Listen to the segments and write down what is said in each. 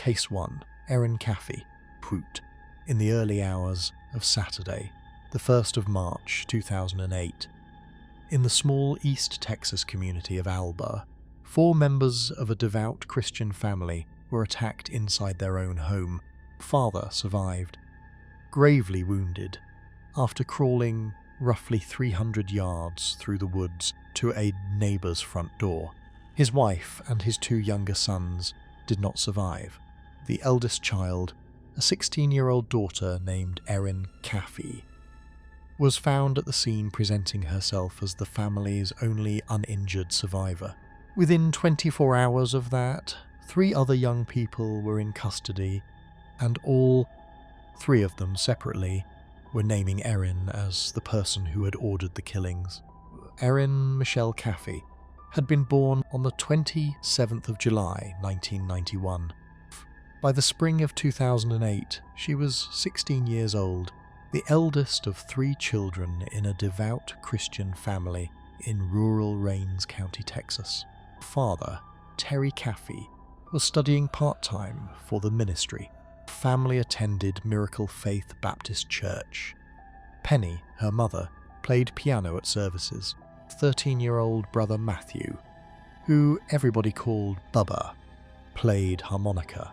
Case 1, Erin Caffey, Pruitt, in the early hours of Saturday, the 1st of March 2008. In the small East Texas community of Alba, 4 members of a devout Christian family were attacked inside their own home. Father survived, gravely wounded, after crawling roughly 300 yards through the woods to a neighbour's front door. His wife and his 2 younger sons did not survive. The eldest child, a 16-year-old daughter named Erin Caffey, was found at the scene presenting herself as the family's only uninjured survivor. Within 24 hours of that, 3 other young people were in custody, and all 3 of them separately were naming Erin as the person who had ordered the killings. Erin Michelle Caffey had been born on the 27th of July 1991. By the spring of 2008, she was 16 years old, the eldest of 3 children in a devout Christian family in rural Rains County, Texas. Father, Terry Caffey, was studying part-time for the ministry. Family attended Miracle Faith Baptist Church. Penny, her mother, played piano at services. 13-year-old brother Matthew, who everybody called Bubba, played harmonica.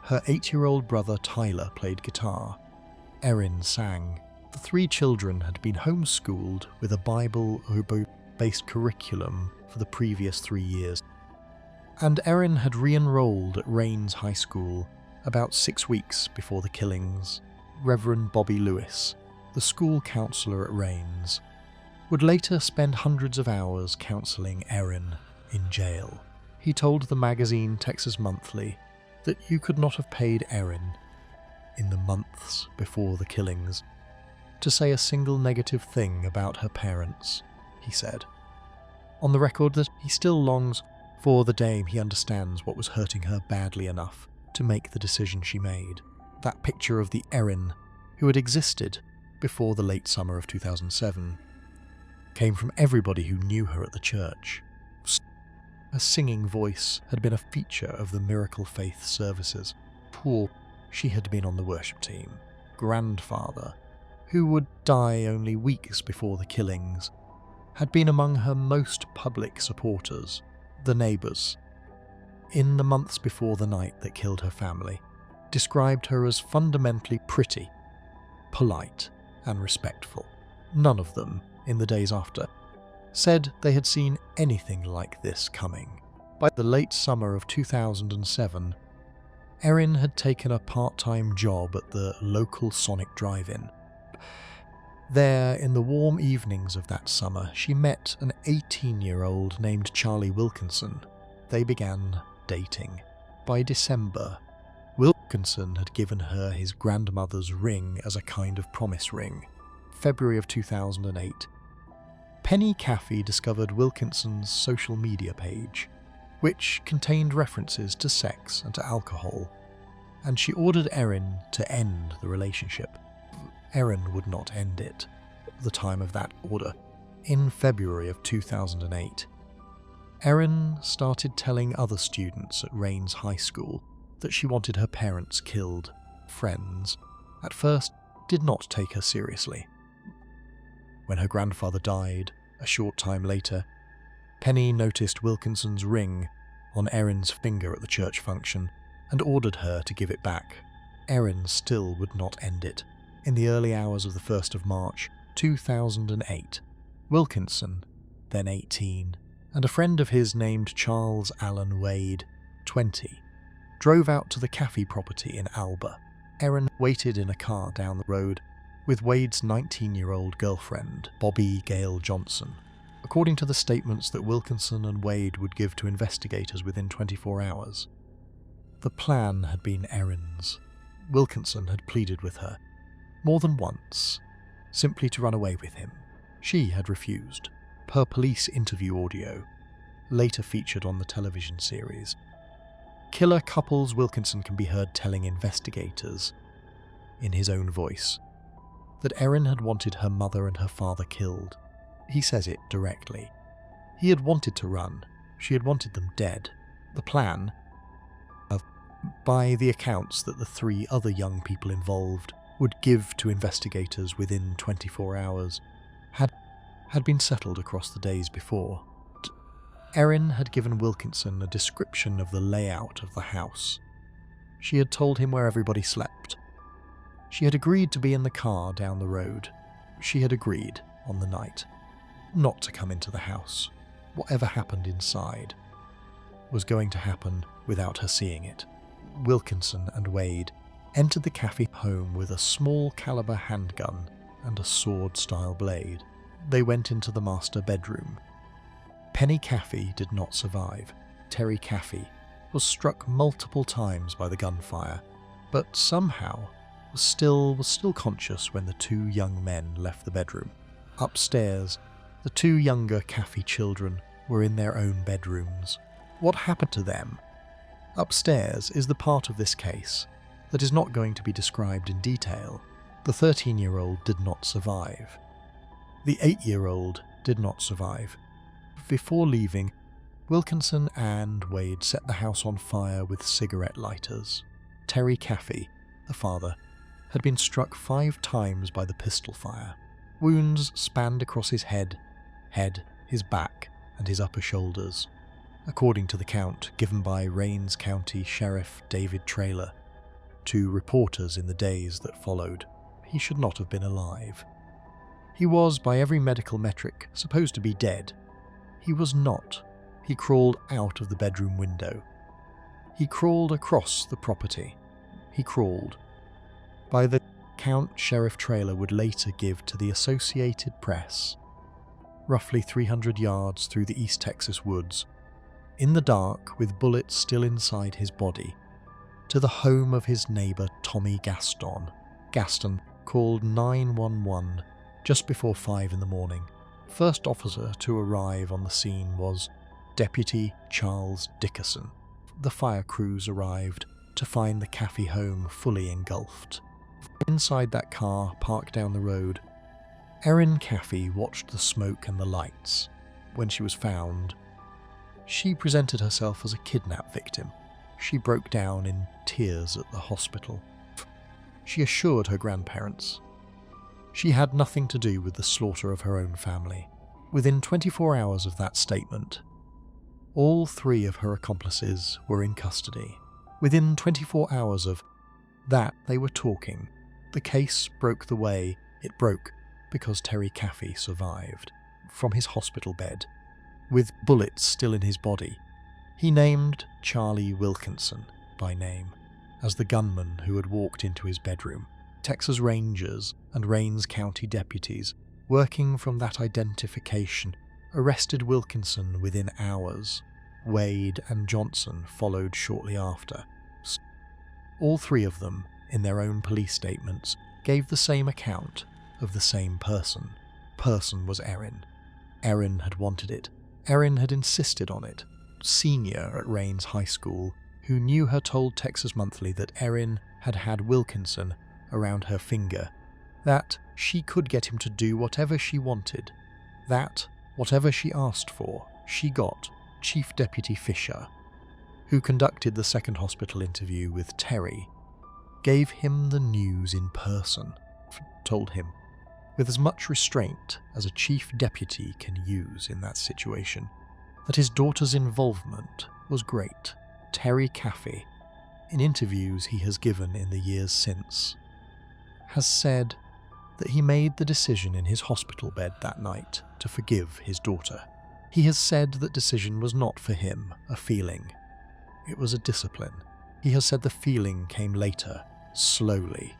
Her 8-year-old brother Tyler played guitar. Erin sang. The 3 children had been homeschooled with a Bible-based curriculum for the previous 3 years, and Erin had re-enrolled at Rains High School about 6 weeks before the killings. Reverend Bobby Lewis, the school counselor at Rains, would later spend hundreds of hours counseling Erin in jail. He told the magazine Texas Monthly that you could not have paid Erin, in the months before the killings, to say a single negative thing about her parents, he said. On the record that he still longs for the day he understands what was hurting her badly enough to make the decision she made. That picture of the Erin who had existed before the late summer of 2007 came from everybody who knew her at the church. Her singing voice had been a feature of the Miracle Faith services. She had been on the worship team. Grandfather, who would die only weeks before the killings, had been among her most public supporters. The neighbours, in the months before the night that killed her family, described her as fundamentally pretty, polite, and respectful. None of them, in the days after, said they had seen anything like this coming. By the late summer of 2007, Erin had taken a part-time job at the local Sonic Drive-In. There, in the warm evenings of that summer, she met an 18-year-old named Charlie Wilkinson. They began dating. By December, Wilkinson had given her his grandmother's ring as a kind of promise ring. February of 2008, Penny Caffey discovered Wilkinson's social media page, which contained references to sex and to alcohol, and she ordered Erin to end the relationship. Erin would not end it at the time of that order. In February of 2008, Erin started telling other students at Rains High School that she wanted her parents killed. Friends, at first, did not take her seriously. When her grandfather died, a short time later, Penny noticed Wilkinson's ring on Erin's finger at the church function and ordered her to give it back. Erin still would not end it. In the early hours of the 1st of March, 2008, Wilkinson, then 18, and a friend of his named Charles Allen Wade, 20, drove out to the Caffey property in Alba. Erin waited in a car down the road with Wade's 19-year-old girlfriend, Bobby Gale Johnson. According to the statements that Wilkinson and Wade would give to investigators within 24 hours, the plan had been Erin's. Wilkinson had pleaded with her, more than once, simply to run away with him. She had refused. Per police interview audio, later featured on the television series, killer couples Wilkinson can be heard telling investigators, in his own voice, that Erin had wanted her mother and her father killed. He says it directly. He had wanted to run. She had wanted them dead. The plan, by the accounts that the 3 other young people involved would give to investigators within 24 hours, had been settled across the days before. Erin had given Wilkinson a description of the layout of the house. She had told him where everybody slept. She had agreed to be in the car down the road. She had agreed, on the night, not to come into the house. Whatever happened inside was going to happen without her seeing it. Wilkinson and Wade entered the cafe home with a small caliber handgun and a sword-style blade. They went into the master bedroom. Penny Caffey did not survive. Terry Caffey was struck multiple times by the gunfire, but somehow was still conscious when the 2 young men left the bedroom. Upstairs, the 2 younger Caffey children were in their own bedrooms. What happened to them? Upstairs is the part of this case that is not going to be described in detail. The 13-year-old did not survive. The 8-year-old did not survive. Before leaving, Wilkinson and Wade set the house on fire with cigarette lighters. Terry Caffey, the father, had been struck 5 times by the pistol fire. Wounds spanned across his head, his back, and his upper shoulders. According to the count given by Rains County Sheriff David Traylor to reporters in the days that followed, he should not have been alive. He was, by every medical metric, supposed to be dead. He was not. He crawled out of the bedroom window. He crawled across the property. He crawled. By the count Sheriff Traylor would later give to the Associated Press, roughly 300 yards through the East Texas woods, in the dark with bullets still inside his body, to the home of his neighbour Tommy Gaston. Gaston called 911 just before 5 in the morning. First officer to arrive on the scene was Deputy Charles Dickerson. The fire crews arrived to find the Caffey home fully engulfed. Inside that car parked down the road, Erin Caffey watched the smoke and the lights. When she was found, she presented herself as a kidnap victim. She broke down in tears at the hospital. She assured her grandparents she had nothing to do with the slaughter of her own family. Within 24 hours of that statement, all 3 of her accomplices were in custody. Within 24 hours of that, they were talking. The case broke the way it broke because Terry Caffey survived. From his hospital bed, with bullets still in his body, he named Charlie Wilkinson by name as the gunman who had walked into his bedroom. Texas Rangers and Rains County deputies working from that identification arrested Wilkinson within hours. Wade and Johnson followed shortly after. All 3 of them, in their own police statements, gave the same account of the same person. Person was Erin. Erin had wanted it. Erin had insisted on it. Senior at Rains High School, who knew her, told Texas Monthly that Erin had had Wilkinson around her finger, that she could get him to do whatever she wanted, that whatever she asked for, she got. Chief Deputy Fisher, who conducted the second hospital interview with Terry, gave him the news in person, told him, with as much restraint as a chief deputy can use in that situation, that his daughter's involvement was great. Terry Caffey, in interviews he has given in the years since, has said that he made the decision in his hospital bed that night to forgive his daughter. He has said that decision was not for him a feeling. It was a discipline. He has said the feeling came later, slowly,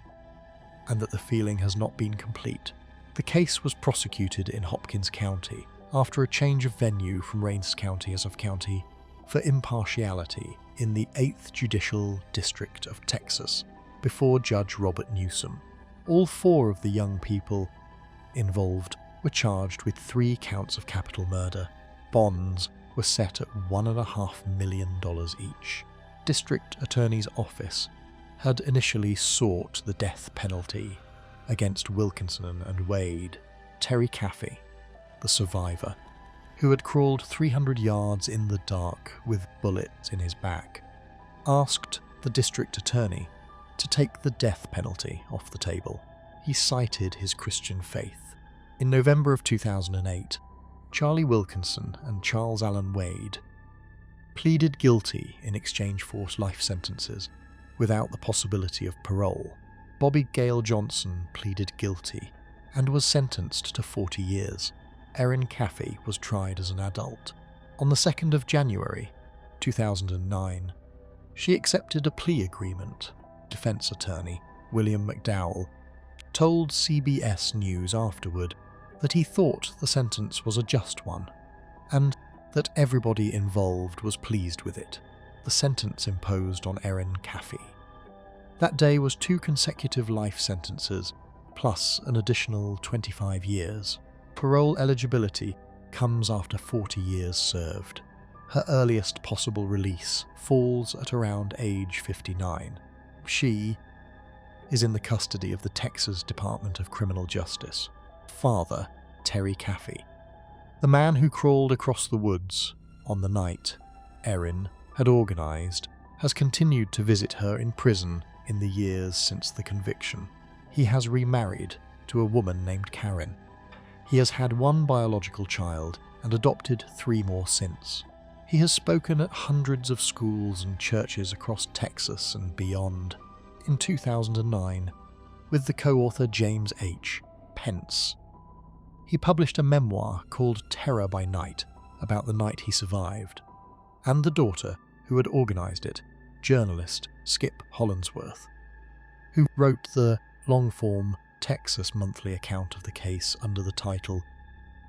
and that the feeling has not been complete. The case was prosecuted in Hopkins County after a change of venue from Rains County as of county for impartiality in the 8th Judicial District of Texas before Judge Robert Newsom. All 4 of the young people involved were charged with 3 counts of capital murder. Bonds were set at $1.5 million each. District Attorney's Office had initially sought the death penalty against Wilkinson and Wade. Terry Caffey, the survivor, who had crawled 300 yards in the dark with bullets in his back, asked the district attorney to take the death penalty off the table. He cited his Christian faith. In November of 2008, Charlie Wilkinson and Charles Allen Wade pleaded guilty in exchange for life sentences without the possibility of parole. Bobby Gale Johnson pleaded guilty and was sentenced to 40 years. Erin Caffey was tried as an adult. On the 2nd of January 2009, she accepted a plea agreement. Defense attorney William McDowell told CBS News afterward that he thought the sentence was a just one, and that everybody involved was pleased with it. The sentence imposed on Erin Caffey that day was 2 consecutive life sentences, plus an additional 25 years. Parole eligibility comes after 40 years served. Her earliest possible release falls at around age 59. She is in the custody of the Texas Department of Criminal Justice. Father, Terry Caffey, the man who crawled across the woods on the night Erin had organized, has continued to visit her in prison in the years since the conviction. He has remarried to a woman named Karen. He has had 1 biological child and adopted 3 more since. He has spoken at hundreds of schools and churches across Texas and beyond. In 2009, with the co-author James H. Pence, he published a memoir called Terror by Night about the night he survived, and the daughter who had organised it, journalist Skip Hollandsworth, who wrote the long-form Texas monthly account of the case under the title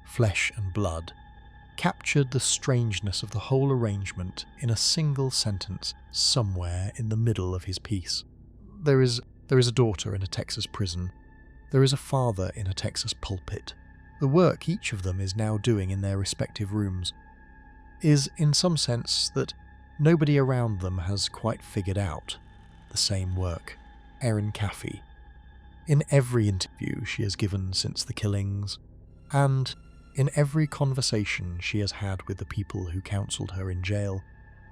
Flesh and Blood, captured the strangeness of the whole arrangement in a single sentence somewhere in the middle of his piece. There is a daughter in a Texas prison. There is a father in a Texas pulpit. The work each of them is now doing in their respective rooms is, in some sense, that nobody around them has quite figured out the same work. Erin Caffey, in every interview she has given since the killings, and in every conversation she has had with the people who counselled her in jail,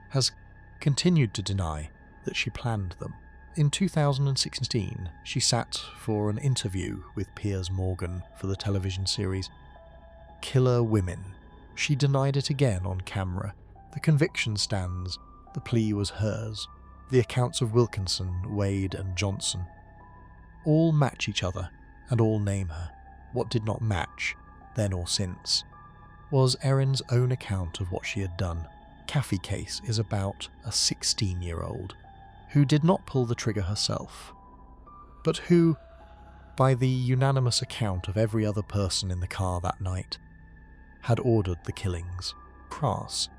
has continued to deny that she planned them. In 2016, she sat for an interview with Piers Morgan for the television series Killer Women. She denied it again on camera. The conviction stands. The plea was hers. The accounts of Wilkinson, Wade and Johnson all match each other and all name her. What did not match, then or since, was Erin's own account of what she had done. Caffey case is about a 16-year-old who did not pull the trigger herself, but who, by the unanimous account of every other person in the car that night, had ordered the killings. Crass.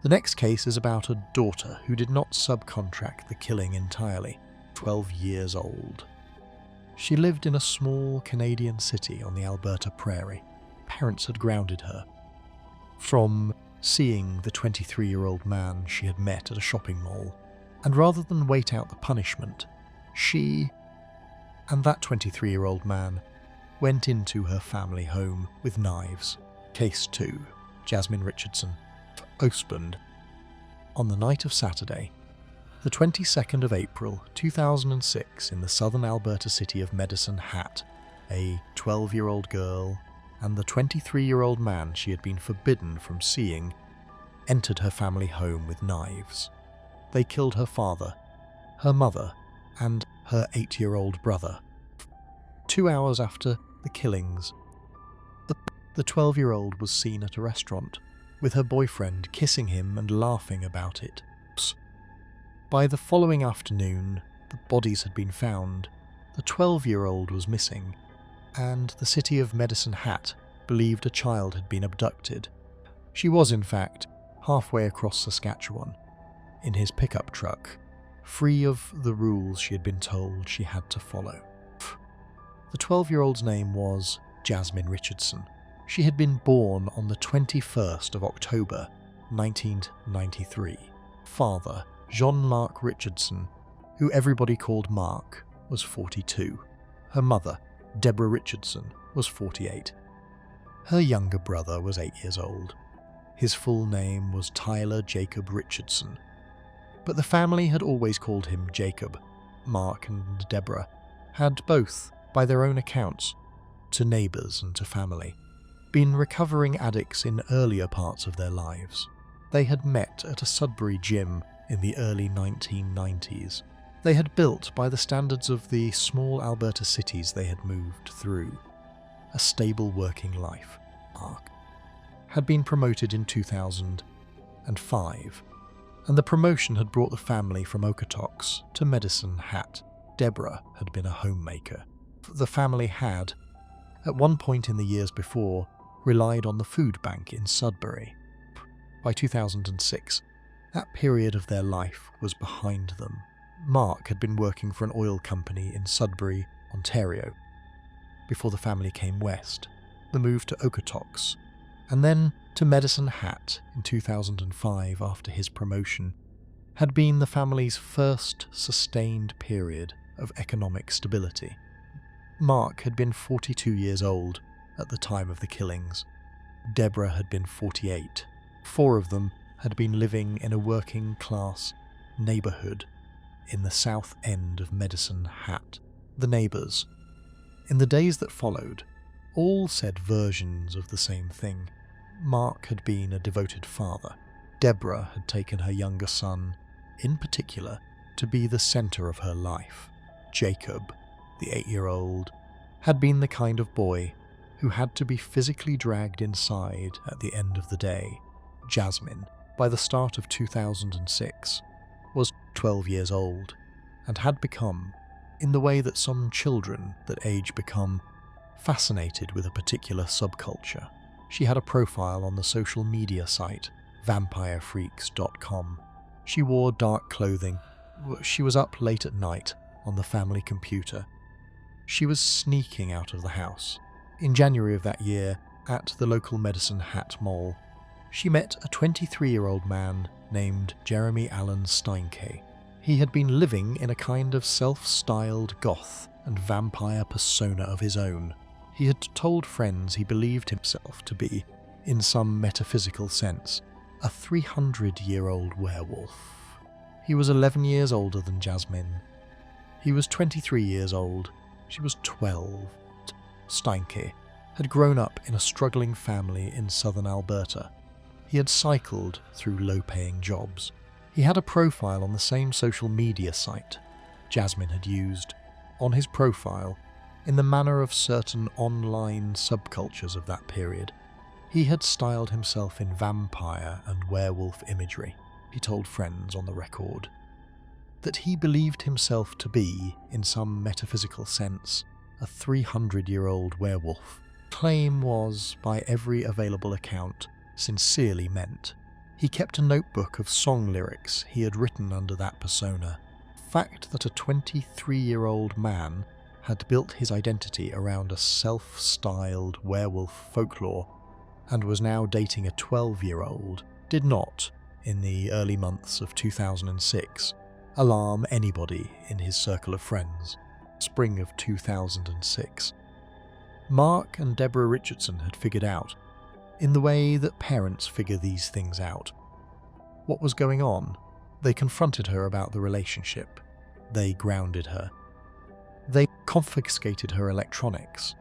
The next case is about a daughter who did not subcontract the killing entirely, 12 years old. She lived in a small Canadian city on the Alberta prairie. Parents had grounded her from seeing the 23-year-old man she had met at a shopping mall, and rather than wait out the punishment, she and that 23-year-old man went into her family home with knives. Case 2, Jasmine Richardson, Ostbund. On the night of Saturday, the 22nd of April 2006, in the southern Alberta city of Medicine Hat, a 12-year-old girl and the 23-year-old man she had been forbidden from seeing entered her family home with knives. They killed her father, her mother, and her 8-year-old brother. 2 hours after the killings, the 12-year-old was seen at a restaurant with her boyfriend kissing him and laughing about it. By the following afternoon, the bodies had been found. The 12-year-old was missing, and the city of Medicine Hat believed a child had been abducted. She was, in fact, halfway across Saskatchewan, in his pickup truck, free of the rules she had been told she had to follow. The 12-year-old's name was Jasmine Richardson. She had been born on the 21st of October, 1993. Father, Jean-Marc Richardson, who everybody called Mark, was 42. Her mother, Deborah Richardson, was 48. Her younger brother was 8 years old. His full name was Tyler Jacob Richardson. But the family had always called him Jacob. Mark and Deborah had both, by their own accounts, to neighbours and to family, been recovering addicts in earlier parts of their lives. They had met at a Sudbury gym in the early 1990s. They had built, by the standards of the small Alberta cities they had moved through, a stable working life. Mark had been promoted in 2005, and the promotion had brought the family from Okotoks to Medicine Hat. Deborah had been a homemaker. The family had, at one point in the years before, relied on the food bank in Sudbury. By 2006, that period of their life was behind them. Mark had been working for an oil company in Sudbury, Ontario, before the family came west. The move to Okotoks, and then to Medicine Hat in 2005 after his promotion, had been the family's first sustained period of economic stability. Mark had been 42 years old at the time of the killings. Deborah had been 48. 4 of them had been living in a working-class neighbourhood in the south end of Medicine Hat. The neighbours, in the days that followed, all said versions of the same thing. Mark had been a devoted father. Deborah had taken her younger son, in particular, to be the centre of her life. Jacob, the 8-year-old, had been the kind of boy who had to be physically dragged inside at the end of the day. Jasmine, by the start of 2006, was 12 years old and had become, in the way that some children that age become, fascinated with a particular subculture. She had a profile on the social media site vampirefreaks.com. She wore dark clothing. She was up late at night on the family computer. She was sneaking out of the house. In January of that year, at the local Medicine Hat Mall, she met a 23-year-old man named Jeremy Allen Steinke. He had been living in a kind of self-styled goth and vampire persona of his own. He had told friends he believed himself to be, in some metaphysical sense, a 300-year-old werewolf. He was 11 years older than Jasmine. He was 23 years old. She was 12. Steinke had grown up in a struggling family in southern Alberta. He had cycled through low-paying jobs. He had a profile on the same social media site Jasmine had used. On his profile, in the manner of certain online subcultures of that period, he had styled himself in vampire and werewolf imagery. He told friends on the record that he believed himself to be, in some metaphysical sense, a 300-year-old werewolf. Claim was, by every available account, sincerely meant. He kept a notebook of song lyrics he had written under that persona. The fact that a 23-year-old man had built his identity around a self-styled werewolf folklore and was now dating a 12-year-old did not, in the early months of 2006, alarm anybody in his circle of friends. Spring of 2006. Mark and Deborah Richardson had figured out, in the way that parents figure these things out, what was going on. They confronted her about the relationship. They grounded her. They confiscated her electronics.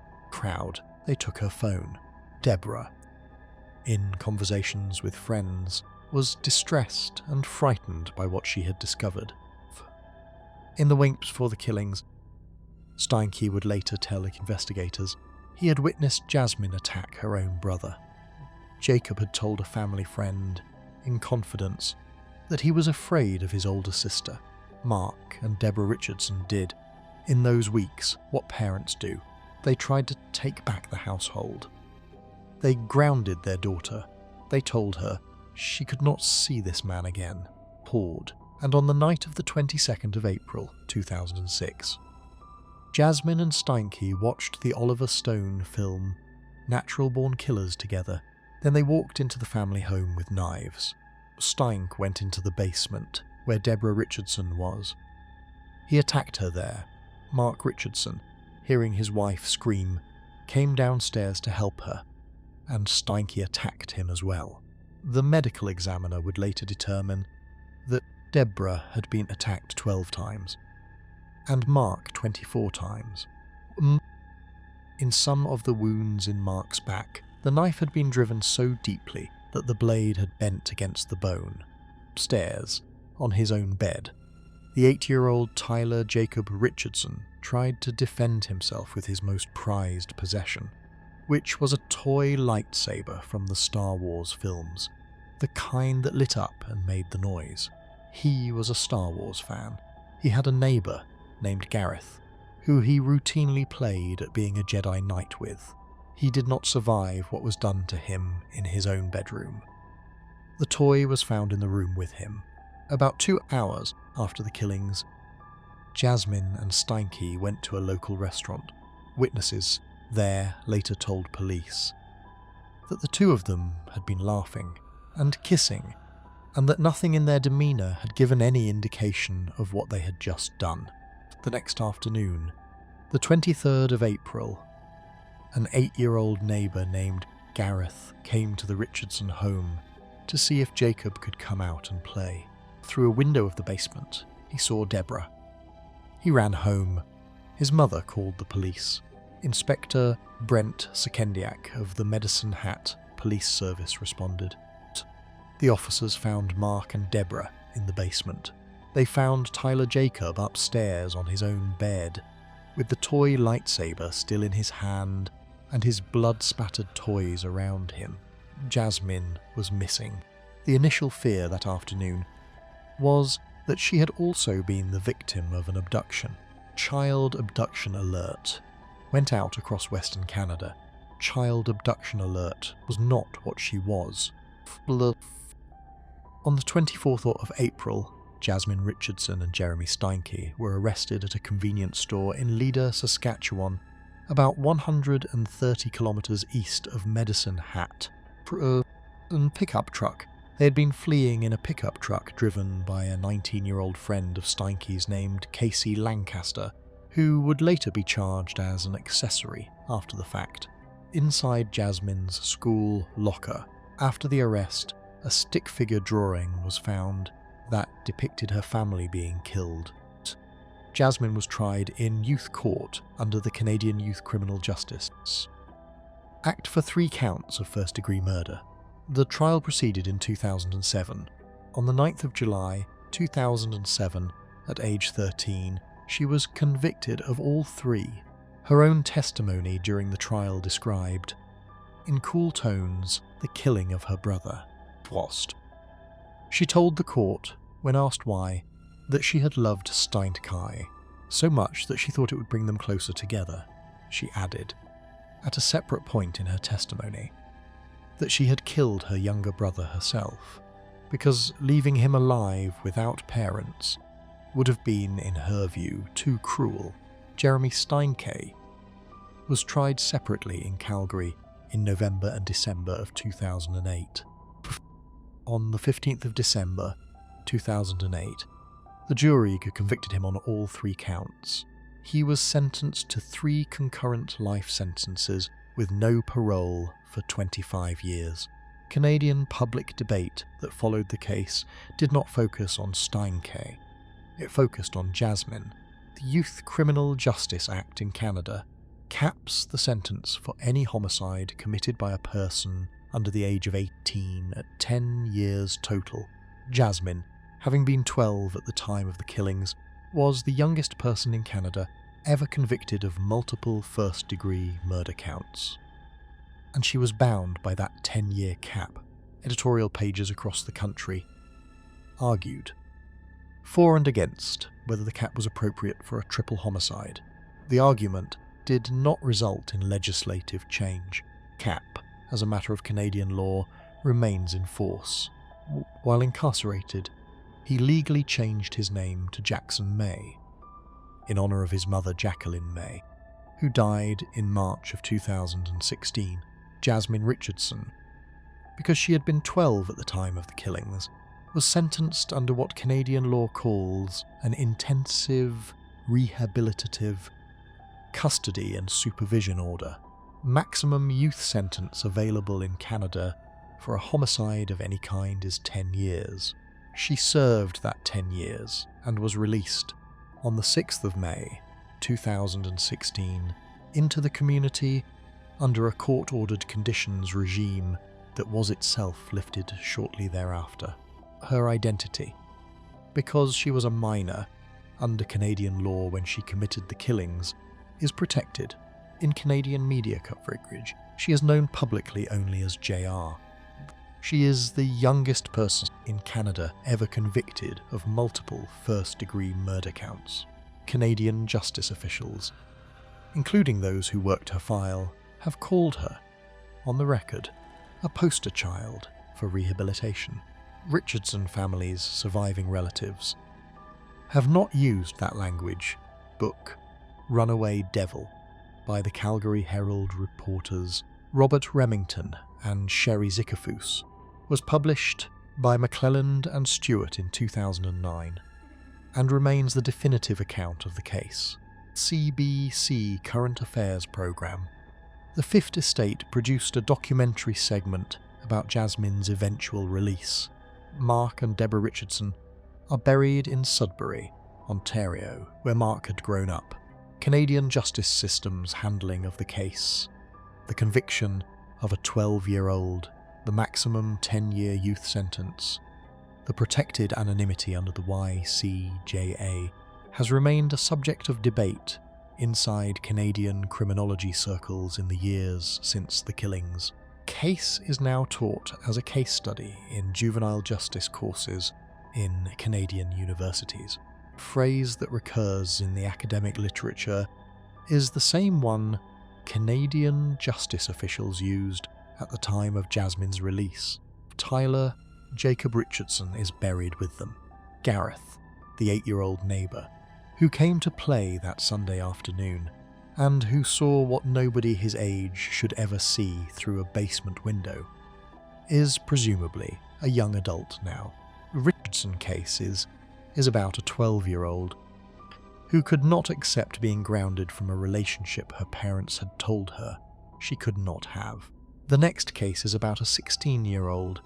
They took her phone. Deborah, in conversations with friends, was distressed and frightened by what she had discovered. In the weeks before the killings, Steinke would later tell investigators he had witnessed Jasmine attack her own brother. Jacob had told a family friend, in confidence, that he was afraid of his older sister. Mark and Deborah Richardson did, in those weeks, what parents do. They tried to take back the household. They grounded their daughter. They told her she could not see this man again. Poured. And on the night of the 22nd of April, 2006, Jasmine and Steinke watched the Oliver Stone film Natural Born Killers together. Then they walked into the family home with knives. Steinke went into the basement, where Deborah Richardson was. He attacked her there. Mark Richardson, hearing his wife scream, came downstairs to help her, and Steinke attacked him as well. The medical examiner would later determine that Deborah had been attacked 12 times, and Mark 24 times. In some of the wounds in Mark's back, the knife had been driven so deeply that the blade had bent against the bone. Upstairs, on his own bed, the 8-year-old Tyler Jacob Richardson tried to defend himself with his most prized possession, which was a toy lightsaber from the Star Wars films, the kind that lit up and made the noise. He was a Star Wars fan. He had a neighbour named Gareth, who he routinely played at being a Jedi Knight with. He did not survive what was done to him in his own bedroom. The toy was found in the room with him. About 2 hours after the killings, Jasmine and Steinke went to a local restaurant. Witnesses there later told police that the two of them had been laughing and kissing, and that nothing in their demeanour had given any indication of what they had just done. The next afternoon, the 23rd of April, an 8-year-old neighbour named Gareth came to the Richardson home to see if Jacob could come out and play. Through a window of the basement, he saw Deborah. He ran home. His mother called the police. Inspector Brent Sekendiak of the Medicine Hat Police Service responded. The officers found Mark and Deborah in the basement. They found Tyler Jacob upstairs on his own bed, with the toy lightsaber still in his hand and his blood-spattered toys around him. Jasmine was missing. The initial fear that afternoon was that she had also been the victim of an abduction. Child abduction alert went out across Western Canada. Child abduction alert was not what she was. On the 24th of April, Jasmine Richardson and Jeremy Steinke were arrested at a convenience store in Leader, Saskatchewan, about 130 kilometres east of Medicine Hat. A pickup truck. They had been fleeing in a pickup truck driven by a 19-year-old friend of Steinke's named Casey Lancaster, who would later be charged as an accessory after the fact. Inside Jasmine's school locker, after the arrest, a stick figure drawing was found that depicted her family being killed. Jasmine was tried in youth court under the Canadian Youth Criminal Justice Act for 3 counts of first-degree murder. The trial proceeded in 2007. On the 9th of July 2007, at age 13, she was convicted of all 3. Her own testimony during the trial described, in cool tones, the killing of her brother, Frost. She told the court, when asked why, that she had loved Steinke so much that she thought it would bring them closer together. She added, at a separate point in her testimony, that she had killed her younger brother herself, because leaving him alive without parents would have been, in her view, too cruel. Jeremy Steinke was tried separately in Calgary in November and December of 2008. On the 15th of December 2008, the jury convicted him on all 3 counts. He was sentenced to 3 concurrent life sentences with no parole for 25 years. Canadian public debate that followed the case did not focus on Steinke. It focused on Jasmine. The Youth Criminal Justice Act in Canada caps the sentence for any homicide committed by a person under the age of 18 at 10 years total. Jasmine, having been 12 at the time of the killings, was the youngest person in Canada ever convicted of multiple first-degree murder counts. And she was bound by that 10-year cap. Editorial pages across the country argued for and against whether the cap was appropriate for a triple homicide. The argument did not result in legislative change. Cap, as a matter of Canadian law, remains in force. While incarcerated, he legally changed his name to Jackson May, in honour of his mother Jacqueline May, who died in March of 2016. Jasmine Richardson, because she had been 12 at the time of the killings, was sentenced under what Canadian law calls an intensive rehabilitative custody and supervision order, maximum youth sentence available in Canada for a homicide of any kind is 10 years. She served that 10 years and was released on the 6th of May 2016 into the community under a court-ordered conditions regime that was itself lifted shortly thereafter. Her identity, because she was a minor under Canadian law when she committed the killings, is protected. In Canadian media coverage, she is known publicly only as JR. She is the youngest person in Canada ever convicted of multiple first-degree murder counts. Canadian justice officials, including those who worked her file, have called her, on the record, a poster child for rehabilitation. Richardson family's surviving relatives have not used that language. Book Runaway Devil by the Calgary Herald reporters Robert Remington and Sherry Zickerfoos was published by McClelland and Stewart in 2009 and remains the definitive account of the case. CBC Current Affairs program. The Fifth Estate produced a documentary segment about Jasmine's eventual release. Mark and Deborah Richardson are buried in Sudbury, Ontario, where Mark had grown up. Canadian justice system's handling of the case, the conviction of a 12-year-old, the maximum 10-year youth sentence, the protected anonymity under the YCJA, has remained a subject of debate inside Canadian criminology circles in the years since the killings. Case is now taught as a case study in juvenile justice courses in Canadian universities. A phrase that recurs in the academic literature is the same one Canadian justice officials used at the time of Jasmine's release. Tyler Jacob Richardson is buried with them. Gareth, the 8-year-old neighbour, who came to play that Sunday afternoon, and who saw what nobody his age should ever see through a basement window, is presumably a young adult now. The Richardson case is about a 12-year-old who could not accept being grounded from a relationship her parents had told her she could not have. The next case is about a 16-year-old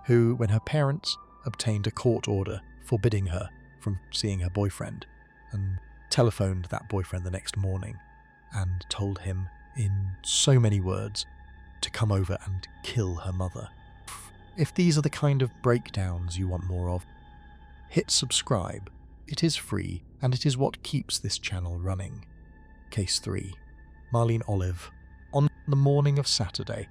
who, when her parents obtained a court order forbidding her from seeing her boyfriend, and telephoned that boyfriend the next morning and told him in so many words to come over and kill her mother. If these are the kind of breakdowns you want more of, hit subscribe. It is free, and it is what keeps this channel running. Case 3. Marlene Olive. On the morning of Saturday,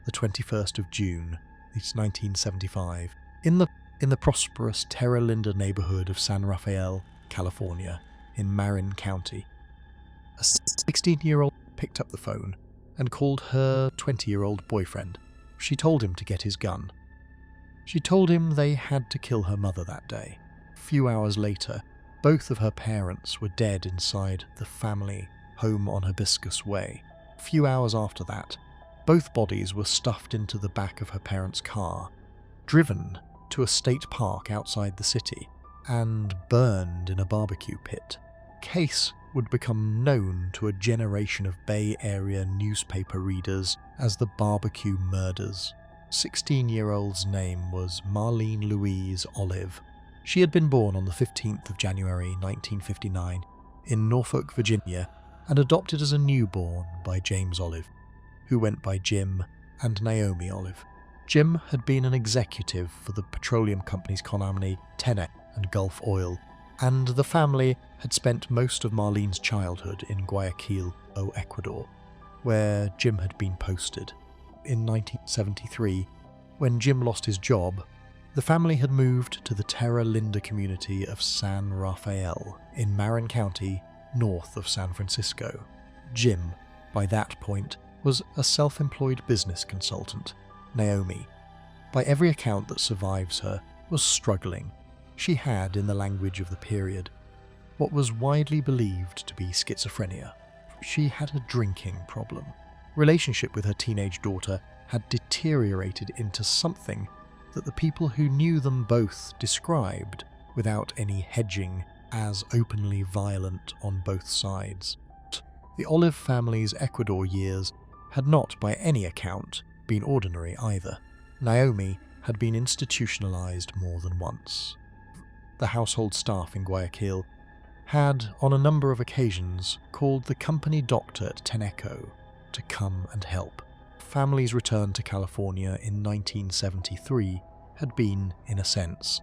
the 21st of June, 1975, in the prosperous Terra Linda neighborhood of San Rafael, California, in Marin County, a 16-year-old picked up the phone and called her 20-year-old boyfriend. She told him to get his gun. She told him they had to kill her mother that day. A few hours later, both of her parents were dead inside the family home on Hibiscus Way. A few hours after that, both bodies were stuffed into the back of her parents' car, driven to a state park outside the city, and burned in a barbecue pit. Case would become known to a generation of Bay Area newspaper readers as the Barbecue Murders. 16-year-old's name was Marlene Louise Olive. She had been born on the 15th of January 1959 in Norfolk, Virginia, and adopted as a newborn by James Olive, who went by Jim, and Naomi Olive. Jim had been an executive for the petroleum companies Conamni, Tenet, and Gulf Oil, and the family had spent most of Marlene's childhood in Guayaquil, Ecuador, where Jim had been posted. In 1973, when Jim lost his job, the family had moved to the Terra Linda community of San Rafael in Marin County, north of San Francisco. Jim, by that point, was a self-employed business consultant. Naomi, by every account that survives her, was struggling. She had, in the language of the period, what was widely believed to be schizophrenia. She had a drinking problem. Relationship with her teenage daughter had deteriorated into something that the people who knew them both described, without any hedging, as openly violent on both sides. The Olive family's Ecuador years had not, by any account, been ordinary either. Naomi had been institutionalized more than once. The household staff in Guayaquil had, on a number of occasions, called the company doctor at Teneco to come and help. Family's return to California in 1973 had been, in a sense,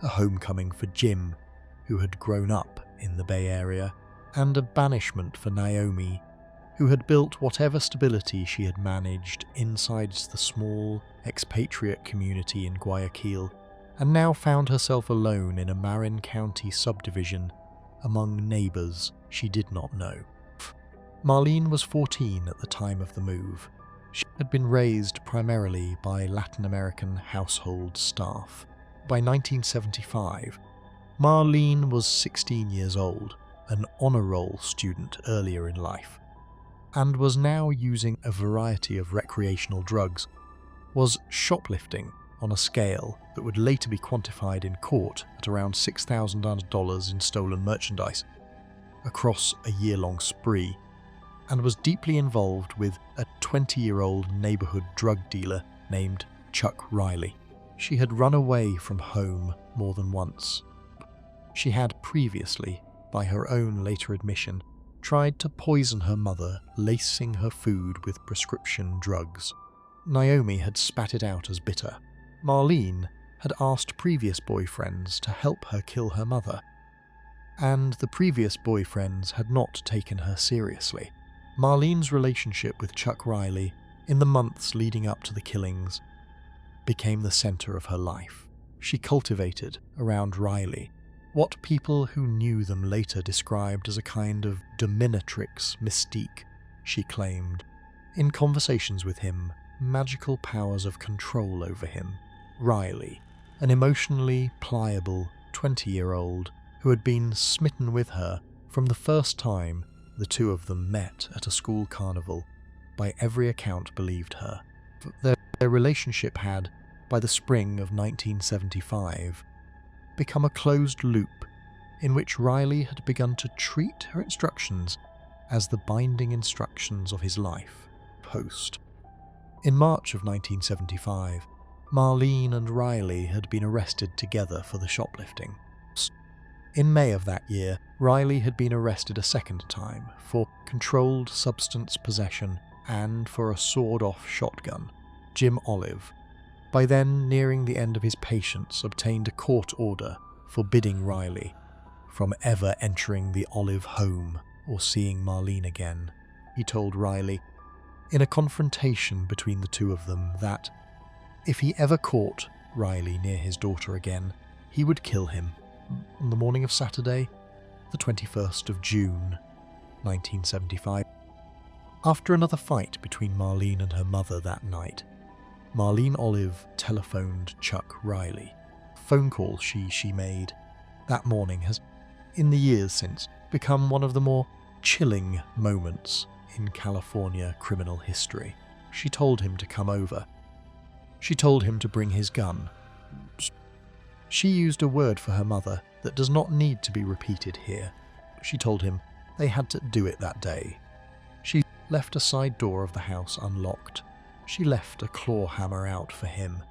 a homecoming for Jim, who had grown up in the Bay Area, and a banishment for Naomi, who had built whatever stability she had managed inside the small expatriate community in Guayaquil, and now found herself alone in a Marin County subdivision among neighbours she did not know. Marlene was 14 at the time of the move. She had been raised primarily by Latin American household staff. By 1975, Marlene was 16 years old, an honour roll student earlier in life, and was now using a variety of recreational drugs, was shoplifting on a scale that would later be quantified in court at around $6,000 in stolen merchandise across a year-long spree, and was deeply involved with a 20-year-old neighbourhood drug dealer named Chuck Riley. She had run away from home more than once. She had previously, by her own later admission, tried to poison her mother, lacing her food with prescription drugs. Naomi had spat it out as bitter. Marlene had asked previous boyfriends to help her kill her mother, and the previous boyfriends had not taken her seriously. Marlene's relationship with Chuck Riley, in the months leading up to the killings, became the centre of her life. She cultivated, around Riley, what people who knew them later described as a kind of dominatrix mystique. She claimed, in conversations with him, magical powers of control over him. Riley, an emotionally pliable 20-year-old who had been smitten with her from the first time the two of them met at a school carnival, by every account believed her. Their relationship had, by the spring of 1975, become a closed loop in which Riley had begun to treat her instructions as the binding instructions of his life. Post. In March of 1975, Marlene and Riley had been arrested together for the shoplifting. In May of that year, Riley had been arrested a second time for controlled substance possession and for a sawed-off shotgun. Jim Olive, by then nearing the end of his patience, obtained a court order forbidding Riley from ever entering the Olive home or seeing Marlene again. He told Riley, in a confrontation between the two of them, that if he ever caught Riley near his daughter again, he would kill him. On the morning of Saturday, the 21st of June, 1975. After another fight between Marlene and her mother that night, Marlene Olive telephoned Chuck Riley. The phone call she made that morning has, in the years since, become one of the more chilling moments in California criminal history. She told him to come over. She told him to bring his gun. She used a word for her mother that does not need to be repeated here. She told him they had to do it that day. She left a side door of the house unlocked. She left a claw hammer out for him.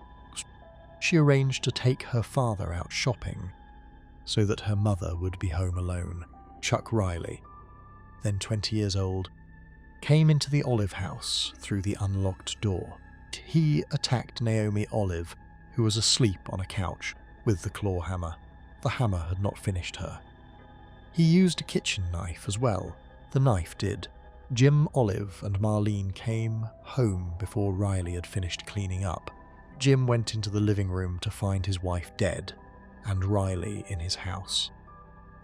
She arranged to take her father out shopping so that her mother would be home alone. Chuck Riley, then 20 years old, came into the Olive house through the unlocked door. He attacked Naomi Olive, who was asleep on a couch, with the claw hammer. The hammer had not finished her. He used a kitchen knife as well. The knife did. Jim Olive and Marlene came home before Riley had finished cleaning up. Jim went into the living room to find his wife dead, and Riley in his house.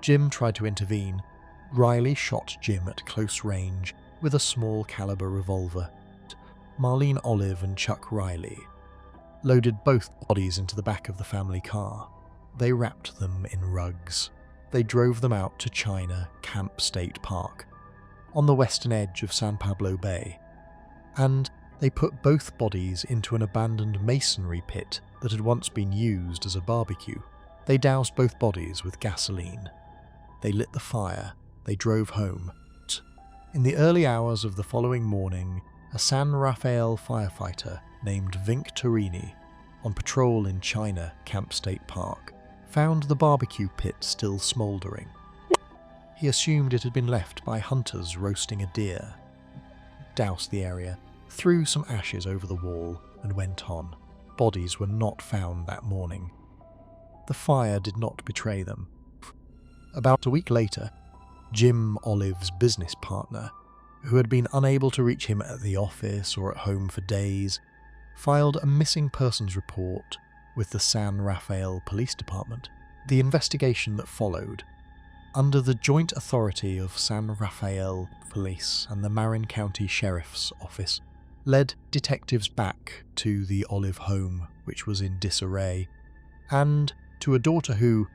Jim tried to intervene. Riley shot Jim at close range with a small caliber revolver. Marlene Olive and Chuck Riley loaded both bodies into the back of the family car. They wrapped them in rugs. They drove them out to China Camp State Park, on the western edge of San Pablo Bay, and they put both bodies into an abandoned masonry pit that had once been used as a barbecue. They doused both bodies with gasoline. They lit the fire. They drove home. In the early hours of the following morning, a San Rafael firefighter named Vink Torini, on patrol in China Camp State Park, found the barbecue pit still smouldering. He assumed it had been left by hunters roasting a deer, doused the area, threw some ashes over the wall, and went on. Bodies were not found that morning. The fire did not betray them. About a week later, Jim Olive's business partner, who had been unable to reach him at the office or at home for days, filed a missing persons report with the San Rafael Police Department. The investigation that followed, under the joint authority of San Rafael Police and the Marin County Sheriff's Office, led detectives back to the Olive home, which was in disarray, and to a daughter who,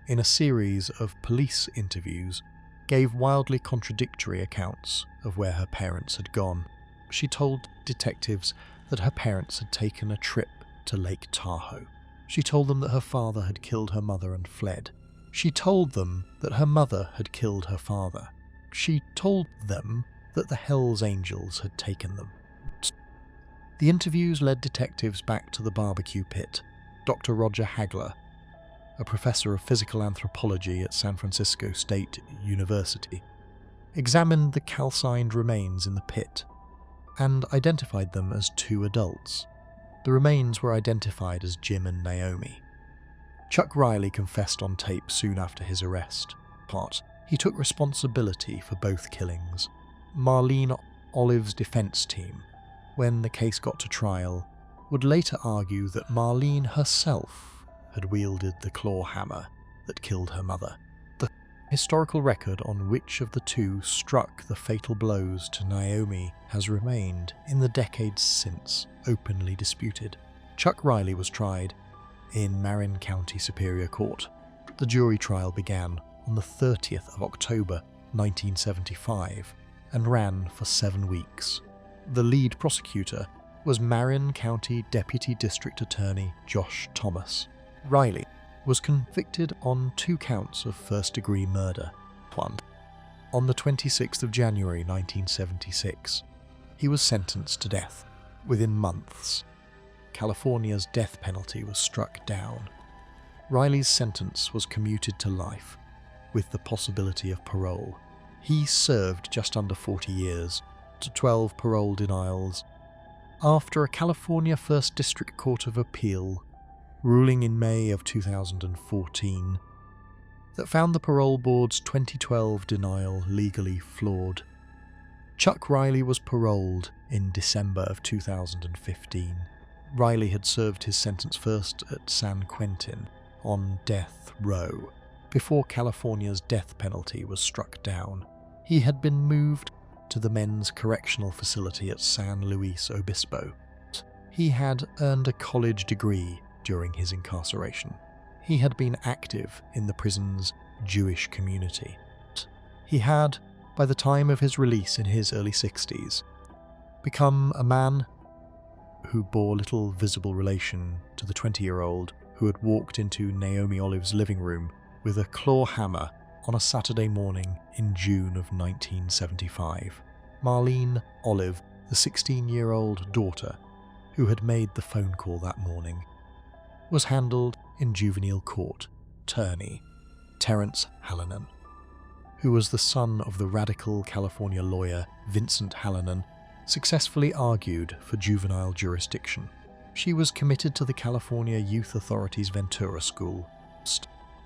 in a series of police interviews, gave wildly contradictory accounts of where her parents had gone. She told detectives that her parents had taken a trip to Lake Tahoe. She told them that her father had killed her mother and fled. She told them that her mother had killed her father. She told them that the Hells Angels had taken them. The interviews led detectives back to the barbecue pit. Dr. Roger Hagler, a professor of physical anthropology at San Francisco State University, examined the calcined remains in the pit and identified them as 2 adults. The remains were identified as Jim and Naomi. Chuck Riley confessed on tape soon after his arrest. He took responsibility for both killings. Marlene Olive's defense team, when the case got to trial, would later argue that Marlene herself had wielded the claw hammer that killed her mother. The historical record on which of the 2 struck the fatal blows to Naomi has remained, in the decades since, openly disputed. Chuck Riley was tried in Marin County Superior Court. The jury trial began on the 30th of October 1975 and ran for 7 weeks. The lead prosecutor was Marin County Deputy District Attorney Josh Thomas. Riley was convicted on 2 counts of first-degree murder. On the 26th of January 1976, he was sentenced to death. Within months, California's death penalty was struck down. Riley's sentence was commuted to life, with the possibility of parole. He served just under 40 years, to 12 parole denials, after a California First District Court of Appeal ruling in May of 2014 that found the parole board's 2012 denial legally flawed. Chuck Riley was paroled in December of 2015. Riley had served his sentence first at San Quentin on death row, before California's death penalty was struck down. He had been moved to the men's correctional facility at San Luis Obispo. He had earned a college degree during his incarceration. He had been active in the prison's Jewish community. He had, by the time of his release in his early 60s, become a man who bore little visible relation to the 20-year-old who had walked into Naomi Olive's living room with a claw hammer on a Saturday morning in June of 1975. Marlene Olive, the 16-year-old daughter who had made the phone call that morning, was handled in juvenile court. Attorney Terrence Hallinan, who was the son of the radical California lawyer Vincent Hallinan, successfully argued for juvenile jurisdiction. She was committed to the California Youth Authority's Ventura School.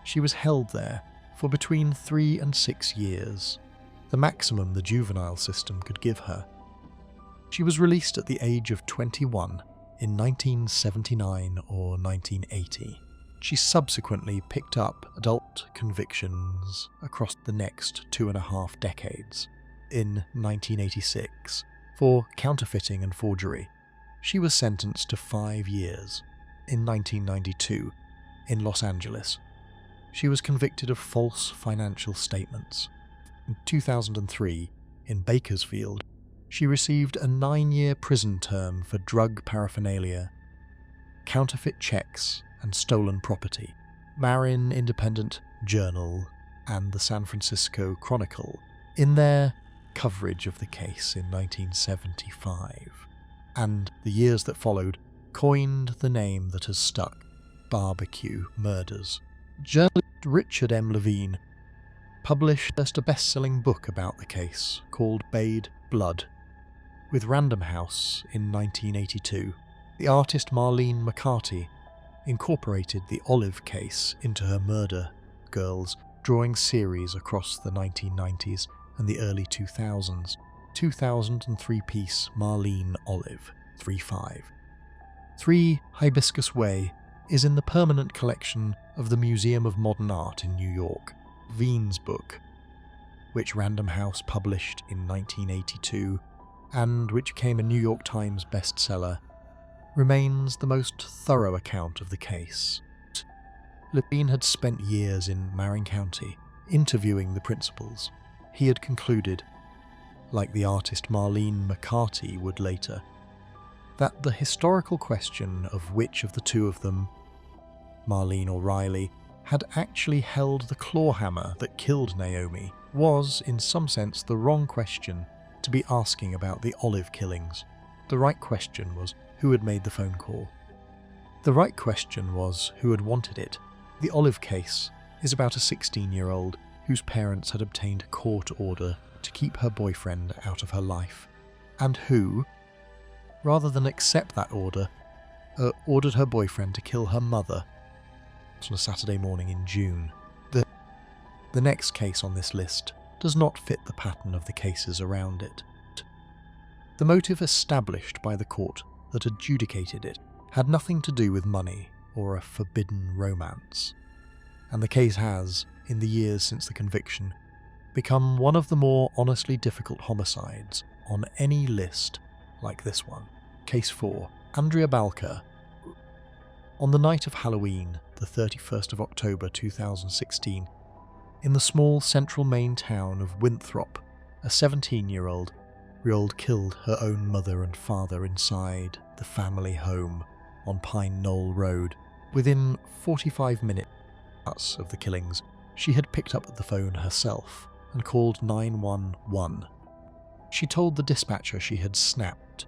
She was held there for between 3 and 6 years, the maximum the juvenile system could give her. She was released at the age of 21 in 1979 or 1980. She subsequently picked up adult convictions across the next 2.5 decades. In 1986, for counterfeiting and forgery, she was sentenced to 5 years. In 1992, in Los Angeles, she was convicted of false financial statements. In 2003, in Bakersfield, she received a 9-year prison term for drug paraphernalia, counterfeit checks, and stolen property. Marin Independent Journal and the San Francisco Chronicle, in their coverage of the case in 1975 and the years that followed, coined the name that has stuck, barbecue murders. Journalist Richard M. Levine published a best-selling book about the case called Bade Blood. With Random House in 1982, the artist Marlene McCarty incorporated the Olive case into her Murder Girls drawing series across the 1990s and the early 2000s. 2003-piece Marlene Olive 3-5. 3 Hibiscus Way is in the permanent collection of the Museum of Modern Art in New York. Levine's book, which Random House published in 1982 and which became a New York Times bestseller, remains the most thorough account of the case. Levine had spent years in Marin County interviewing the principals. He had concluded, like the artist Marlene McCarty would later, that the historical question of which of the two of them, Marlene or Riley, had actually held the claw hammer that killed Naomi was, in some sense, the wrong question to be asking about the Olive killings. The right question was who had made the phone call. The right question was who had wanted it. The Olive case is about a 16-year-old whose parents had obtained a court order to keep her boyfriend out of her life, and who, rather than accept that order, ordered her boyfriend to kill her mother on a Saturday morning in June. The next case on this list does not fit the pattern of the cases around it. The motive established by the court that adjudicated it had nothing to do with money or a forbidden romance, and the case has, in the years since the conviction, become one of the more honestly difficult homicides on any list like this one. Case 4. Andrea Balker. On the night of Halloween, the 31st of October 2016, in the small central Maine town of Winthrop, a 17-year-old killed her own mother and father inside the family home on Pine Knoll Road. Within 45 minutes of the killings, she had picked up the phone herself and called 911. She told the dispatcher she had snapped.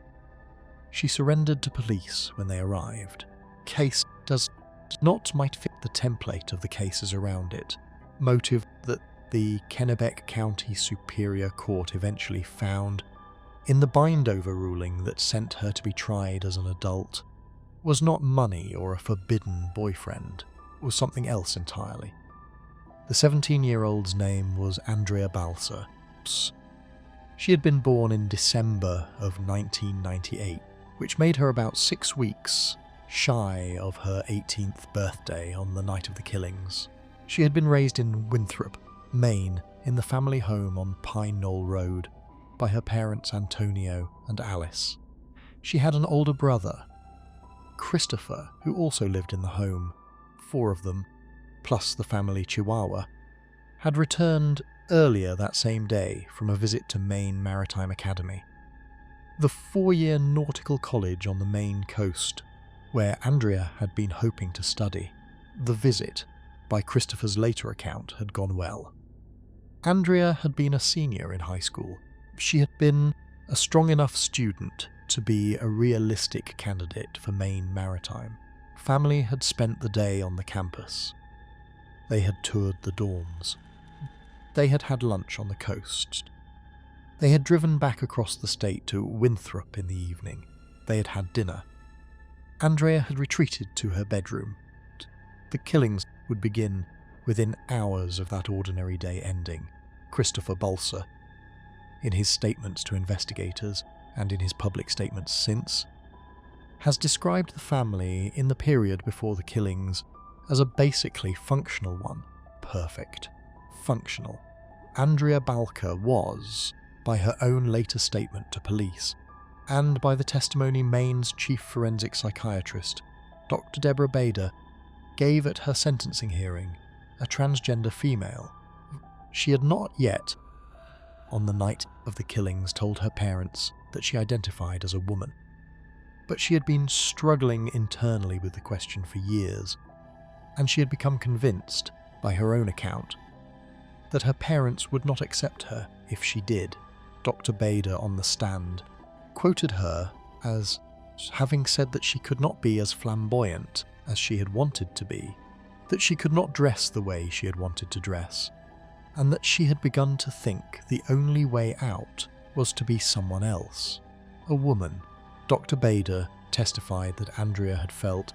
She surrendered to police when they arrived. Case does not might fit the template of the cases around it. Motive that the Kennebec County Superior Court eventually found in the bind-over ruling that sent her to be tried as an adult was not money or a forbidden boyfriend. It was something else entirely. The 17-year-old's name was Andrea Balser. She had been born in December of 1998, which made her about 6 weeks shy of her 18th birthday on the night of the killings. She had been raised in Winthrop, Maine, in the family home on Pine Knoll Road, by her parents Antonio and Alice. She had an older brother, Christopher, who also lived in the home. 4 of them, plus the family Chihuahua, had returned earlier that same day from a visit to Maine Maritime Academy, the 4-year nautical college on the Maine coast, where Andrea had been hoping to study. The visit, by Christopher's later account, had gone well. Andrea had been a senior in high school. She had been a strong enough student to be a realistic candidate for Maine Maritime. Family had spent the day on the campus. They had toured the dorms. They had had lunch on the coast. They had driven back across the state to Winthrop in the evening. They had had dinner. Andrea had retreated to her bedroom. The killings would begin within hours of that ordinary day ending. Christopher Balser, in his statements to investigators and in his public statements since, has described the family in the period before the killings as a basically functional one. Perfect. Functional. Andrea Balker was, by her own later statement to police, and by the testimony Maine's chief forensic psychiatrist, Dr. Deborah Bader, gave at her sentencing hearing, a transgender female. She had not yet, on the night of the killings, told her parents that she identified as a woman. But she had been struggling internally with the question for years, and she had become convinced, by her own account, that her parents would not accept her if she did. Dr. Bader, on the stand, quoted her as having said that she could not be as flamboyant as she had wanted to be, that she could not dress the way she had wanted to dress, and that she had begun to think the only way out was to be someone else, a woman. Dr. Bader testified that Andrea had felt,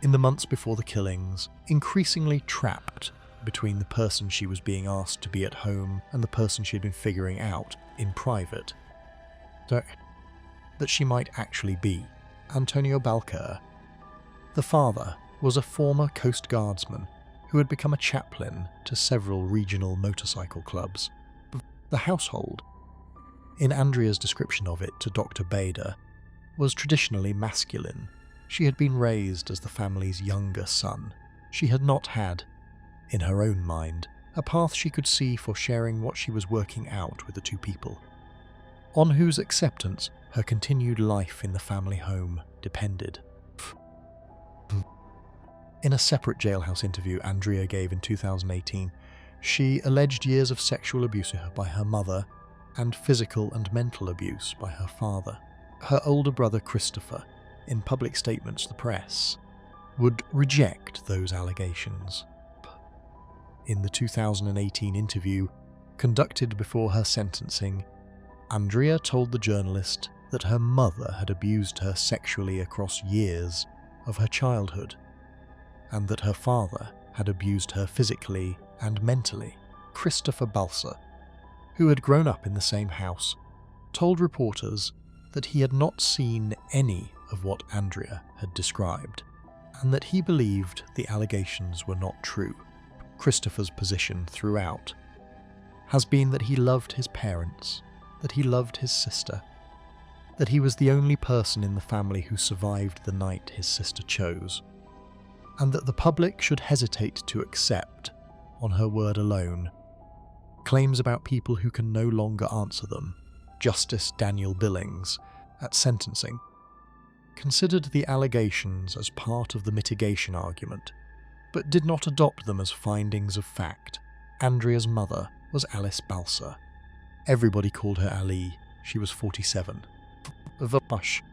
in the months before the killings, increasingly trapped between the person she was being asked to be at home and the person she had been figuring out in private. That she might actually be Antonio Balcer. The father was a former Coast Guardsman who had become a chaplain to several regional motorcycle clubs. The household, in Andrea's description of it to Dr. Bader, was traditionally masculine. She had been raised as the family's younger son. She had not had, in her own mind, a path she could see for sharing what she was working out with the two people, on whose acceptance her continued life in the family home depended. In a separate jailhouse interview Andrea gave in 2018, she alleged years of sexual abuse by her mother and physical and mental abuse by her father. Her older brother Christopher, in public statements to the press, would reject those allegations. In the 2018 interview conducted before her sentencing, Andrea told the journalist that her mother had abused her sexually across years of her childhood, and that her father had abused her physically and mentally. Christopher Balcer, who had grown up in the same house, told reporters that he had not seen any of what Andrea had described, and that he believed the allegations were not true. Christopher's position throughout has been that he loved his parents, that he loved his sister, that he was the only person in the family who survived the night his sister chose, and that the public should hesitate to accept, on her word alone, claims about people who can no longer answer them. Justice Daniel Billings, at sentencing, considered the allegations as part of the mitigation argument, but did not adopt them as findings of fact. Andrea's mother was Alice Balcer. Everybody called her Ali. She was 47.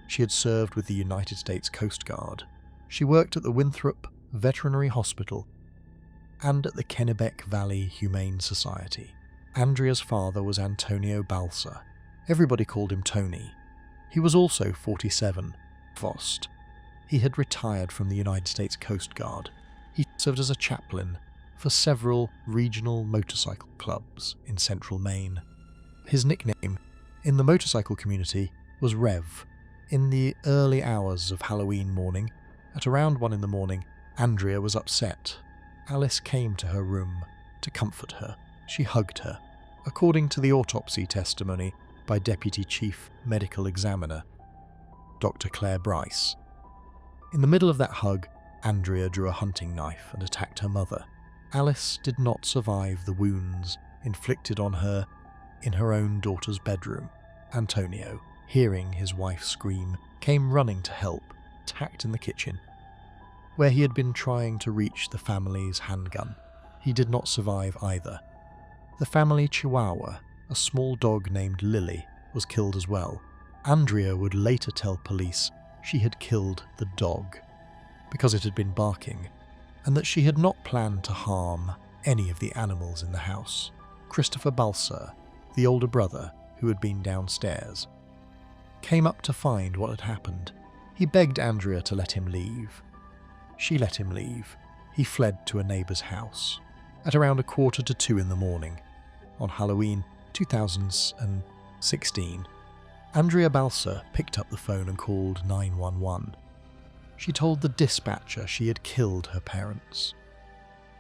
She had served with the United States Coast Guard. She worked at the Winthrop Veterinary Hospital and at the Kennebec Valley Humane Society. Andrea's father was Antonio Balcer. Everybody called him Tony. He was also 47. Fost. He had retired from the United States Coast Guard. He served as a chaplain for several regional motorcycle clubs in central Maine. His nickname in the motorcycle community was Rev. In the early hours of Halloween morning, at around 1 in the morning, Andrea was upset. Alice came to her room to comfort her. She hugged her, according to the autopsy testimony by Deputy Chief Medical Examiner Dr. Claire Bryce. In the middle of that hug, Andrea drew a hunting knife and attacked her mother. Alice did not survive the wounds inflicted on her in her own daughter's bedroom. Antonio, hearing his wife scream, came running to help, attacked in the kitchen, where he had been trying to reach the family's handgun. He did not survive either. The family chihuahua, a small dog named Lily, was killed as well. Andrea would later tell police she had killed the dog because it had been barking, and that she had not planned to harm any of the animals in the house. Christopher Balcer, the older brother who had been downstairs, came up to find what had happened. He begged Andrea to let him leave. She let him leave. He fled to a neighbour's house. At around 1:45 in the morning, on Halloween 2016, Andrea Balcer picked up the phone and called 911. She told the dispatcher she had killed her parents.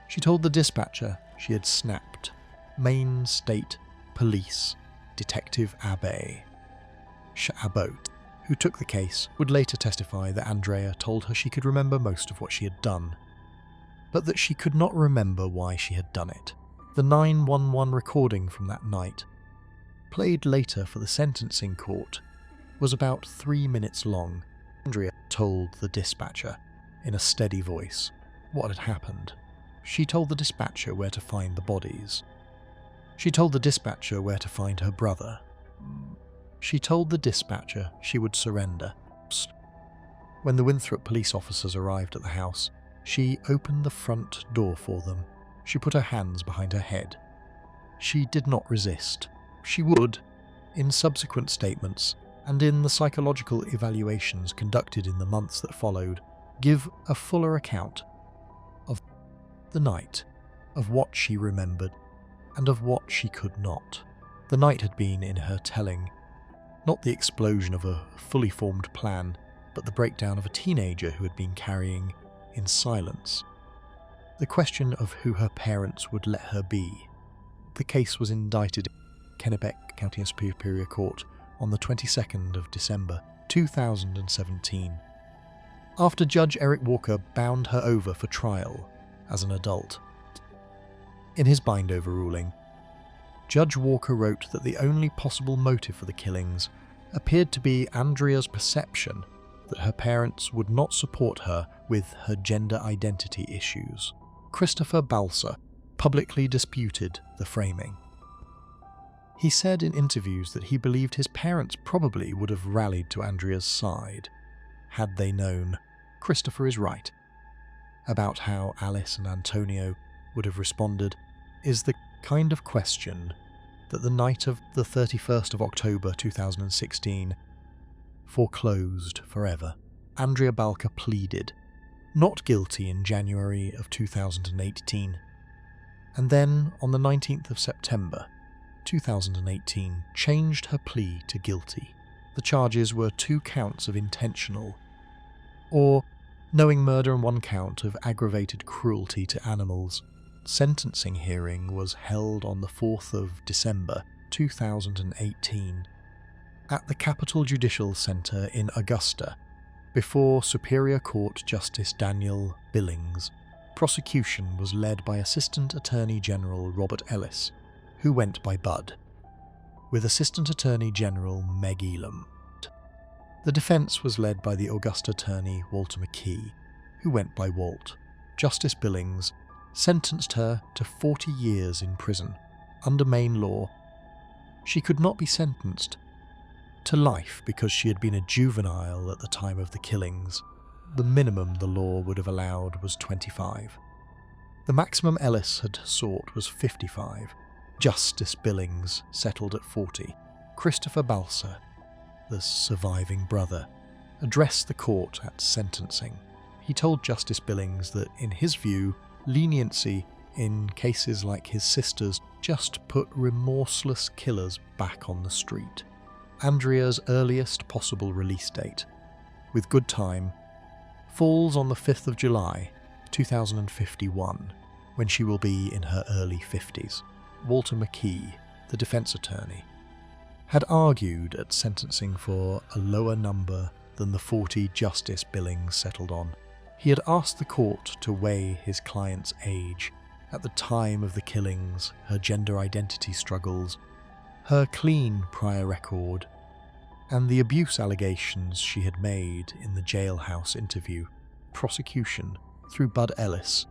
She told the dispatcher she had snapped. Maine State Police Detective Abbott, who took the case, would later testify that Andrea told her she could remember most of what she had done, but that she could not remember why she had done it. The 911 recording from that night, played later for the sentencing court, was about 3 minutes long. Andrea told the dispatcher, in a steady voice, what had happened. She told the dispatcher where to find the bodies. She told the dispatcher where to find her brother. She told the dispatcher she would surrender. When the Winthrop police officers arrived at the house, she opened the front door for them. She put her hands behind her head. She did not resist. She would, in subsequent statements and in the psychological evaluations conducted in the months that followed, give a fuller account of the night, of what she remembered, and of what she could not. The night had been in her telling, not the explosion of a fully formed plan, but the breakdown of a teenager who had been carrying, in silence, the question of who her parents would let her be. The case was indicted in Kennebec County Superior Court on the 22nd of December 2017, after Judge Eric Walker bound her over for trial as an adult. In his bind-over ruling, Judge Walker wrote that the only possible motive for the killings appeared to be Andrea's perception that her parents would not support her with her gender identity issues. Christopher Balser publicly disputed the framing. He said in interviews that he believed his parents probably would have rallied to Andrea's side had they known Christopher is right. About how Alice and Antonio would have responded is the kind of question that the night of the 31st of October 2016 foreclosed forever. Andrea Balker pleaded not guilty in January of 2018, and then on the 19th of September 2018 changed her plea to guilty. The charges were 2 counts of intentional or knowing murder and 1 count of aggravated cruelty to animals. Sentencing hearing was held on the 4th of December 2018 at the Capitol Judicial Center in Augusta before Superior Court Justice Daniel Billings. Prosecution was led by Assistant Attorney General Robert Ellis, who went by Bud, with Assistant Attorney General Meg Elam. The defense was led by the Augusta Attorney Walter McKee, who went by Walt. Justice Billings sentenced her to 40 years in prison. Under Maine law, she could not be sentenced to life because she had been a juvenile at the time of the killings. The minimum the law would have allowed was 25. The maximum Ellis had sought was 55. Justice Billings settled at 40. Christopher Balser, the surviving brother, addressed the court at sentencing. He told Justice Billings that, in his view, leniency in cases like his sister's just put remorseless killers back on the street. Andrea's earliest possible release date, with good time, falls on the 5th of July 2051, when she will be in her early 50s. Walter McKee, the defense attorney, had argued at sentencing for a lower number than the 40 Justice Billings settled on. He had asked the court to weigh his client's age at the time of the killings, her gender identity struggles, her clean prior record, and the abuse allegations she had made in the jailhouse interview. Prosecution, through Bud Ellis,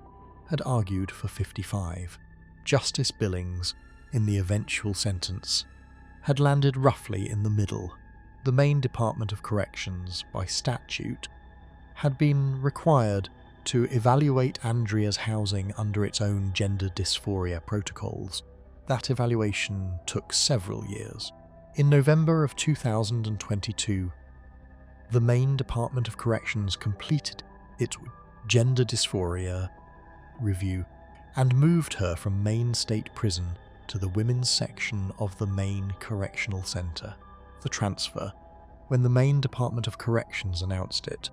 had argued for 55. Justice Billings, in the eventual sentence, had landed roughly in the middle. The Maine Department of Corrections, by statute, had been required to evaluate Andrea's housing under its own gender dysphoria protocols. That evaluation took several years. In November of 2022, the Maine Department of Corrections completed its gender dysphoria review and moved her from Maine State Prison to the women's section of the Maine Correctional Center. The transfer, when the Maine Department of Corrections announced it,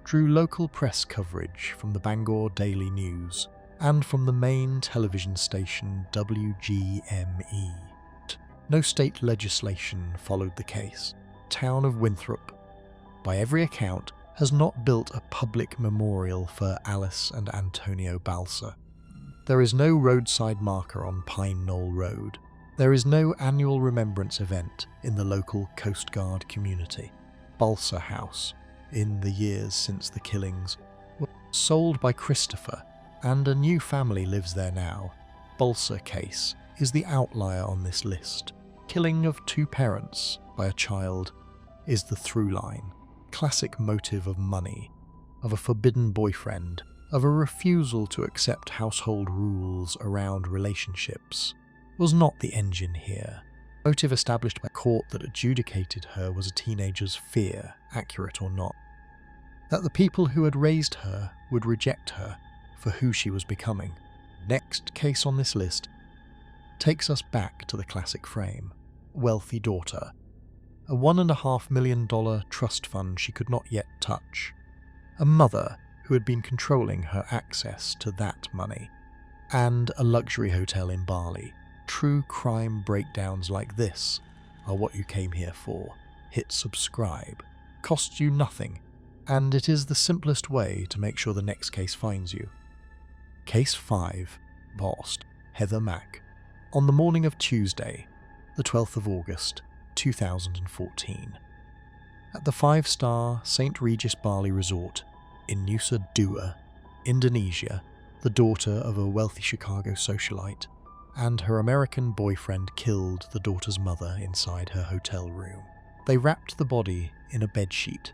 drew local press coverage from the Bangor Daily News and from the Maine television station WGME. No state legislation followed the case. Town of Winthrop, by every account, has not built a public memorial for Alice and Antonio Balser. There is no roadside marker on Pine Knoll Road. There is no annual remembrance event in the local Coast Guard community. Balser House, in the years since the killings, was sold by Christopher, and a new family lives there now. Balser case is the outlier on this list. Killing of 2 parents by a child is the through line. classic motive of money, of a forbidden boyfriend, of a refusal to accept household rules around relationships, was not the engine here. The motive established by a court that adjudicated her was a teenager's fear, accurate or not, that the people who had raised her would reject her for who she was becoming. Next case on this list takes us back to the classic frame. Wealthy daughter. A $1.5 million trust fund she could not yet touch. A mother who had been controlling her access to that money. And a luxury hotel in Bali. True crime breakdowns like this are what you came here for. Hit subscribe. Costs you nothing, and it is the simplest way to make sure the next case finds you. Case 5. Lost. Heather Mack. On the morning of Tuesday, the 12th of August, 2014. At the 5-star St. Regis Bali Resort in Nusa Dua, Indonesia, the daughter of a wealthy Chicago socialite and her American boyfriend killed the daughter's mother inside her hotel room. They wrapped the body in a bedsheet,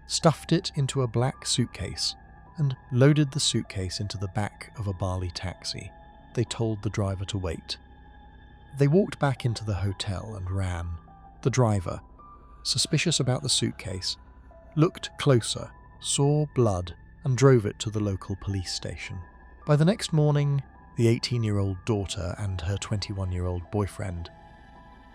stuffed it into a black suitcase, and loaded the suitcase into the back of a Bali taxi. They told the driver to wait. They walked back into the hotel and ran. The driver, suspicious about the suitcase, looked closer, saw blood, and drove it to the local police station. By the next morning, the 18-year-old daughter and her 21-year-old boyfriend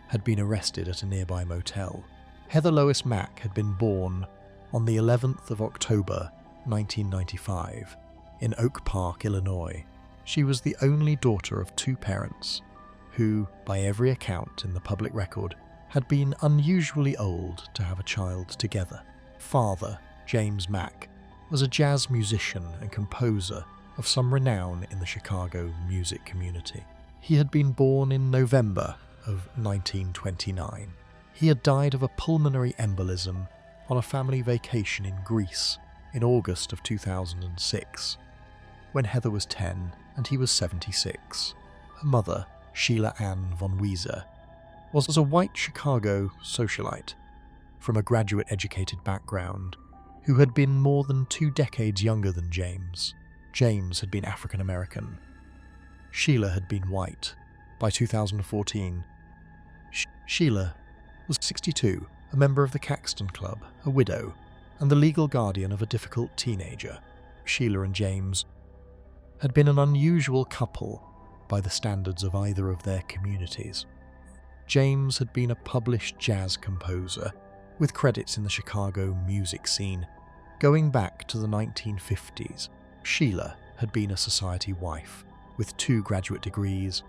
had been arrested at a nearby motel. Heather Lois Mack had been born on the 11th of October, 1995, in Oak Park, Illinois. She was the only daughter of 2 parents who, by every account in the public record, had been unusually old to have a child together. Father, James Mack, was a jazz musician and composer of some renown in the Chicago music community. He had been born in November of 1929. He had died of a pulmonary embolism on a family vacation in Greece in August of 2006, when Heather was 10 and he was 76. Her mother, Sheila Ann von Wieser, was a white Chicago socialite from a graduate-educated background who had been more than 2 decades younger than James. James had been African American. Sheila had been white. By 2014, Sheila was 62, a member of the Caxton Club, a widow, and the legal guardian of a difficult teenager. Sheila and James had been an unusual couple by the standards of either of their communities. James had been a published jazz composer with credits in the Chicago music scene going back to the 1950s. Sheila had been a society wife with 2 graduate degrees,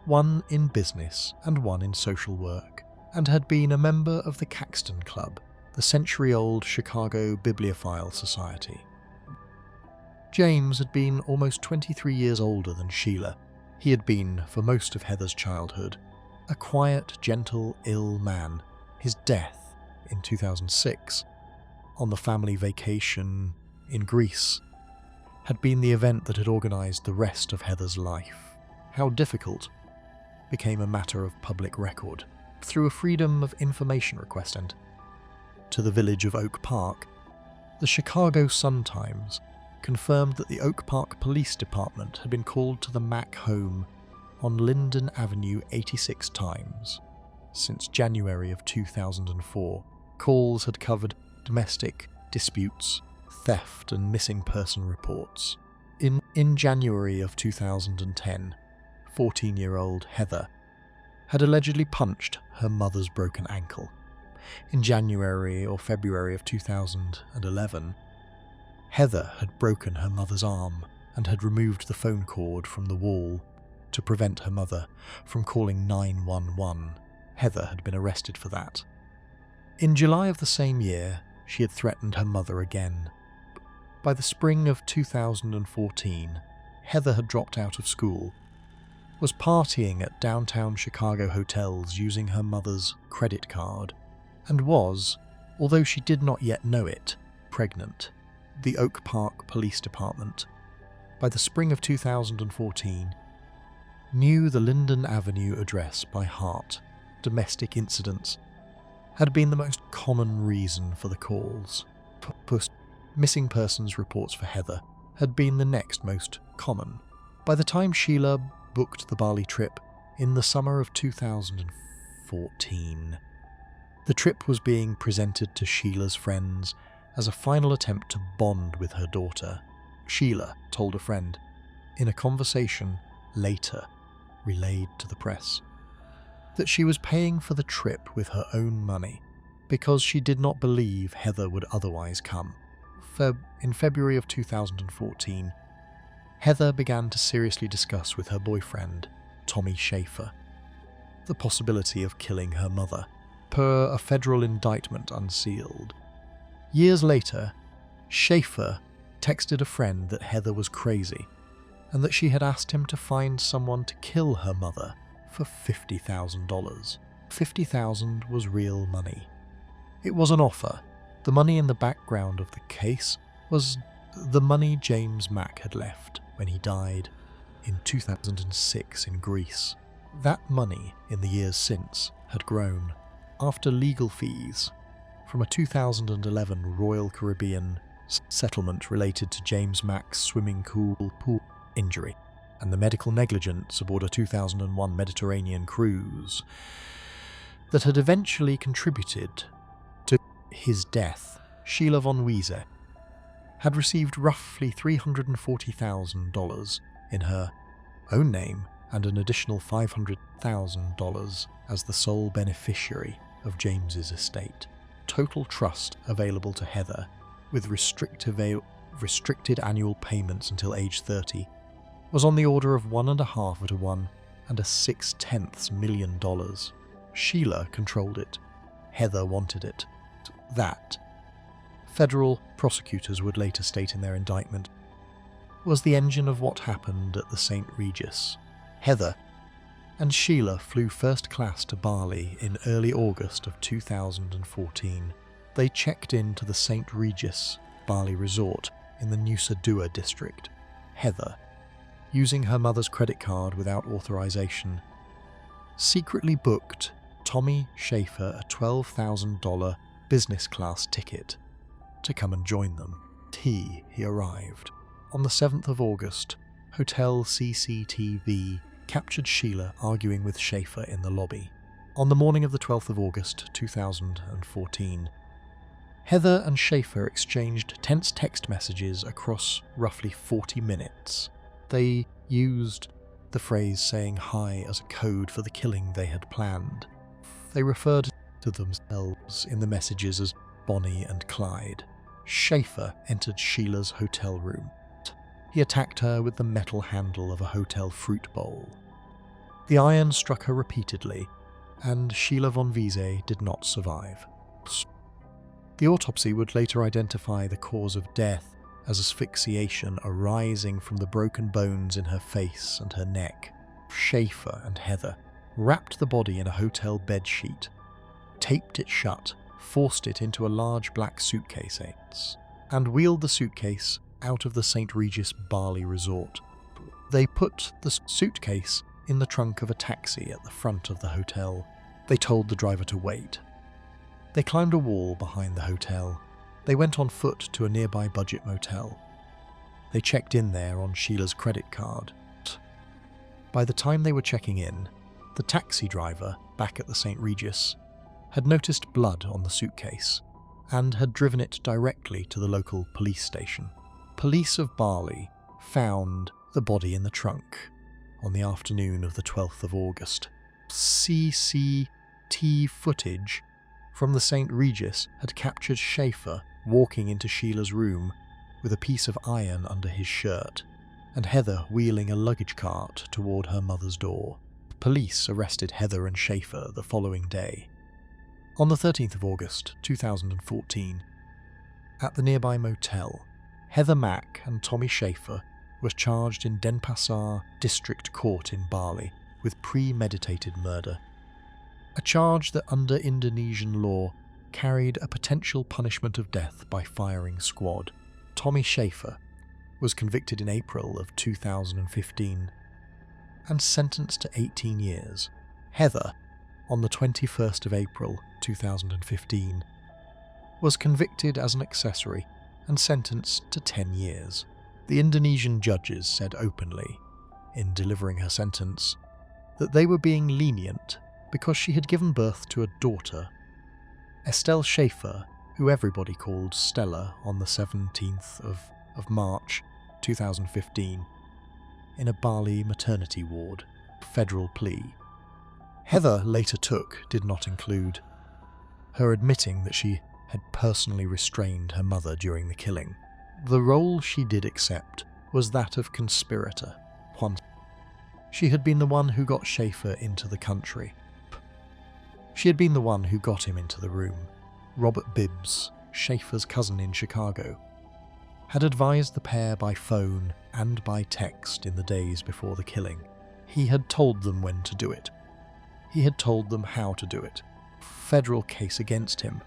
one in business and one in social work, and had been a member of the Caxton Club, the century-old Chicago Bibliophile Society. James had been almost 23 years older than Sheila. He had been, for most of Heather's childhood, a quiet, gentle, ill man. His death in 2006, on the family vacation in Greece, had been the event that had organised the rest of Heather's life. How difficult became a matter of public record through a Freedom of Information request, and to the village of Oak Park, the Chicago Sun-Times confirmed that the Oak Park Police Department had been called to the Mack home on Linden Avenue 86 times. Since January of 2004, calls had covered domestic disputes, theft and missing person reports. In January of 2010, 14-year-old Heather had allegedly punched her mother's broken ankle. In January or February of 2011, Heather had broken her mother's arm and had removed the phone cord from the wall to prevent her mother from calling 911. Heather had been arrested for that. In July of the same year, she had threatened her mother again. By the spring of 2014, Heather had dropped out of school, was partying at downtown Chicago hotels using her mother's credit card, and was, although she did not yet know it, pregnant. The Oak Park Police Department, by the spring of 2014, knew the Linden Avenue address by heart. Domestic incidents had been the most common reason for the calls. Missing persons reports for Heather had been the next most common. By the time Sheila booked the Bali trip in the summer of 2014, the trip was being presented to Sheila's friends as a final attempt to bond with her daughter. Sheila told a friend, in a conversation later relayed to the press, that she was paying for the trip with her own money because she did not believe Heather would otherwise come. In February of 2014, Heather began to seriously discuss with her boyfriend, Tommy Schaefer, the possibility of killing her mother, per a federal indictment unsealed. Years later, Schaefer texted a friend that Heather was crazy and that she had asked him to find someone to kill her mother for $50,000. $50,000 was real money. It was an offer. The money in the background of the case was the money James Mack had left when he died in 2006 in Greece. That money, in the years since, had grown after legal fees from a 2011 Royal Caribbean settlement related to James Mack's swimming pool injury and the medical negligence aboard a 2001 Mediterranean cruise that had eventually contributed to his death. Sheila von Wiese had received roughly $340,000 in her own name and an additional $500,000 as the sole beneficiary of James's estate. Total trust available to Heather, with restricted annual payments until age 30, was on the order of 1.5 to 1 and $0.6 million. Sheila controlled it. Heather wanted it. That, federal prosecutors would later state in their indictment, was the engine of what happened at the St. Regis. Heather and Sheila flew first class to Bali in early August of 2014. They checked into the St. Regis Bali resort in the Nusa Dua district. Heather, using her mother's credit card without authorization, secretly booked Tommy Schaefer a $12,000 business class ticket to come and join them. He arrived. On the 7th of August, hotel CCTV captured Sheila arguing with Schaefer in the lobby. On the morning of the 12th of August 2014, Heather and Schaefer exchanged tense text messages across roughly 40 minutes. They used the phrase saying hi as a code for the killing they had planned. They referred to themselves in the messages as Bonnie and Clyde. Schaefer entered Sheila's hotel room. He attacked her with the metal handle of a hotel fruit bowl. The iron struck her repeatedly, and Sheila von Wiese did not survive. The autopsy would later identify the cause of death as asphyxiation arising from the broken bones in her face and her neck. Schaefer and Heather wrapped the body in a hotel bedsheet, taped it shut, forced it into a large black suitcase, and wheeled the suitcase out of the St. Regis Bali resort. They put the suitcase in the trunk of a taxi at the front of the hotel. They told the driver to wait. They climbed a wall behind the hotel. They went on foot to a nearby budget motel. They checked in there on Sheila's credit card. By the time they were checking in, the taxi driver, back at the St. Regis, had noticed blood on the suitcase and had driven it directly to the local police station. Police of Bali found the body in the trunk on the afternoon of the 12th of August. CCTV footage from the St. Regis had captured Schaefer walking into Sheila's room with a piece of iron under his shirt, and Heather wheeling a luggage cart toward her mother's door. Police arrested Heather and Schaefer the following day. On the 13th of August 2014, at the nearby motel, Heather Mack and Tommy Schaefer was charged in Denpasar District Court in Bali with premeditated murder, a charge that under Indonesian law carried a potential punishment of death by firing squad. Tommy Schaefer was convicted in April of 2015 and sentenced to 18 years. Heather, on the 21st of April 2015, was convicted as an accessory and sentenced to 10 years. The Indonesian judges said openly, in delivering her sentence, that they were being lenient because she had given birth to a daughter, Estelle Schaefer, who everybody called Stella, on the 17th of March 2015, in a Bali maternity ward, federal plea. Heather later did not include her admitting that she had personally restrained her mother during the killing. The role she did accept was that of conspirator. She had been the one who got Schaefer into the country. She had been the one who got him into the room. Robert Bibbs, Schaefer's cousin in Chicago, had advised the pair by phone and by text in the days before the killing. He had told them when to do it. He had told them how to do it. Federal case against him,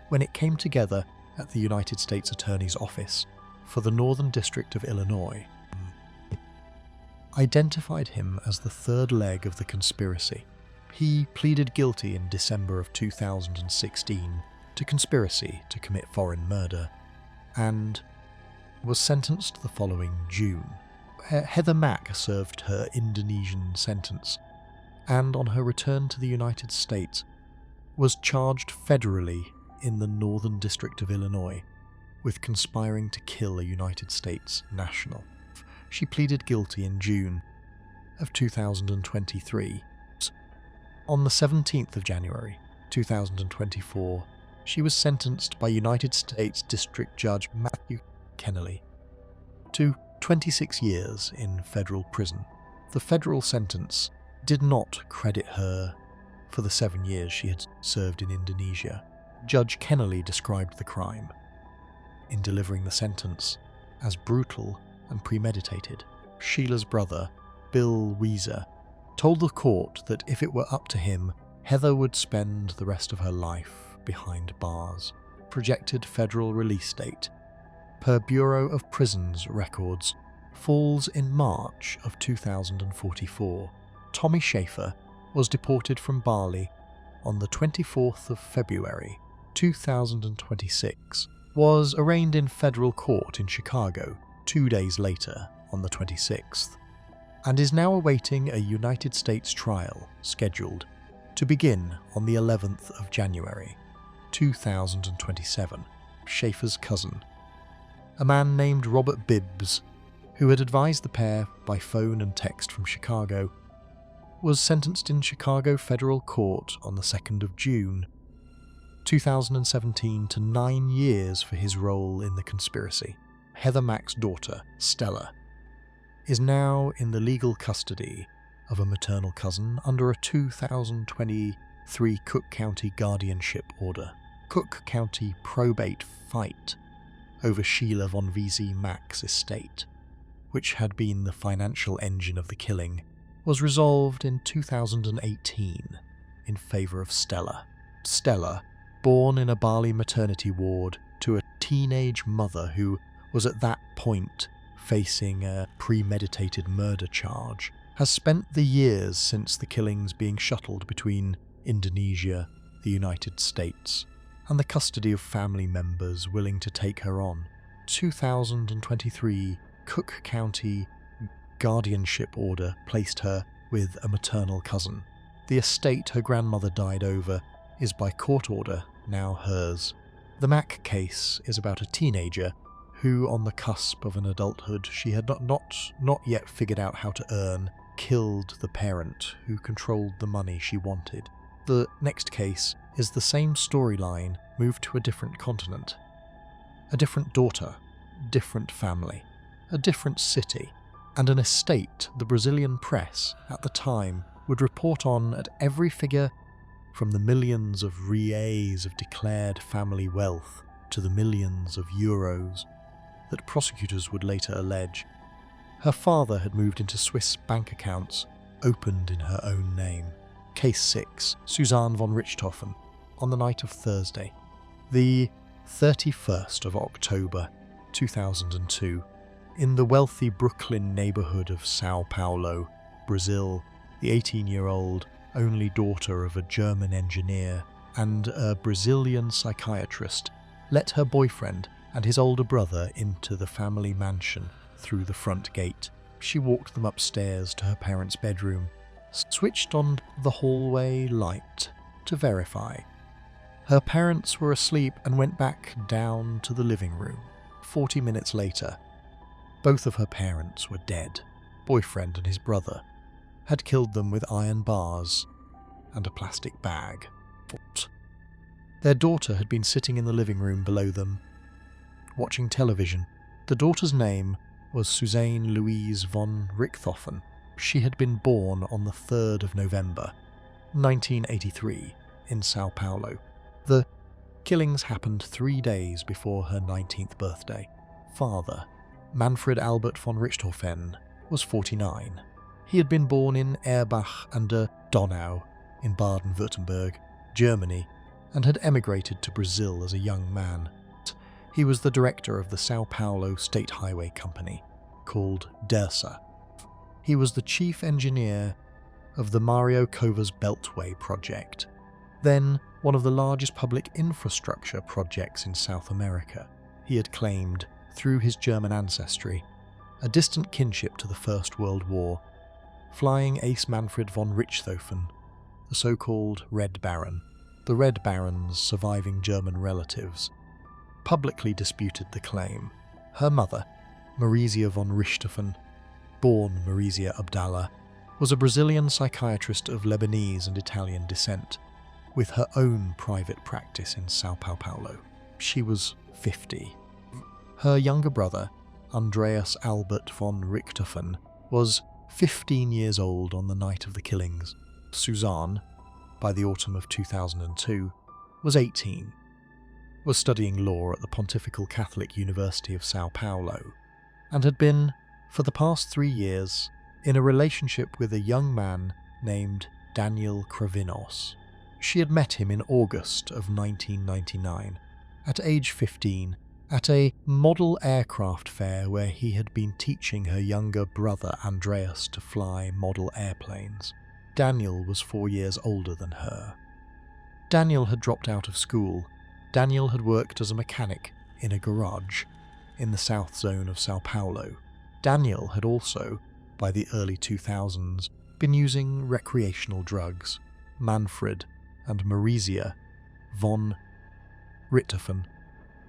when it came together at the United States Attorney's Office for the Northern District of Illinois, identified him as the third leg of the conspiracy. He pleaded guilty in December of 2016 to conspiracy to commit foreign murder and was sentenced the following June. Heather Mack served her Indonesian sentence and on her return to the United States was charged federally in the Northern District of Illinois with conspiring to kill a United States national. She pleaded guilty in June of 2023. On the 17th of January 2024, she was sentenced by United States District Judge Matthew Kennelly to 26 years in federal prison. The federal sentence did not credit her for the 7 years she had served in Indonesia. Judge Kennelly described the crime, in delivering the sentence, as brutal and premeditated. Sheila's brother, Bill Weezer, told the court that if it were up to him, Heather would spend the rest of her life behind bars. Projected federal release date, per Bureau of Prisons records, falls in March of 2044. Tommy Schaefer was deported from Bali on the 24th of February 2026, was arraigned in federal court in Chicago 2 days later on the 26th, and is now awaiting a United States trial scheduled to begin on the 11th of January 2027. Schaefer's cousin, a man named Robert Bibbs, who had advised the pair by phone and text from Chicago, was sentenced in Chicago Federal Court on the 2nd of June 2017 to 9 years for his role in the conspiracy. Heather Mack's daughter, Stella, is now in the legal custody of a maternal cousin under a 2023 Cook County guardianship order. Cook County probate fight over Sheila von Vesey Mack's estate, which had been the financial engine of the killing, was resolved in 2018 in favour of Stella. Stella, born in a Bali maternity ward to a teenage mother who was at that point facing a premeditated murder charge, has spent the years since the killings being shuttled between Indonesia, the United States, and the custody of family members willing to take her on. 2023 Cook County guardianship order placed her with a maternal cousin. The estate her grandmother died over is by court order now hers. The Mack case is about a teenager who, on the cusp of an adulthood she had not yet figured out how to earn, killed the parent who controlled the money she wanted. The next case is the same storyline moved to a different continent. A different daughter, different family, a different city, and an estate the Brazilian press at the time would report on at every figure from the millions of reais of declared family wealth to the millions of euros that prosecutors would later allege. Her father had moved into Swiss bank accounts opened in her own name. Case 6, Suzanne von Richthofen, on the night of Thursday, the 31st of October 2002, in the wealthy Brooklyn neighbourhood of Sao Paulo, Brazil, the 18-year-old only daughter of a German engineer and a Brazilian psychiatrist let her boyfriend and his older brother into the family mansion through the front gate. She walked them upstairs to her parents' bedroom, switched on the hallway light to verify. Her parents were asleep and went back down to the living room. 40 minutes later, both of her parents were dead. Boyfriend and his brother had killed them with iron bars and a plastic bag. Their daughter had been sitting in the living room below them, watching television. The daughter's name was Suzanne Louise von Richthofen. She had been born on the 3rd of November, 1983, in Sao Paulo. The killings happened 3 days before her 19th birthday. Father, Manfred Albert von Richthofen, was 49. He had been born in Erbach an der Donau in Baden-Württemberg, Germany, and had emigrated to Brazil as a young man. He was the director of the Sao Paulo State Highway Company, called DERSA. He was the chief engineer of the Mario Covas Beltway project, then one of the largest public infrastructure projects in South America. He had claimed, through his German ancestry, a distant kinship to the First World War. Flying Ace Manfred von Richthofen, the so-called Red Baron, the Red Baron's surviving German relatives, publicly disputed the claim. Her mother, Marizia von Richthofen, born Marizia Abdallah, was a Brazilian psychiatrist of Lebanese and Italian descent, with her own private practice in Sao Paulo. She was 50. Her younger brother, Andreas Albert von Richthofen, was 15 years old on the night of the killings. Suzanne, by the autumn of 2002, was 18, was studying law at the Pontifical Catholic University of Sao Paulo, and had been, for the past 3 years, in a relationship with a young man named Daniel Kravinos. She had met him in August of 1999, at age 15, at a model aircraft fair where he had been teaching her younger brother Andreas to fly model airplanes. Daniel was 4 years older than her. Daniel had dropped out of school. Daniel had worked as a mechanic in a garage in the south zone of Sao Paulo. Daniel had also, by the early 2000s, been using recreational drugs. Manfred and Marizia von Richthofen,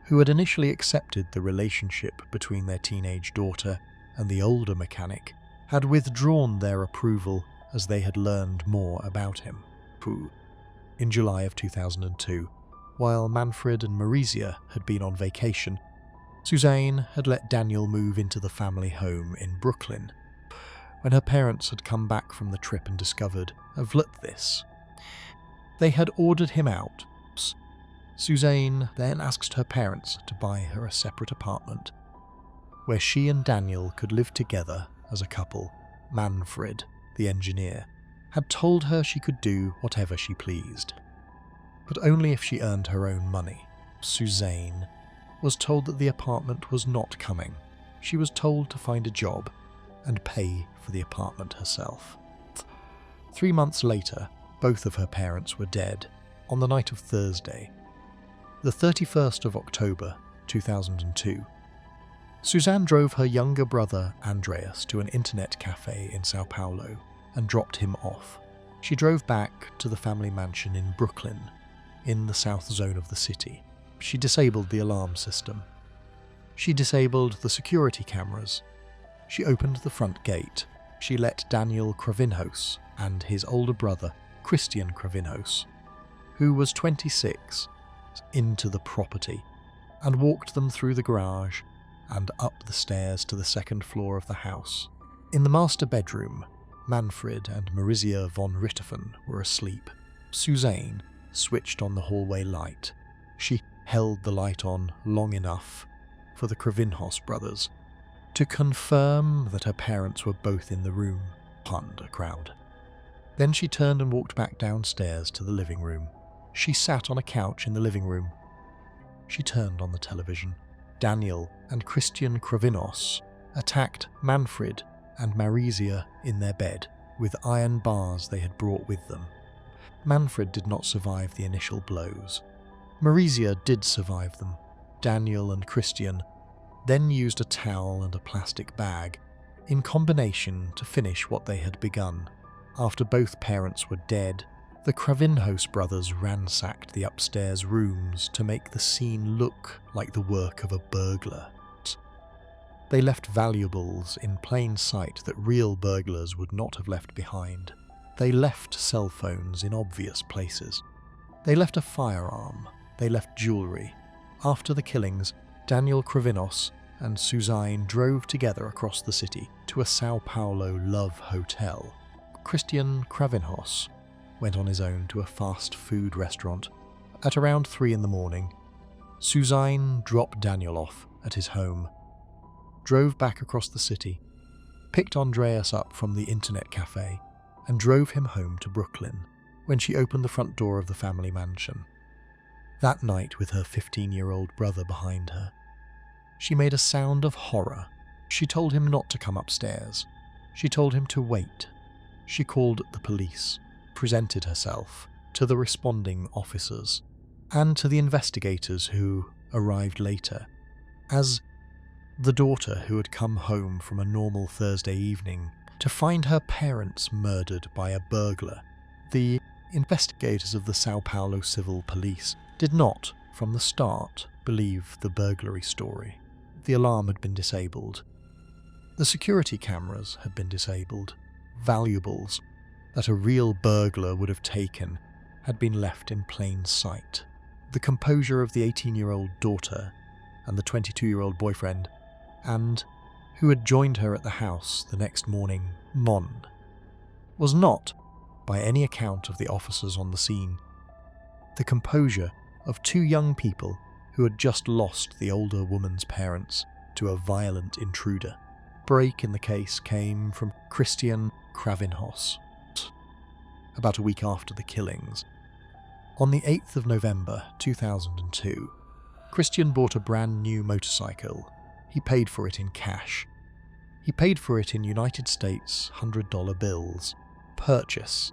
who had initially accepted the relationship between their teenage daughter and the older mechanic, had withdrawn their approval as they had learned more about him. In July of 2002, while Manfred and Marizia had been on vacation, Suzanne had let Daniel move into the family home in Brooklyn. When her parents had come back from the trip and discovered this, they had ordered him out. Suzanne then asked her parents to buy her a separate apartment, where she and Daniel could live together as a couple. Manfred, the engineer, had told her she could do whatever she pleased, but only if she earned her own money. Suzanne was told that the apartment was not coming. She was told to find a job and pay for the apartment herself. 3 months later, both of her parents were dead on the night of Thursday, the 31st of October 2002. Suzanne drove her younger brother Andreas to an internet cafe in Sao Paulo and dropped him off. She drove back to the family mansion in Brooklyn, in the south zone of the city. She disabled the alarm system. She disabled the security cameras. She opened the front gate. She let Daniel Kravinos and his older brother, Christian Kravinos, who was 26, into the property, and walked them through the garage and up the stairs to the second floor of the house. In the master bedroom, Manfred and Marizia von Richthofen were asleep. Suzanne switched on the hallway light. She held the light on long enough for the Kravinos brothers to confirm that her parents were both in the room, a crowd. Then she turned and walked back downstairs to the living room. She sat on a couch in the living room. She turned on the television. Daniel and Christian Kravinos attacked Manfred and Marizia in their bed with iron bars they had brought with them. Manfred did not survive the initial blows. Marizia did survive them. Daniel and Christian then used a towel and a plastic bag in combination to finish what they had begun. After both parents were dead, the Kravinhos brothers ransacked the upstairs rooms to make the scene look like the work of a burglar. They left valuables in plain sight that real burglars would not have left behind. They left cell phones in obvious places. They left a firearm. They left jewellery. After the killings, Daniel Kravinos and Suzanne drove together across the city to a Sao Paulo love hotel. Christian Kravinhos went on his own to a fast food restaurant. At around 3 in the morning, Suzanne dropped Daniel off at his home, drove back across the city, picked Andreas up from the internet cafe, and drove him home to Brooklyn when she opened the front door of the family mansion. That night, with her 15-year-old brother behind her, she made a sound of horror. She told him not to come upstairs. She told him to wait. She called the police, presented herself to the responding officers and to the investigators who arrived later as the daughter who had come home from a normal Thursday evening to find her parents murdered by a burglar. The investigators of the Sao Paulo Civil Police did not, from the start, believe the burglary story. The alarm had been disabled. The security cameras had been disabled. Valuables that a real burglar would have taken had been left in plain sight. The composure of the 18-year-old daughter and the 22-year-old boyfriend, and who had joined her at the house the next morning, Mon, was not, by any account of the officers on the scene, the composure of 2 young people who had just lost the older woman's parents to a violent intruder. Break in the case came from Christian Kravinhos. About a week after the killings, on the 8th of November 2002, Christian bought a brand new motorcycle. He paid for it in cash. He paid for it in United States $100 bills. Purchase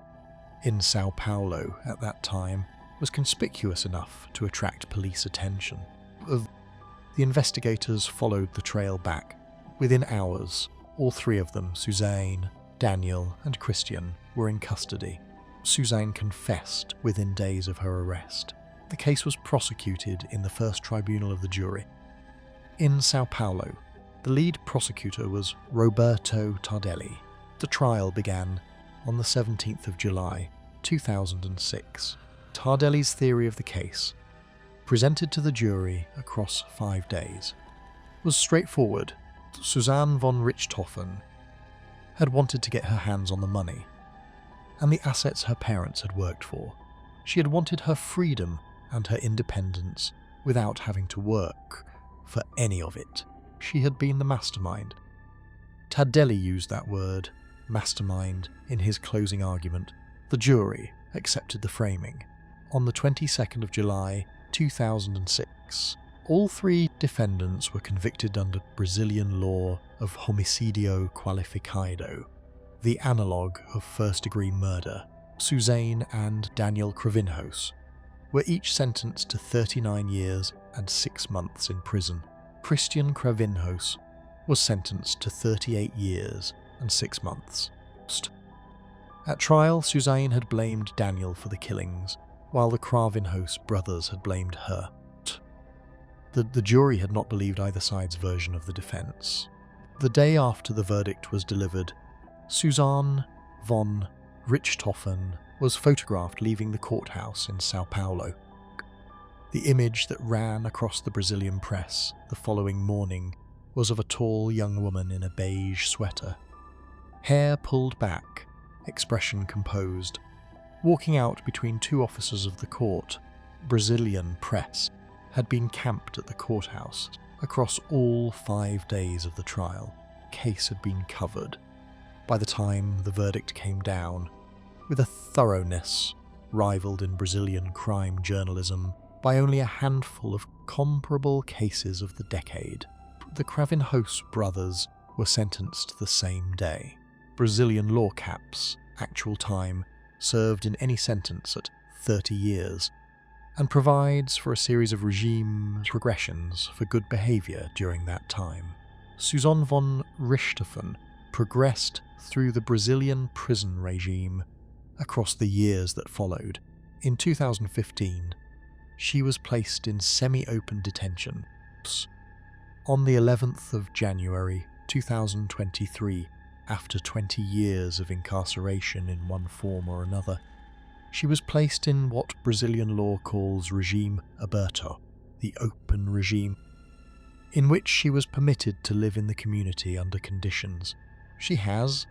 in Sao Paulo at that time was conspicuous enough to attract police attention. The investigators followed the trail back. Within hours, all 3 of them, Suzanne, Daniel, and Christian, were in custody. Suzanne confessed within days of her arrest. The case was prosecuted in the first tribunal of the jury. In Sao Paulo, the lead prosecutor was Roberto Tardelli. The trial began on the 17th of July, 2006. Tardelli's theory of the case, presented to the jury across 5 days, was straightforward. Suzanne von Richthofen had wanted to get her hands on the money and the assets her parents had worked for. She had wanted her freedom and her independence without having to work for any of it. She had been the mastermind. Tardelli used that word, mastermind, in his closing argument. The jury accepted the framing. On the 22nd of July, 2006, all 3 defendants were convicted under Brazilian law of homicidio qualificado, the analogue of first-degree murder. Suzanne and Daniel Kravinhos were each sentenced to 39 years and 6 months in prison. Christian Kravinhos was sentenced to 38 years and 6 months. At trial, Suzanne had blamed Daniel for the killings, while the Kravinhos brothers had blamed her. The jury had not believed either side's version of the defense. The day after the verdict was delivered, Suzanne von Richthofen was photographed leaving the courthouse in Sao Paulo. The image that ran across the Brazilian press the following morning was of a tall young woman in a beige sweater, hair pulled back, expression composed, walking out between 2 officers of the court. Brazilian press had been camped at the courthouse across all 5 days of the trial. Case had been covered. By the time the verdict came down, with a thoroughness rivaled in Brazilian crime journalism by only a handful of comparable cases of the decade, the Kravinhos brothers were sentenced the same day. Brazilian law caps actual time served in any sentence at 30 years. and provides for a series of regime progressions for good behaviour during that time. Suzanne von Richthofen progressed through the Brazilian prison regime across the years that followed. In 2015, she was placed in semi-open detention. On the 11th of January 2023, after 20 years of incarceration in one form or another, she was placed in what Brazilian law calls regime aberto, the open regime, in which she was permitted to live in the community under conditions. She has,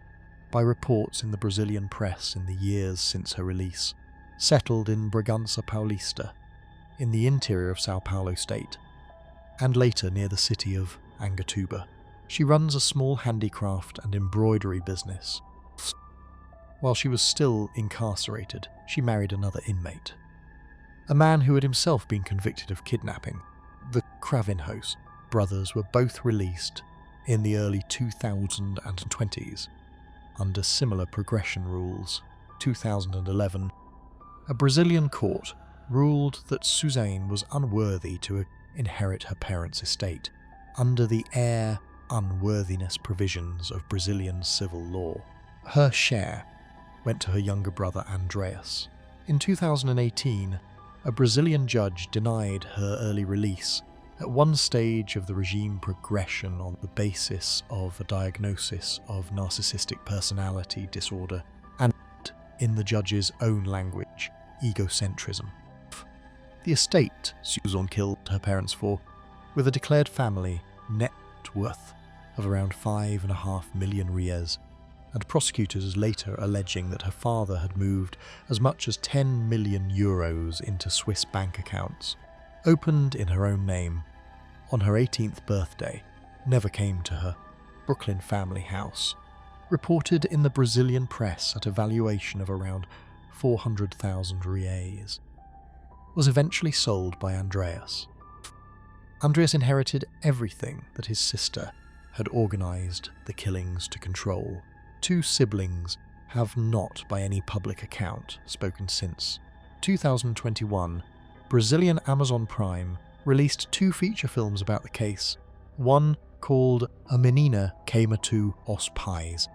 by reports in the Brazilian press in the years since her release, settled in Bragança Paulista, in the interior of Sao Paulo state, and later near the city of Angatuba. She runs a small handicraft and embroidery business. While she was still incarcerated, she married another inmate, a man who had himself been convicted of kidnapping. The Cravinhos brothers were both released in the early 2020s under similar progression rules. 2011, a Brazilian court ruled that Suzanne was unworthy to inherit her parents' estate under the heir unworthiness provisions of Brazilian civil law. Her share went to her younger brother Andreas. In 2018, a Brazilian judge denied her early release at one stage of the regime progression on the basis of a diagnosis of narcissistic personality disorder and, in the judge's own language, egocentrism. The estate Suzanne killed her parents for, with a declared family net worth of around 5.5 million reais, and prosecutors later alleging that her father had moved as much as 10 million euros into Swiss bank accounts, opened in her own name, on her 18th birthday, never came to her Brooklyn family house, reported in the Brazilian press at a valuation of around 400,000 reais, was eventually sold by Andreas. Andreas inherited everything that his sister had organised the killings to control. Two siblings have not, by any public account, spoken since. 2021, Brazilian Amazon Prime released 2 feature films about the case, one called A Menina que Matou os Pais,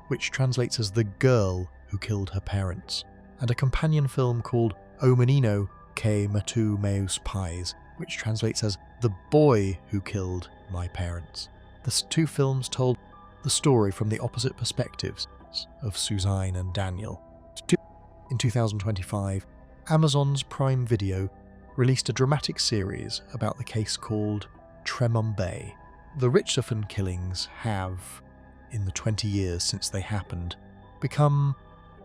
which translates as The Girl Who Killed Her Parents, and a companion film called O Menino que Matou meus pais, which translates as The Boy Who Killed My Parents. The 2 films told the story from the opposite perspectives of Suzanne and Daniel. In 2025, Amazon's Prime Video released a dramatic series about the case called Tremembé. The Richthofen killings have, in the 20 years since they happened, become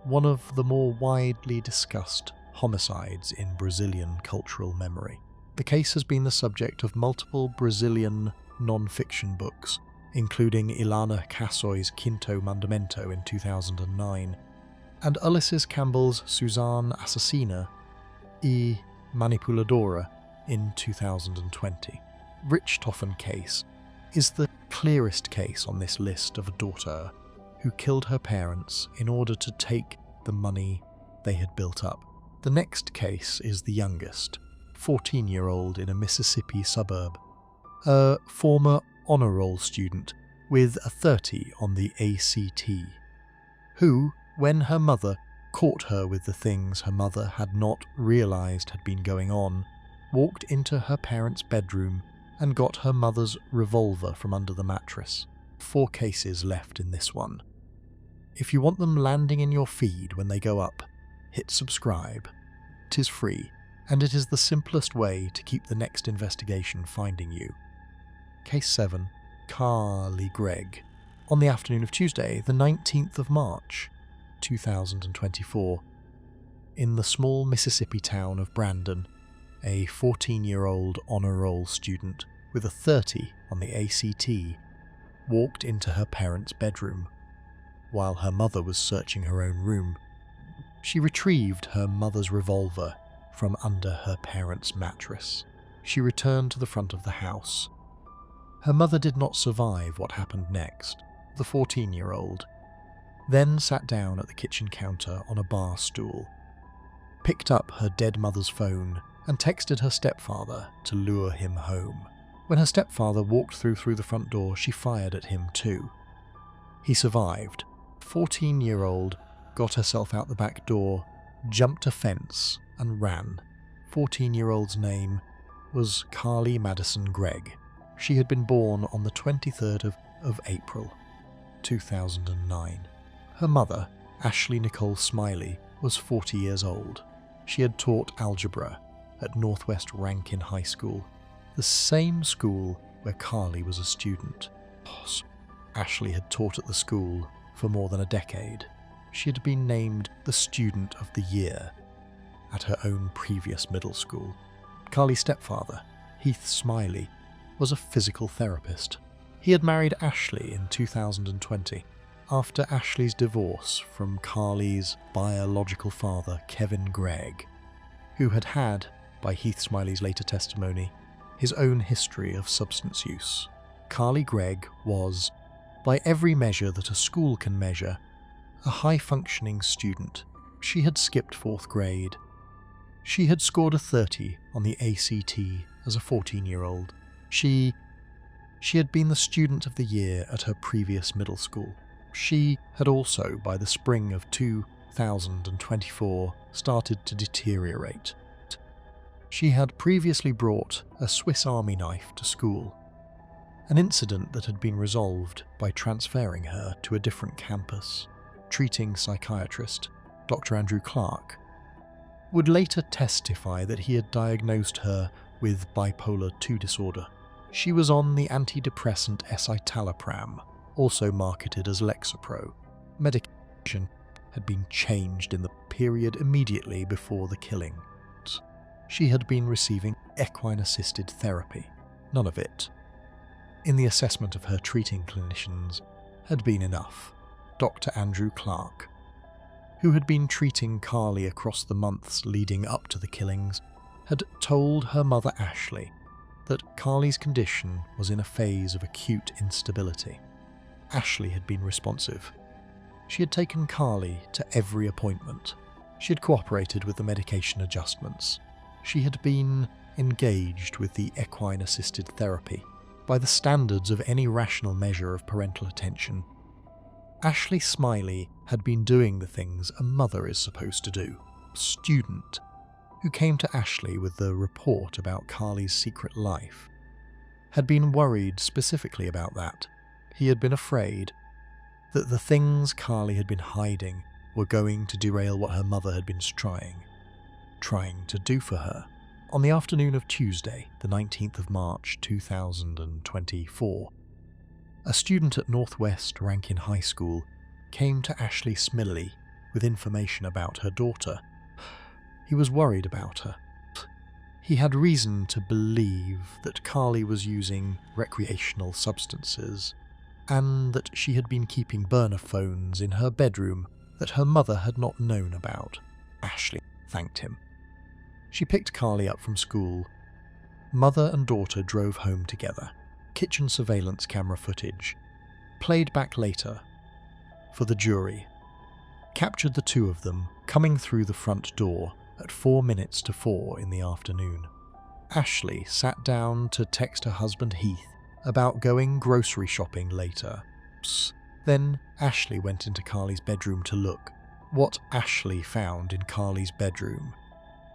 one of the more widely discussed homicides in Brazilian cultural memory. The case has been the subject of multiple Brazilian non-fiction books, including Ilana Cassoy's Quinto Mandamento in 2009, and Ulysses Campbell's Suzanne Assassina e Manipuladora in 2020. Richthofen case is the clearest case on this list of a daughter who killed her parents in order to take the money they had built up. The next case is the youngest, 14-year-old in a Mississippi suburb, a former honour roll student with a 30 on the ACT, who, when her mother caught her with the things her mother had not realised had been going on, walked into her parents' bedroom and got her mother's revolver from under the mattress. 4 cases left in this one. If you want them landing in your feed when they go up, hit subscribe. It is free, and it is the simplest way to keep the next investigation finding you. Case 7. Carly Gregg. On the afternoon of Tuesday, the 19th of March, 2024, in the small Mississippi town of Brandon, a 14-year-old honour roll student with a 30 on the ACT walked into her parents' bedroom. While her mother was searching her own room, she retrieved her mother's revolver from under her parents' mattress. She returned to the front of the house. Her mother did not survive what happened next. The 14-year-old then sat down at the kitchen counter on a bar stool, picked up her dead mother's phone and texted her stepfather to lure him home. When her stepfather walked through the front door, she fired at him too. He survived. 14-year-old got herself out the back door, jumped a fence, and ran. 14-year-old's name was Carly Madison Gregg. She had been born on the 23rd of April, 2009. Her mother, Ashley Nicole Smiley, was 40 years old. She had taught algebra at Northwest Rankin High School, the same school where Carly was a student. Ashley had taught at the school for more than a decade. She had been named the Student of the Year at her own previous middle school. Carly's stepfather, Heath Smiley, was a physical therapist. He had married Ashley in 2020 after Ashley's divorce from Carly's biological father, Kevin Gregg, who had, by Heath Smiley's later testimony, his own history of substance use. Carly Gregg was, by every measure that a school can measure, a high-functioning student. She had skipped 4th grade. She had scored a 30 on the ACT as a 14-year-old. She had been the Student of the Year at her previous middle school. She had also, by the spring of 2024, started to deteriorate. She had previously brought a Swiss Army knife to school, an incident that had been resolved by transferring her to a different campus. Treating psychiatrist, Dr. Andrew Clark, would later testify that he had diagnosed her with bipolar II disorder. She was on the antidepressant escitalopram, also marketed as Lexapro. Medication had been changed in the period immediately before the killing. She had been receiving equine-assisted therapy. None of it, in the assessment of her treating clinicians, had been enough. Dr. Andrew Clark, who had been treating Carly across the months leading up to the killings, had told her mother Ashley that Carly's condition was in a phase of acute instability. Ashley had been responsive. She had taken Carly to every appointment. She had cooperated with the medication adjustments. She had been engaged with the equine-assisted therapy. By the standards of any rational measure of parental attention, Ashley Smiley had been doing the things a mother is supposed to do. Student, who came to Ashley with the report about Carly's secret life, had been worried specifically about that. He had been afraid that the things Carly had been hiding were going to derail what her mother had been trying to do for her. On the afternoon of Tuesday, the 19th of March 2024, a student at Northwest Rankin High School came to Ashley Smiley with information about her daughter. He was worried about her. He had reason to believe that Carly was using recreational substances and that she had been keeping burner phones in her bedroom that her mother had not known about. Ashley thanked him. She picked Carly up from school. Mother and daughter drove home together. Kitchen surveillance camera footage, played back later for the jury, captured the two of them coming through the front door at 4 minutes to 4 in the afternoon. Ashley sat down to text her husband Heath about going grocery shopping later. Then Ashley went into Carly's bedroom to look. What Ashley found in Carly's bedroom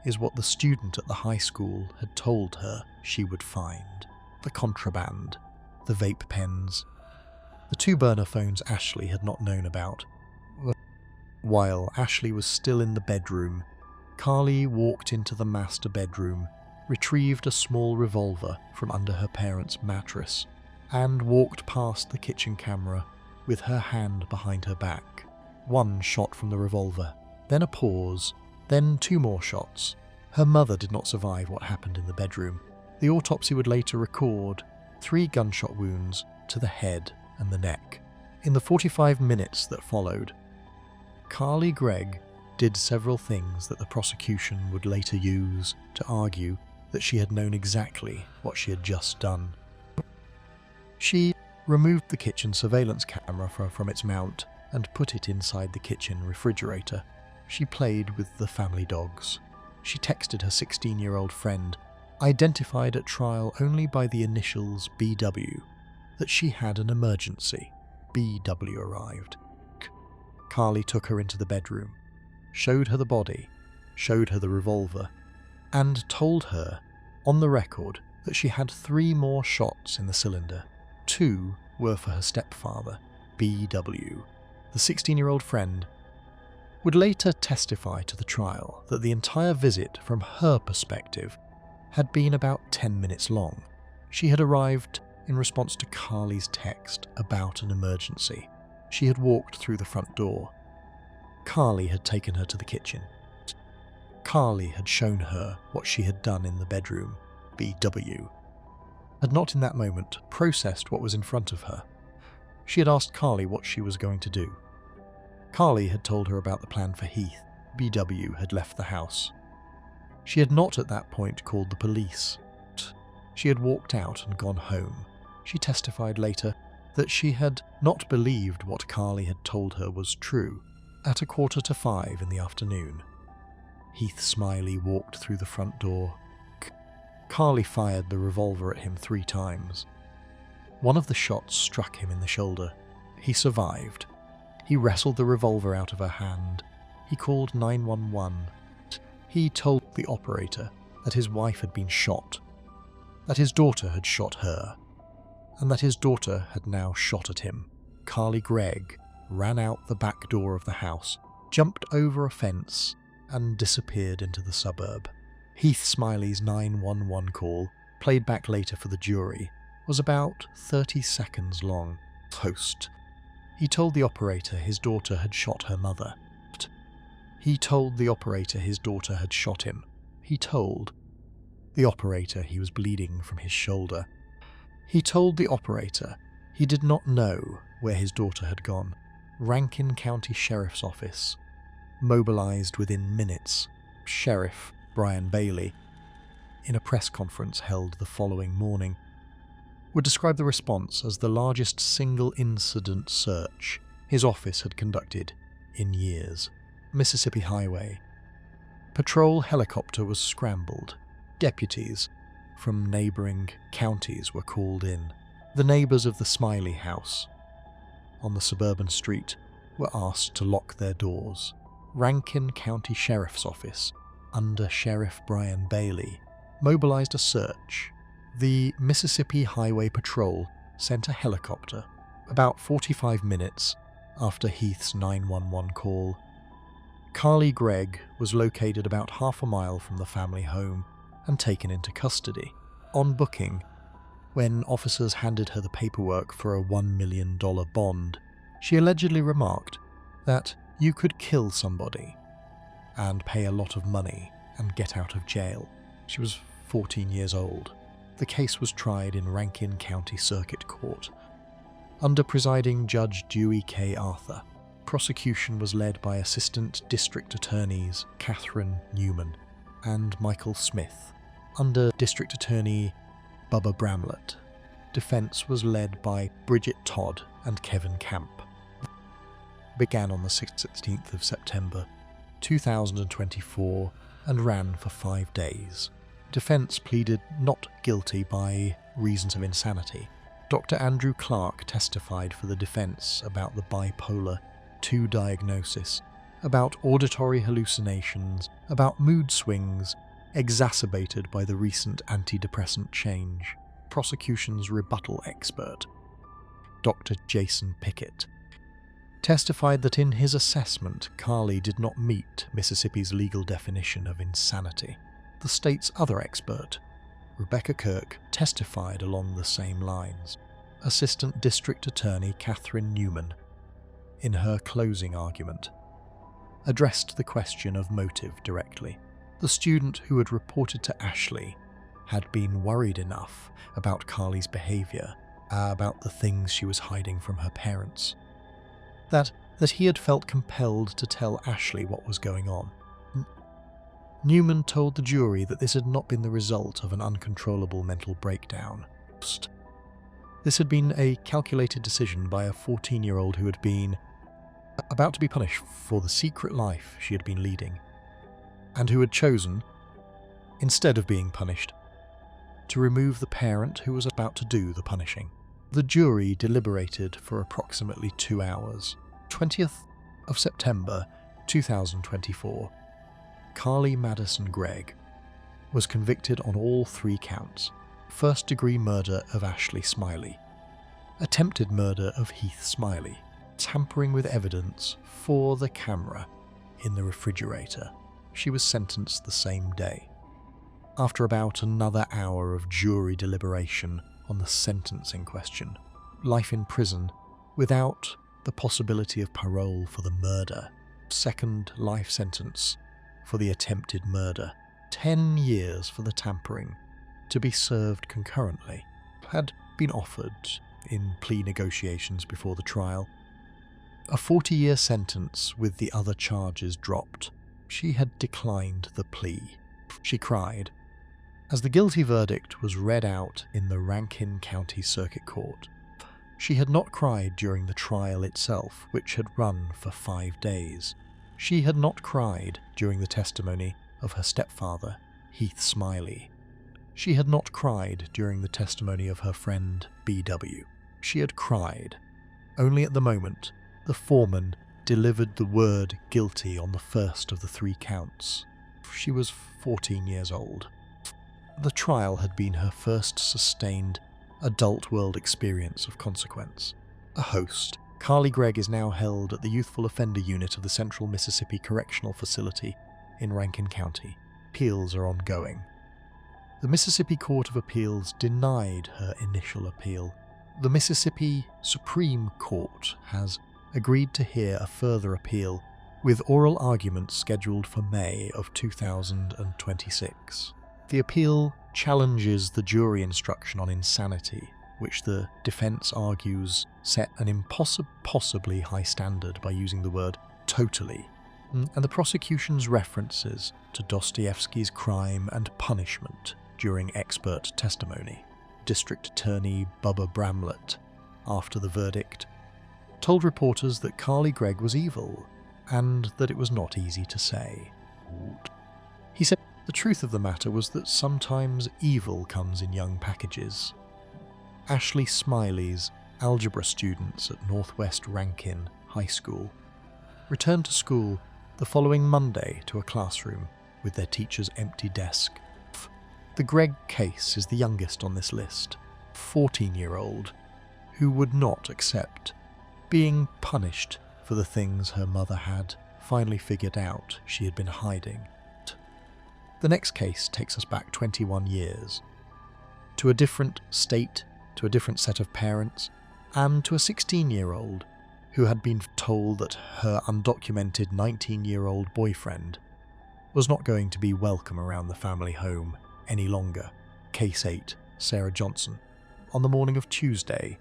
is what the student at the high school had told her she would find. The contraband, the vape pens, the 2 burner phones Ashley had not known about. While Ashley was still in the bedroom, Carly walked into the master bedroom, retrieved a small revolver from under her parents' mattress, and walked past the kitchen camera with her hand behind her back. 1 shot from the revolver, then a pause, then 2 more shots. Her mother did not survive what happened in the bedroom. The autopsy would later record 3 gunshot wounds to the head and the neck. In the 45 minutes that followed, Carly Gregg did several things that the prosecution would later use to argue that she had known exactly what she had just done. She removed the kitchen surveillance camera from its mount and put it inside the kitchen refrigerator. She played with the family dogs. she texted her 16-year-old friend, identified at trial only by the initials BW, that she had an emergency. BW arrived. Carly took her into the bedroom, showed her the body, showed her the revolver, and told her, on the record, that she had 3 more shots in the cylinder. 2 were for her stepfather, BW. The 16-year-old friend would later testify to the trial that the entire visit, from her perspective, had been about 10 minutes long. She had arrived in response to Carly's text about an emergency. She had walked through the front door. Carly had taken her to the kitchen. Carly had shown her what she had done in the bedroom. BW had not in that moment processed what was in front of her. She had asked Carly what she was going to do. Carly had told her about the plan for Heath. BW had left the house. She had not at that point called the police. She had walked out and gone home. She testified later that she had not believed what Carly had told her was true. At 4:45 in the afternoon, Heath Smiley walked through the front door. Carly fired the revolver at him 3 times. One of the shots struck him in the shoulder. He survived. He wrestled the revolver out of her hand. He called 911. He told the operator that his wife had been shot, that his daughter had shot her, and that his daughter had now shot at him. Carly Gregg ran out the back door of the house, jumped over a fence, and disappeared into the suburb. Heath Smiley's 911 call, played back later for the jury, was about 30 seconds long. Host. He told the operator his daughter had shot her mother. He told the operator his daughter had shot him. He told the operator he was bleeding from his shoulder. He told the operator he did not know where his daughter had gone. Rankin County Sheriff's Office mobilized within minutes. Sheriff Brian Bailey, in a press conference held the following morning, would describe the response as the largest single incident search his office had conducted in years. Mississippi Highway. Patrol helicopter was scrambled. Deputies from neighboring counties were called in. The neighbors of the Smiley house on the suburban street were asked to lock their doors. Rankin County Sheriff's Office, under Sheriff Brian Bailey, mobilized a search. The Mississippi Highway Patrol sent a helicopter about 45 minutes after Heath's 911 call. Carly Gregg was located about half a mile from the family home and taken into custody. On booking, when officers handed her the paperwork for a $1 million bond, she allegedly remarked that you could kill somebody and pay a lot of money and get out of jail. She was 14 years old. The case was tried in Rankin County Circuit Court under presiding Judge Dewey K. Arthur. Prosecution was led by Assistant District Attorneys Catherine Newman and Michael Smith, under District Attorney Bubba Bramlett. Defense was led by Bridget Todd and Kevin Camp. Began on the 16th of September 2024 and ran for 5 days. Defense pleaded not guilty by reasons of insanity. Dr. Andrew Clark testified for the defense about the bipolar II diagnosis, about auditory hallucinations, about mood swings exacerbated by the recent antidepressant change. Prosecution's rebuttal expert, Dr. Jason Pickett, testified that in his assessment, Carly did not meet Mississippi's legal definition of insanity. The state's other expert, Rebecca Kirk, testified along the same lines. Assistant District Attorney Catherine Newman, in her closing argument, addressed the question of motive directly. The student who had reported to Ashley had been worried enough about Carly's behaviour, about the things she was hiding from her parents, that he had felt compelled to tell Ashley what was going on. Newman told the jury that this had not been the result of an uncontrollable mental breakdown. This had been a calculated decision by a 14-year-old who had been about to be punished for the secret life she had been leading, and who had chosen instead of being punished, to remove the parent who was about to do the punishing. The jury deliberated for approximately 2 hours. 20th of September 2024, Carly Madison Gregg was convicted on all 3 counts: first-degree murder of Ashley Smiley, attempted murder of Heath Smiley, tampering with evidence for the camera in the refrigerator. She was sentenced the same day. After about another hour of jury deliberation on the sentence in question, life in prison without the possibility of parole for the murder, second life sentence for the attempted murder, 10 years for the tampering, to be served concurrently, had been offered in plea negotiations before the trial. A 40-year sentence with the other charges dropped. She had declined the plea. She cried as the guilty verdict was read out in the Rankin County Circuit Court. She had not cried during the trial itself, which had run for 5 days. She had not cried during the testimony of her stepfather, Heath Smiley. She had not cried during the testimony of her friend, B.W. She had cried only at the moment the foreman delivered the word guilty on the first of the 3 counts. She was 14 years old. The trial had been her first sustained adult world experience of consequence. A host, Carly Gregg is now held at the Youthful Offender Unit of the Central Mississippi Correctional Facility in Rankin County. Appeals are ongoing. The Mississippi Court of Appeals denied her initial appeal. The Mississippi Supreme Court has agreed to hear a further appeal, with oral arguments scheduled for May of 2026. The appeal challenges the jury instruction on insanity, which the defense argues set an impossibly high standard by using the word totally, and the prosecution's references to Dostoevsky's Crime and Punishment during expert testimony. District Attorney Bubba Bramlett, after the verdict, told reporters that Carly Gregg was evil and that it was not easy to say. He said the truth of the matter was that sometimes evil comes in young packages. Ashley Smiley's algebra students at Northwest Rankin High School returned to school the following Monday to a classroom with their teacher's empty desk. The Gregg case is the youngest on this list, 14-year-old, who would not accept being punished for the things her mother had finally figured out she had been hiding. The next case takes us back 21 years, to a different state, to a different set of parents, and to a 16-year-old who had been told that her undocumented 19-year-old boyfriend was not going to be welcome around the family home any longer. Case 8, Sarah Johnson. On the morning of Tuesday,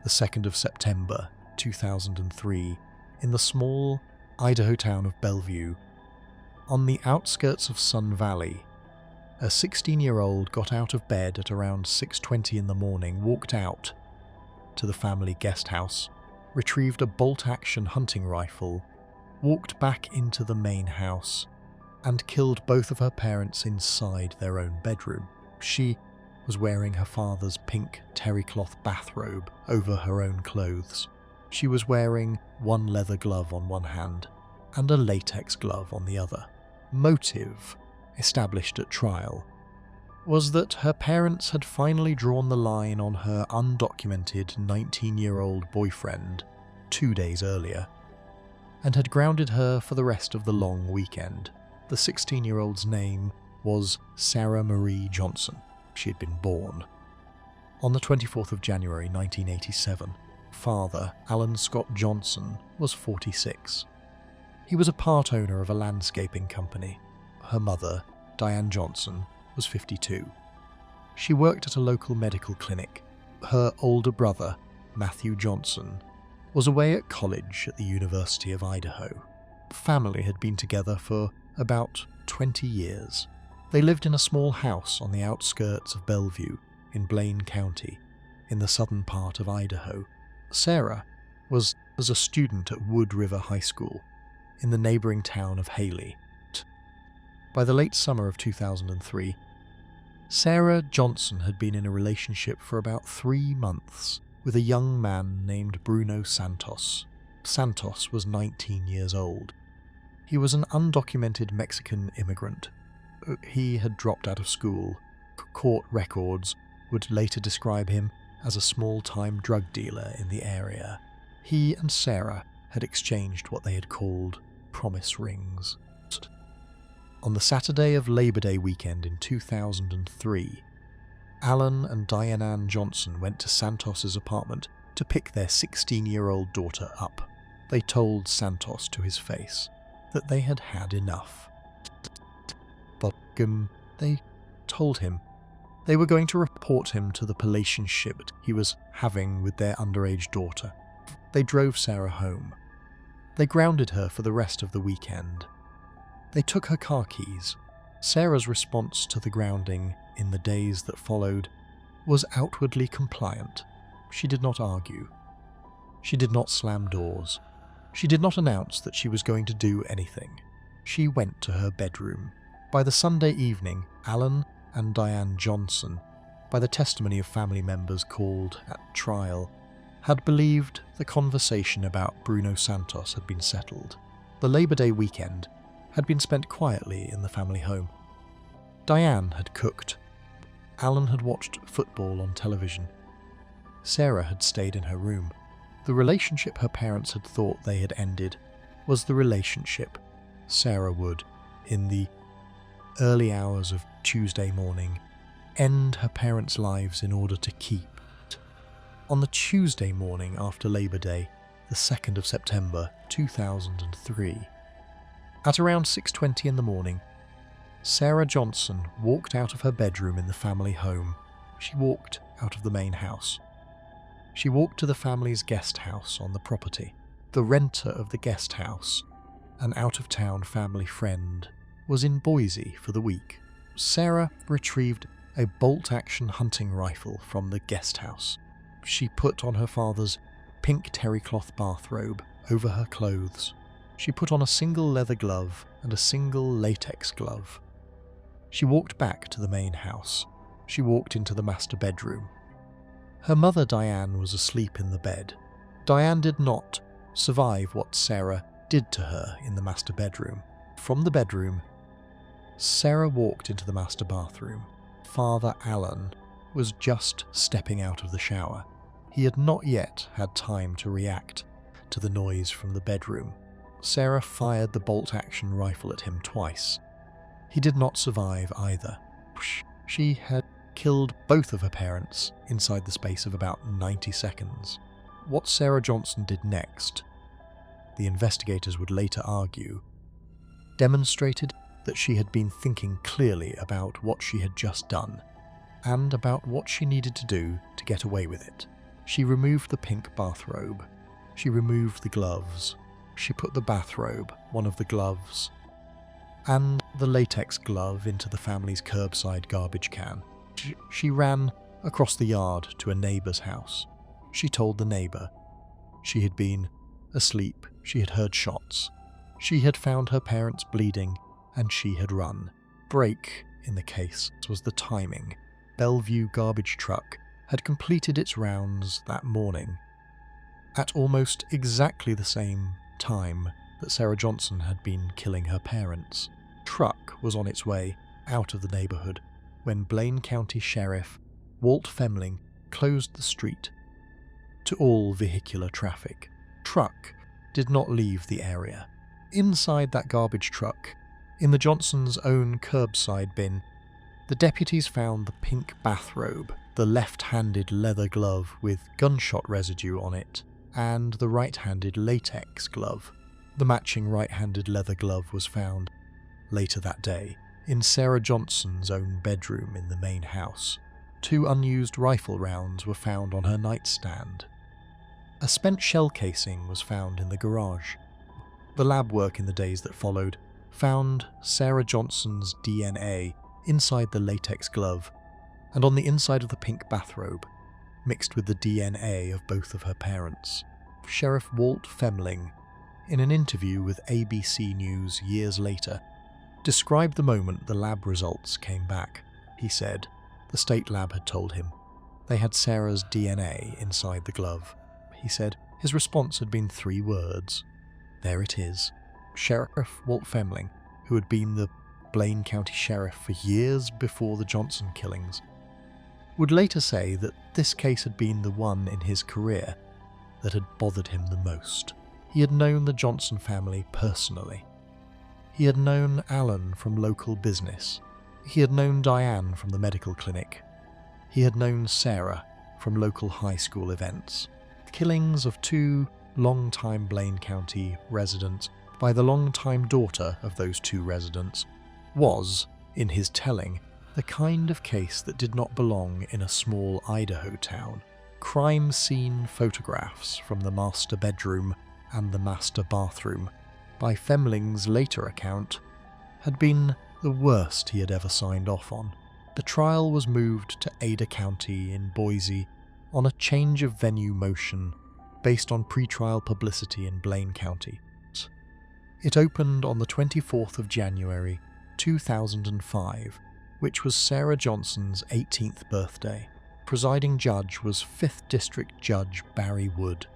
the 2nd of September 2003, in the small Idaho town of Bellevue, on the outskirts of Sun Valley, a 16-year-old got out of bed at around 6:20 in the morning, walked out to the family guest house, retrieved a bolt-action hunting rifle, walked back into the main house, and killed both of her parents inside their own bedroom. She was wearing her father's pink terry cloth bathrobe over her own clothes. She was wearing one leather glove on one hand and a latex glove on the other. Motive, established at trial, was that her parents had finally drawn the line on her undocumented 19-year-old boyfriend 2 days earlier, and had grounded her for the rest of the long weekend. The 16-year-old's name was Sarah Marie Johnson. She had been born on the 24th of January 1987. Father, Alan Scott Johnson, was 46. He was a part owner of a landscaping company. Her mother, Diane Johnson, was 52. She worked at a local medical clinic. Her older brother, Matthew Johnson, was away at college at the University of Idaho. The family had been together for about 20 years. They lived in a small house on the outskirts of Bellevue in Blaine County, in the southern part of Idaho. Sarah was a student at Wood River High School in the neighboring town of Haley. By the late summer of 2003, Sarah Johnson had been in a relationship for about 3 months with a young man named Bruno Santos. Santos was 19 years old. He was an undocumented Mexican immigrant. He had dropped out of school. Court records would later describe him as a small-time drug dealer in the area. He and Sarah had exchanged what they had called promise rings. On the Saturday of Labor Day weekend in 2003, Alan and Diane Johnson went to Santos's apartment to pick their 16-year-old daughter up. They told Santos to his face that they had had enough. They told him they were going to report him to the relationship he was having with their underage daughter. They drove Sarah home. They grounded her for the rest of the weekend. They took her car keys. Sarah's response to the grounding in the days that followed was outwardly compliant. She did not argue. She did not slam doors. She did not announce that she was going to do anything. She went to her bedroom. By the Sunday evening, Alan and Diane Johnson, by the testimony of family members called at trial, had believed the conversation about Bruno Santos had been settled. The Labor Day weekend had been spent quietly in the family home. Diane had cooked. Alan had watched football on television. Sarah had stayed in her room. The relationship her parents had thought they had ended was the relationship Sarah would, in the early hours of Tuesday morning, end her parents' lives in order to keep. On the Tuesday morning after Labor Day, the 2nd of September 2003, at around 6:20 in the morning, Sarah Johnson walked out of her bedroom in the family home. She walked out of the main house. She walked to the family's guest house on the property. The renter of the guest house, an out-of-town family friend, was in Boise for the week. Sarah retrieved a bolt-action hunting rifle from the guest house. She put on her father's pink terrycloth bathrobe over her clothes. She put on a single leather glove and a single latex glove. She walked back to the main house. She walked into the master bedroom. Her mother Diane was asleep in the bed. Diane did not survive what Sarah did to her in the master bedroom. From the bedroom, Sarah walked into the master bathroom. Father Alan was just stepping out of the shower. He had not yet had time to react to the noise from the bedroom. Sarah fired the bolt-action rifle at him twice. He did not survive either. She had killed both of her parents inside the space of about 90 seconds. What Sarah Johnson did next, the investigators would later argue, demonstrated that she had been thinking clearly about what she had just done and about what she needed to do to get away with it. She removed the pink bathrobe. She removed the gloves. She put the bathrobe, one of the gloves, and the latex glove into the family's curbside garbage can. She ran across the yard to a neighbour's house. She told the neighbour she had been asleep, she had heard shots, she had found her parents bleeding, and she had run. Break in the case was the timing. Bellevue garbage truck had completed its rounds that morning at almost exactly the same time that Sarah Johnson had been killing her parents. Truck was on its way out of the neighbourhood when Blaine County Sheriff Walt Femling closed the street to all vehicular traffic. Truck did not leave the area. Inside that garbage truck, in the Johnsons' own curbside bin, the deputies found the pink bathrobe, the left-handed leather glove with gunshot residue on it, and the right-handed latex glove. The matching right-handed leather glove was found later that day in Sarah Johnson's own bedroom in the main house. 2 unused rifle rounds were found on her nightstand. A spent shell casing was found in the garage. The lab work in the days that followed found Sarah Johnson's DNA inside the latex glove and on the inside of the pink bathrobe, mixed with the DNA of both of her parents. Sheriff Walt Femling, in an interview with ABC News years later, described the moment the lab results came back. He said the state lab had told him they had Sarah's DNA inside the glove. He said his response had been 3 words. There it is. Sheriff Walt Femling, who had been the Blaine County Sheriff for years before the Johnson killings, would later say that this case had been the one in his career that had bothered him the most. He had known the Johnson family personally. He had known Alan from local business. He had known Diane from the medical clinic. He had known Sarah from local high school events. The killings of 2 long-time Blaine County residents by the long-time daughter of those 2 residents was, in his telling, the kind of case that did not belong in a small Idaho town. Crime scene photographs from the master bedroom and the master bathroom, by Femling's later account, had been the worst he had ever signed off on. The trial was moved to Ada County in Boise on a change of venue motion based on pretrial publicity in Blaine County. It opened on the 24th of January 2005, which was Sarah Johnson's 18th birthday. Presiding judge was 5th District Judge Barry Wood.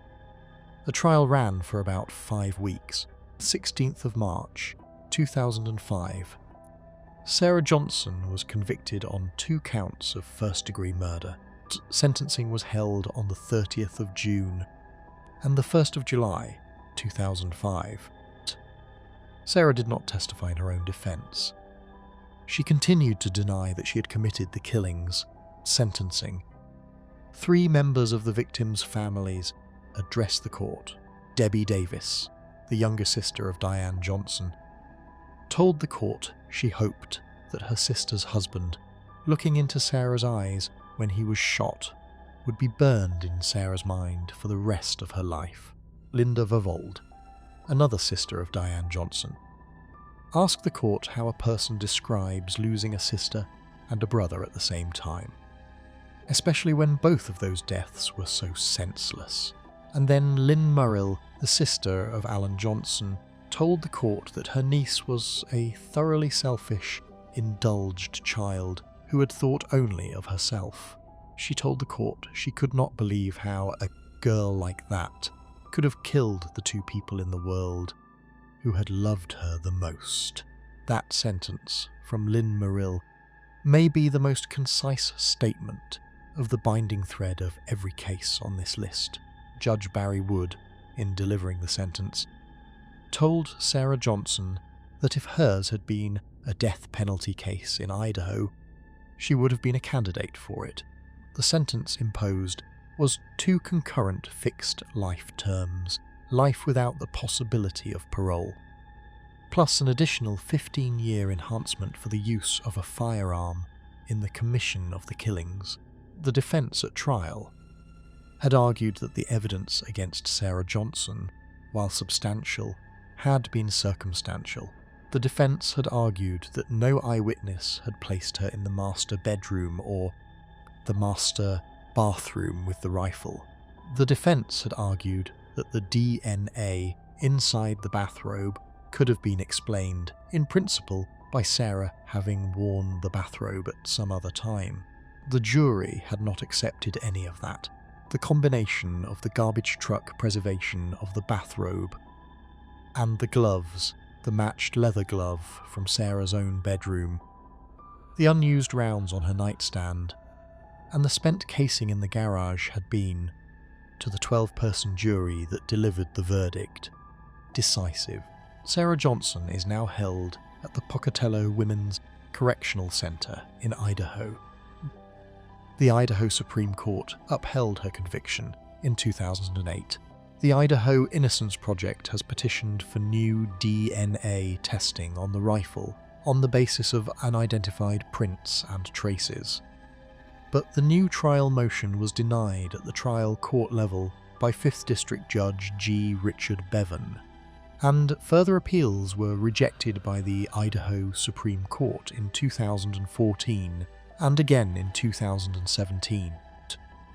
The trial ran for about 5 weeks. 16th of March 2005. Sarah Johnson was convicted on 2 counts of first-degree murder. Sentencing was held on the 30th of June and the 1st of July 2005. Sarah did not testify in her own defense. She continued to deny that she had committed the killings. Sentencing. 3 members of the victims' families addressed the court. Debbie Davis, the younger sister of Diane Johnson, told the court she hoped that her sister's husband, looking into Sarah's eyes when he was shot, would be burned in Sarah's mind for the rest of her life. Linda Vavold, another sister of Diane Johnson, asked the court how a person describes losing a sister and a brother at the same time, especially when both of those deaths were so senseless. And then Lynn Murrill, the sister of Alan Johnson, told the court that her niece was a thoroughly selfish, indulged child who had thought only of herself. She told the court she could not believe how a girl like that could have killed the 2 people in the world who had loved her the most. That sentence from Lynn Murrill may be the most concise statement of the binding thread of every case on this list. Judge Barry Wood, in delivering the sentence, told Sarah Johnson that if hers had been a death penalty case in Idaho, she would have been a candidate for it. The sentence imposed was 2 concurrent fixed life terms, life without the possibility of parole, plus an additional 15-year enhancement for the use of a firearm in the commission of the killings. The defense at trial had argued that the evidence against Sarah Johnson, while substantial, had been circumstantial. The defense had argued that no eyewitness had placed her in the master bedroom or the master bathroom with the rifle. The defense had argued that the DNA inside the bathrobe could have been explained, in principle, by Sarah having worn the bathrobe at some other time. The jury had not accepted any of that. The combination of the garbage truck preservation of the bathrobe and the gloves, the matched leather glove from Sarah's own bedroom, the unused rounds on her nightstand, and the spent casing in the garage had been, to the 12-person jury that delivered the verdict, decisive. Sarah Johnson is now held at the Pocatello Women's Correctional Center in Idaho. The Idaho Supreme Court upheld her conviction in 2008. The Idaho Innocence Project has petitioned for new DNA testing on the rifle on the basis of unidentified prints and traces. But the new trial motion was denied at the trial court level by 5th District Judge G. Richard Bevan, and further appeals were rejected by the Idaho Supreme Court in 2014 and again in 2017.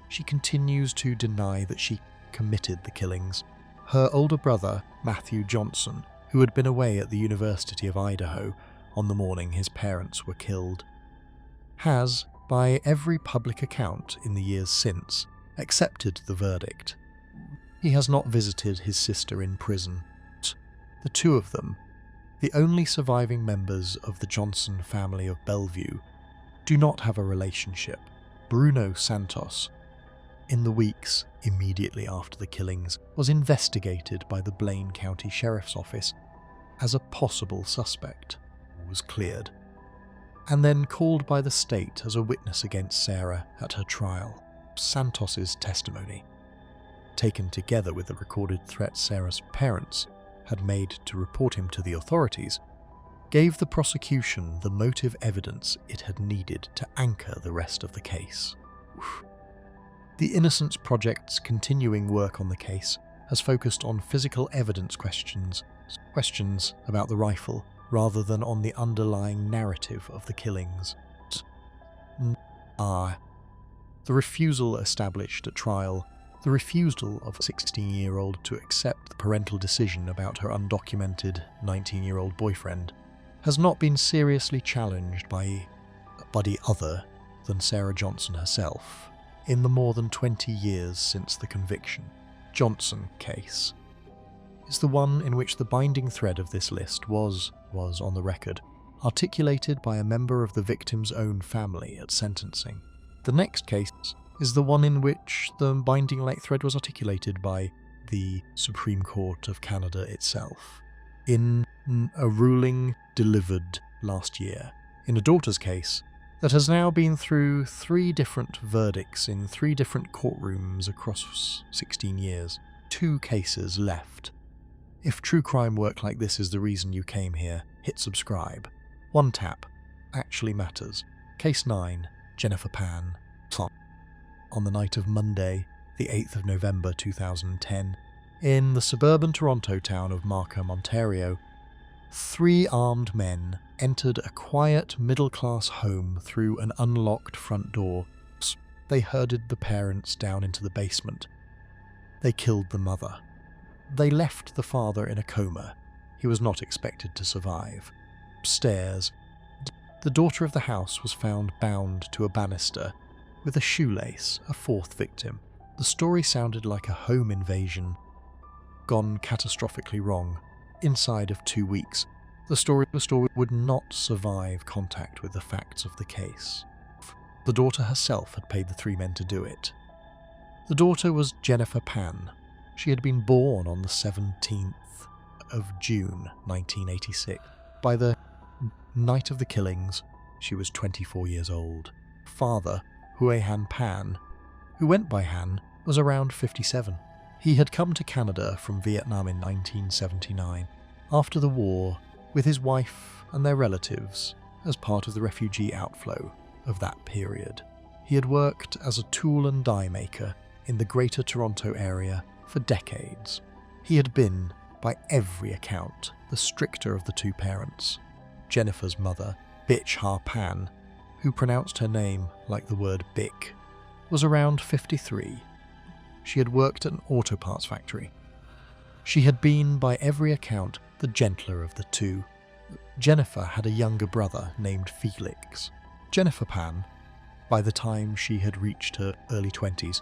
She continues to deny that she committed the killings. Her older brother, Matthew Johnson, who had been away at the University of Idaho, on the morning his parents were killed, has, by every public account in the years since, accepted the verdict. He has not visited his sister in prison. The two of them, the only surviving members of the Johnson family of Bellevue, do not have a relationship. Bruno Santos, in the weeks immediately after the killings, was investigated by the Blaine County Sheriff's Office as a possible suspect, was cleared, and then called by the state as a witness against Sarah at her trial. Santos's testimony, taken together with the recorded threats Sarah's parents had made to report him to the authorities, gave the prosecution the motive evidence it had needed to anchor the rest of the case. The Innocence Project's continuing work on the case has focused on physical evidence questions about the rifle, rather than on the underlying narrative of the killings. The refusal established at trial, the refusal of a 16-year-old to accept the parental decision about her undocumented 19-year-old boyfriend, has not been seriously challenged by anybody other than Sarah Johnson herself in the more than 20 years since the conviction. Johnson case is the one in which the binding thread of this list was on the record, articulated by a member of the victim's own family at sentencing. The next case is the one in which the binding light thread was articulated by the Supreme Court of Canada itself, in a ruling delivered last year, in a daughter's case that has now been through 3 different verdicts in 3 different courtrooms across 16 years. 2 cases left. If true crime work like this is the reason you came here, hit subscribe. One tap actually matters. Case 9, Jennifer Pan. On the night of Monday, the 8th of November 2010, in the suburban Toronto town of Markham, Ontario, 3 armed men entered a quiet middle-class home through an unlocked front door. They herded the parents down into the basement. They killed the mother. They left the father in a coma. He was not expected to survive. Upstairs, the daughter of the house was found bound to a banister with a shoelace, a 4th victim. The story sounded like a home invasion gone catastrophically wrong. Inside of 2 weeks, the story would not survive contact with the facts of the case. The daughter herself had paid the 3 men to do it. The daughter was Jennifer Pan. She had been born on the 17th of June 1986. By the night of the killings, she was 24 years old. Father, Huehan Pan, who went by Han, was around 57. He had come to Canada from Vietnam in 1979, after the war, with his wife and their relatives as part of the refugee outflow of that period. He had worked as a tool and die maker in the Greater Toronto area for decades. He had been, by every account, the stricter of the 2 parents. Jennifer's mother, Bitch Ha Pan, who pronounced her name like the word Bic, was around 53. She had worked at an auto parts factory. She had been, by every account, the gentler of the 2. Jennifer had a younger brother named Felix. Jennifer Pan, by the time she had reached her early 20s,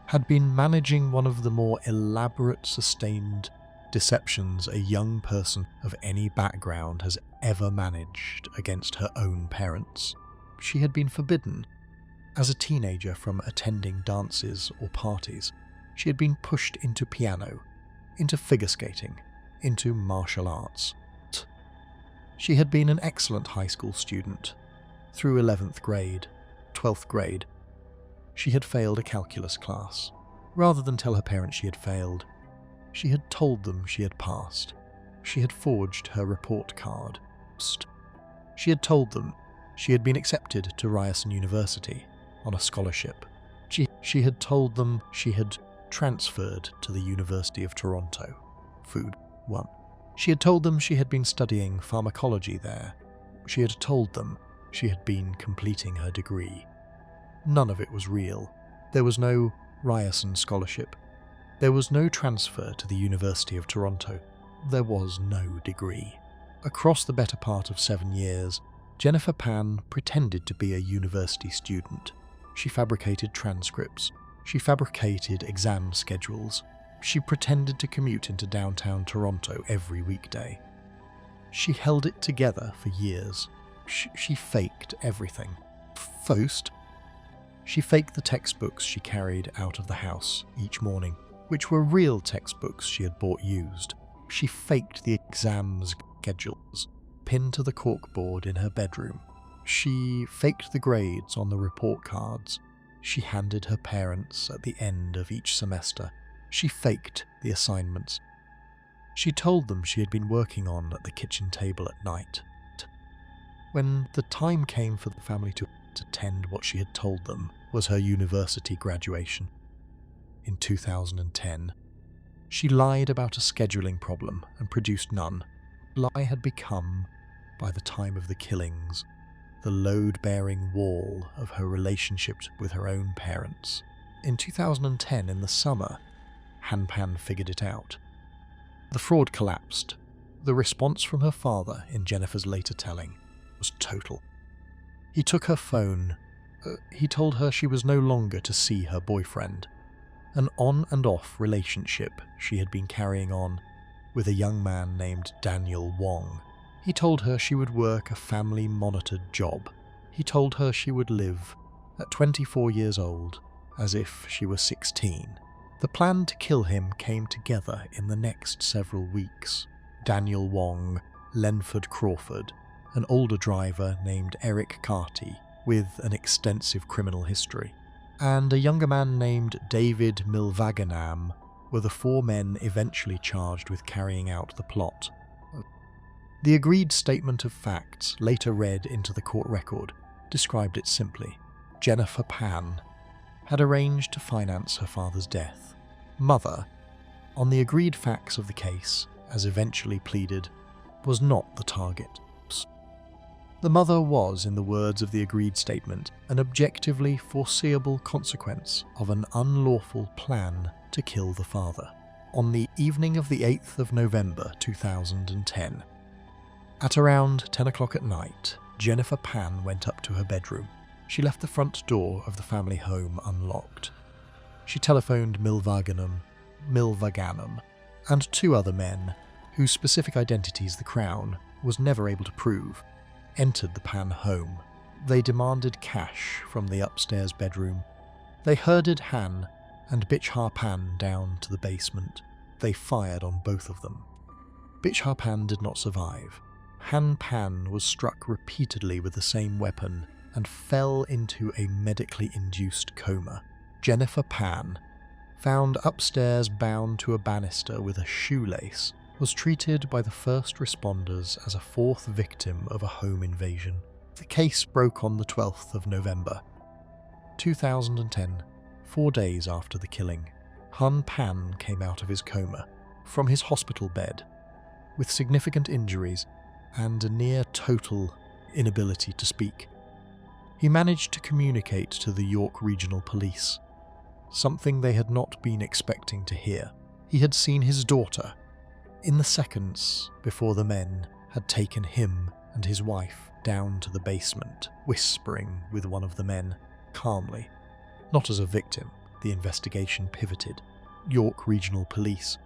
had been managing one of the more elaborate, sustained deceptions a young person of any background has ever managed against her own parents. She had been forbidden as a teenager from attending dances or parties. She had been pushed into piano, into figure skating, into martial arts. She had been an excellent high school student. Through 11th grade, 12th grade, she had failed a calculus class. Rather than tell her parents she had failed, she had told them she had passed. She had forged her report card. She had told them she had been accepted to Ryerson University on a scholarship. She had told them she had transferred to the University of Toronto. Food 1. She had told them she had been studying pharmacology there. She had told them she had been completing her degree. None of it was real. There was no Ryerson scholarship. There was no transfer to the University of Toronto. There was no degree. Across the better part of 7 years, Jennifer Pan pretended to be a university student. She fabricated transcripts. She fabricated exam schedules. She pretended to commute into downtown Toronto every weekday. She held it together for years. She faked everything. First, she faked the textbooks she carried out of the house each morning, which were real textbooks she had bought used. She faked the exam schedules pinned to the corkboard in her bedroom. She faked the grades on the report cards she handed her parents at the end of each semester. She faked the assignments she told them she had been working on at the kitchen table at night. When the time came for the family to attend what she had told them was her university graduation in 2010, she lied about a scheduling problem and produced none. The lie had become, by the time of the killings, the load-bearing wall of her relationship with her own parents. In 2010, in the summer, Han Pan figured it out. The fraud collapsed. The response from her father, in Jennifer's later telling, was total. He took her phone. He told her she was no longer to see her boyfriend. An on and off relationship she had been carrying on with a young man named Daniel Wong. He told her she would work a family-monitored job. He told her she would live, at 24 years old, as if she were 16. The plan to kill him came together in the next several weeks. Daniel Wong, Lenford Crawford, an older driver named Eric Carty with an extensive criminal history, and a younger man named David Milvaganam were the 4 men eventually charged with carrying out the plot. The agreed statement of facts, later read into the court record, described it simply. Jennifer Pan had arranged to finance her father's death. Mother, on the agreed facts of the case, as eventually pleaded, was not the target. The mother was, in the words of the agreed statement, an objectively foreseeable consequence of an unlawful plan to kill the father. On the evening of the 8th of November 2010, at around 10 o'clock at night, Jennifer Pan went up to her bedroom. She left the front door of the family home unlocked. She telephoned Milvaganam, and 2 other men, whose specific identities the Crown was never able to prove, entered the Pan home. They demanded cash from the upstairs bedroom. They herded Han and Bichhar Pan down to the basement. They fired on both of them. Bichhar Pan did not survive. Han Pan was struck repeatedly with the same weapon and fell into a medically induced coma. Jennifer Pan, found upstairs bound to a banister with a shoelace, was treated by the first responders as a 4th victim of a home invasion. The case broke on the 12th of November, 2010, 4 days after the killing. Han Pan came out of his coma, from his hospital bed, with significant injuries and a near total inability to speak. He managed to communicate to the York Regional Police, something they had not been expecting to hear. He had seen his daughter in the seconds before the men had taken him and his wife down to the basement, whispering with one of the men, calmly. Not as a victim, the investigation pivoted. York Regional Police,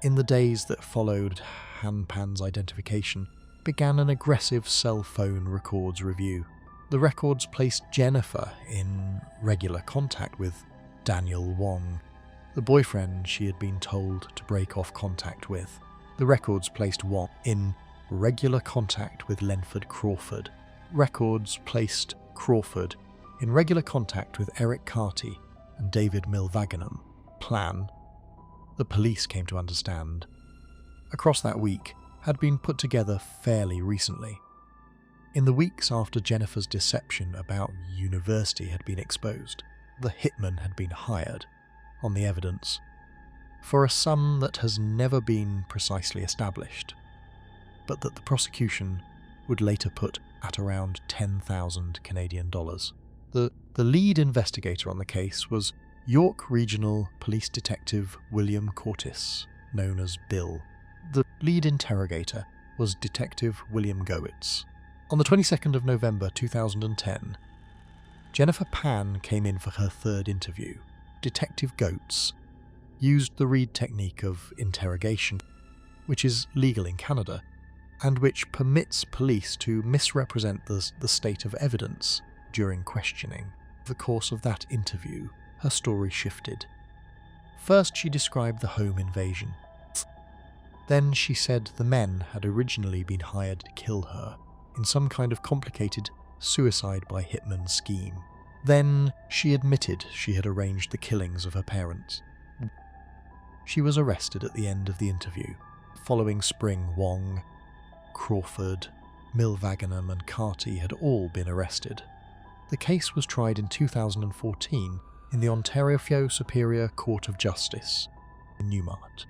in the days that followed Han Pan's identification, began an aggressive cell phone records review. The records placed Jennifer in regular contact with Daniel Wong, the boyfriend she had been told to break off contact with. The records placed Wong in regular contact with Lenford Crawford. Records placed Crawford in regular contact with Eric Carty and David Milvaganam. Plan, the police came to understand, across that week, had been put together fairly recently. In the weeks after Jennifer's deception about university had been exposed, the hitman had been hired, on the evidence, for a sum that has never been precisely established, but that the prosecution would later put at around 10,000 Canadian dollars. The lead investigator on the case was York Regional Police Detective William Cortis, known as Bill. The lead interrogator was Detective William Goetz. On the 22nd of November 2010, Jennifer Pan came in for her third interview. Detective Goetz used the Reed technique of interrogation, which is legal in Canada, and which permits police to misrepresent the state of evidence during questioning. In the course of that interview, her story shifted. First, she described the home invasion. Then she said the men had originally been hired to kill her in some kind of complicated suicide by hitman scheme. Then she admitted she had arranged the killings of her parents. She was arrested at the end of the interview. Following spring, Wong, Crawford, Milvaganam and Carty had all been arrested. The case was tried in 2014 in the Ontario Superior Court of Justice in Newmarket,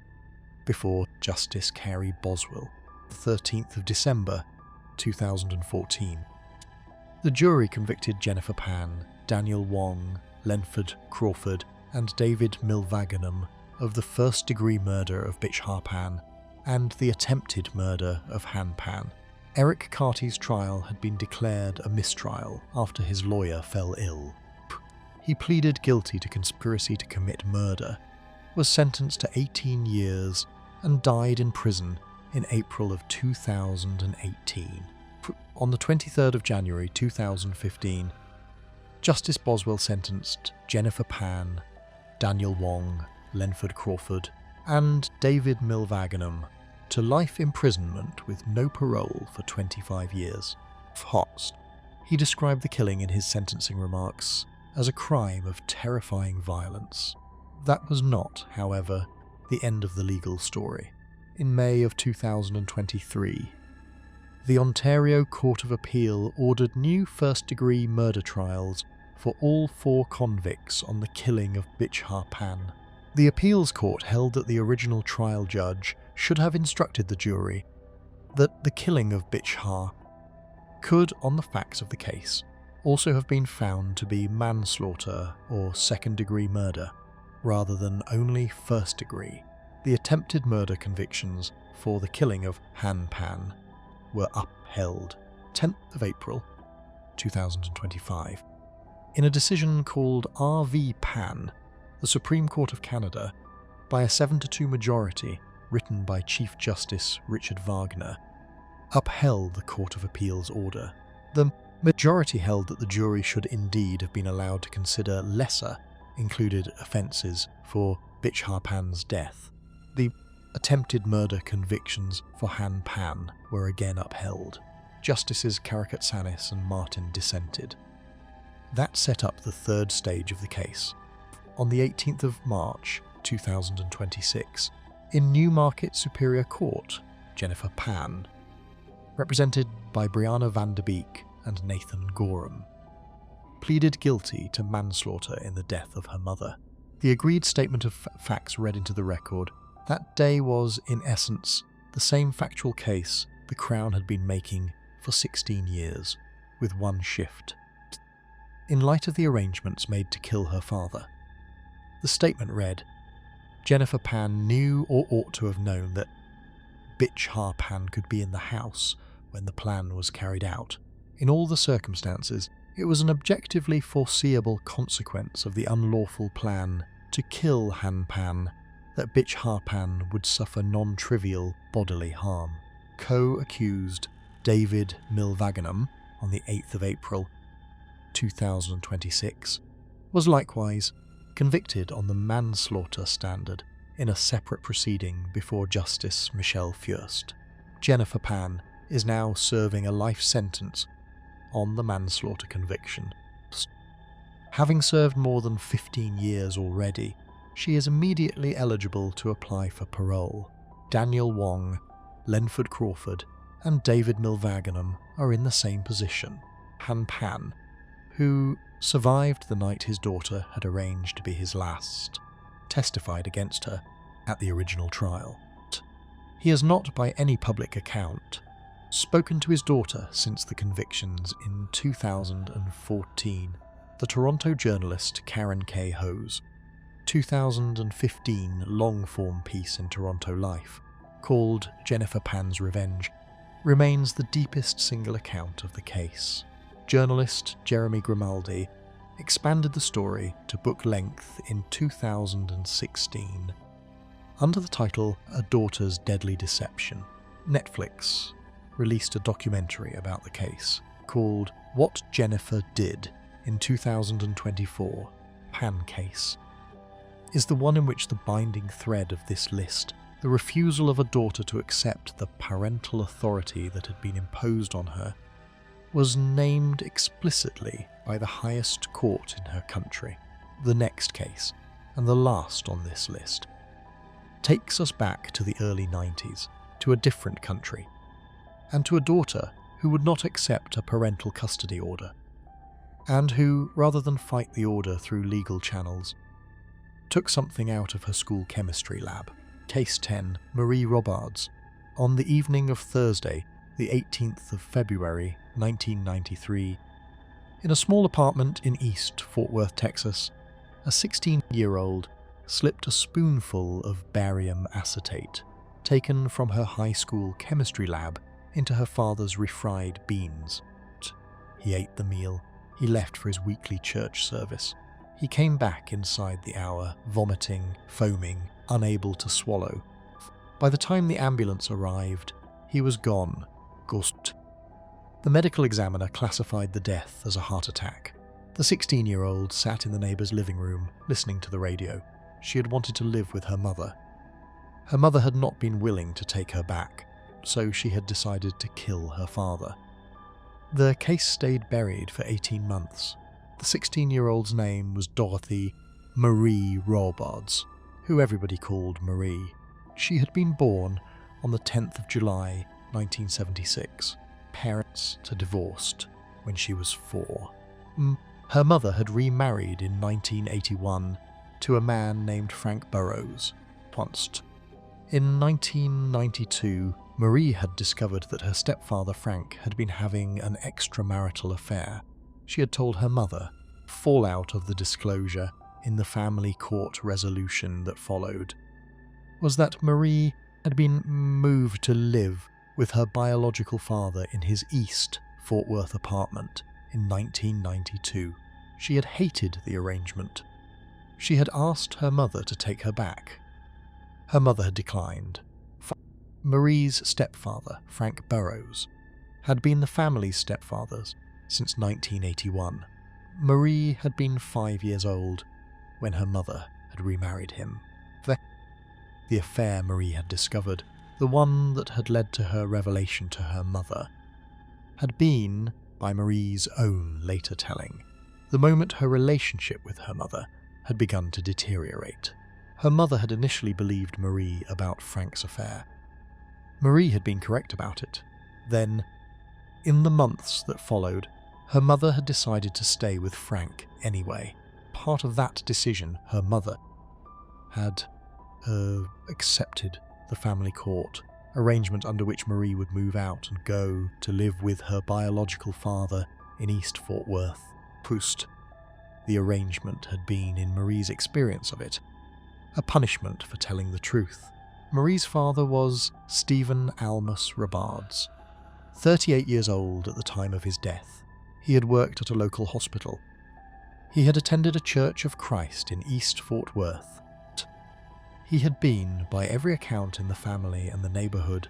before Justice Carrie Boswell, the 13th of December 2014. The jury convicted Jennifer Pan, Daniel Wong, Lenford Crawford and David Milvaganam of the first-degree murder of Bitch Pan and the attempted murder of Han Pan. Eric Carty's trial had been declared a mistrial after his lawyer fell ill. He pleaded guilty to conspiracy to commit murder, was sentenced to 18 years and died in prison in April of 2018. On the 23rd of January 2015, Justice Boswell sentenced Jennifer Pan, Daniel Wong, Lenford Crawford and David Milvaganam to life imprisonment with no parole for 25 years. Host. He described the killing in his sentencing remarks as a crime of terrifying violence. That was not, however, the end of the legal story. In May of 2023, the Ontario Court of Appeal ordered new first-degree murder trials for all 4 convicts on the killing of Bitch Pan. The appeals court held that the original trial judge should have instructed the jury that the killing of Bitch could, on the facts of the case, also have been found to be manslaughter or second-degree murder, rather than only first-degree. The attempted murder convictions for the killing of Han Pan were upheld 10th of April 2025. In a decision called R.V. Pan, the Supreme Court of Canada, by a 7-2 majority written by Chief Justice Richard Wagner, upheld the Court of Appeal's order. The majority held that the jury should indeed have been allowed to consider lesser included offences for Bitch Pan's death. The attempted murder convictions for Han Pan were again upheld. Justices Karakatsanis and Martin dissented. That set up the third stage of the case. On the 18th of March 2026, in Newmarket Superior Court, Jennifer Pan, represented by Brianna Van Der Beek and Nathan Gorham, pleaded guilty to manslaughter in the death of her mother. The agreed statement of facts read into the record. That day was, in essence, the same factual case the Crown had been making for 16 years, with one shift. In light of the arrangements made to kill her father, the statement read, Jennifer Pan knew or ought to have known that Bitch Pan could be in the house when the plan was carried out. In all the circumstances, it was an objectively foreseeable consequence of the unlawful plan to kill Han Pan that Bitch Pan would suffer non-trivial bodily harm. Co-accused David Milvaganam, on the 8th of April 2026, was likewise convicted on the manslaughter standard in a separate proceeding before Justice Michelle Furst. Jennifer Pan is now serving a life sentence on the manslaughter conviction. Having served more than 15 years already, she is immediately eligible to apply for parole. Daniel Wong, Lenford Crawford, and David Milvaganam are in the same position. Han Pan, who survived the night his daughter had arranged to be his last, testified against her at the original trial. He has not, by any public account, spoken to his daughter since the convictions in 2014. The Toronto journalist Karen K. Ho's 2015 long-form piece in Toronto Life, called Jennifer Pan's Revenge, remains the deepest single account of the case. Journalist Jeremy Grimaldi expanded the story to book length in 2016. Under the title A Daughter's Deadly Deception, Netflix released a documentary about the case called What Jennifer Did in 2024, Pan Case. Is the one in which the binding thread of this list, the refusal of a daughter to accept the parental authority that had been imposed on her, was named explicitly by the highest court in her country. The next case, and the last on this list, takes us back to the early 90s, to a different country, and to a daughter who would not accept a parental custody order, and who, rather than fight the order through legal channels, took something out of her school chemistry lab. Case 10, Marie Robards. On the evening of Thursday, the 18th of February, 1993, in a small apartment in East Fort Worth, Texas, a 16-year-old slipped a spoonful of barium acetate, taken from her high school chemistry lab, into her father's refried beans. He ate the meal. He left for his weekly church service. He came back inside the hour, vomiting, foaming, unable to swallow. By the time the ambulance arrived, he was gone. Ghost. The medical examiner classified the death as a heart attack. The 16-year-old sat in the neighbour's living room, listening to the radio. She had wanted to live with her mother. Her mother had not been willing to take her back, so she had decided to kill her father. The case stayed buried for 18 months. The 16-year-old's name was Dorothy Marie Robards, who everybody called Marie. She had been born on the 10th of July, 1976. Parents had divorced when she was 4. Her mother had remarried in 1981 to a man named Frank Burrows. In 1992, Marie had discovered that her stepfather Frank had been having an extramarital affair. She had told her mother. Fallout of the disclosure in the family court resolution that followed was that Marie had been moved to live with her biological father in his East Fort Worth apartment in 1992. She had hated the arrangement. She had asked her mother to take her back. Her mother had declined. Marie's stepfather, Frank Burrows, had been the family's stepfather since 1981. Marie had been 5 years old when her mother had remarried him. The affair Marie had discovered, the one that had led to her revelation to her mother, had been, by Marie's own later telling, the moment her relationship with her mother had begun to deteriorate. Her mother had initially believed Marie about Frank's affair. Marie had been correct about it. Then, in the months that followed, her mother had decided to stay with Frank anyway. Part of that decision, her mother had accepted the family court arrangement under which Marie would move out and go to live with her biological father in East Fort Worth. The arrangement had been, in Marie's experience of it, a punishment for telling the truth. Marie's father was Stephen Almus Robards, 38 years old at the time of his death. He had worked at a local hospital. He had attended a Church of Christ in East Fort Worth. He had been, by every account in the family and the neighbourhood,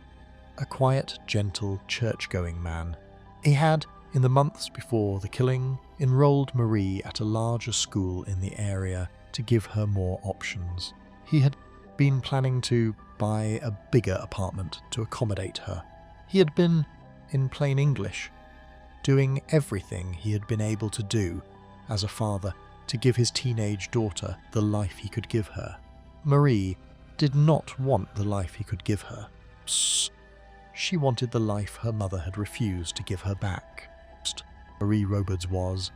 a quiet, gentle, church-going man. He had, in the months before the killing, enrolled Marie at a larger school in the area to give her more options. He had been planning to buy a bigger apartment to accommodate her. He had been, in plain English, doing everything he had been able to do as a father to give his teenage daughter the life he could give her. Marie did not want the life he could give her. She wanted the life her mother had refused to give her back. Marie Robards was,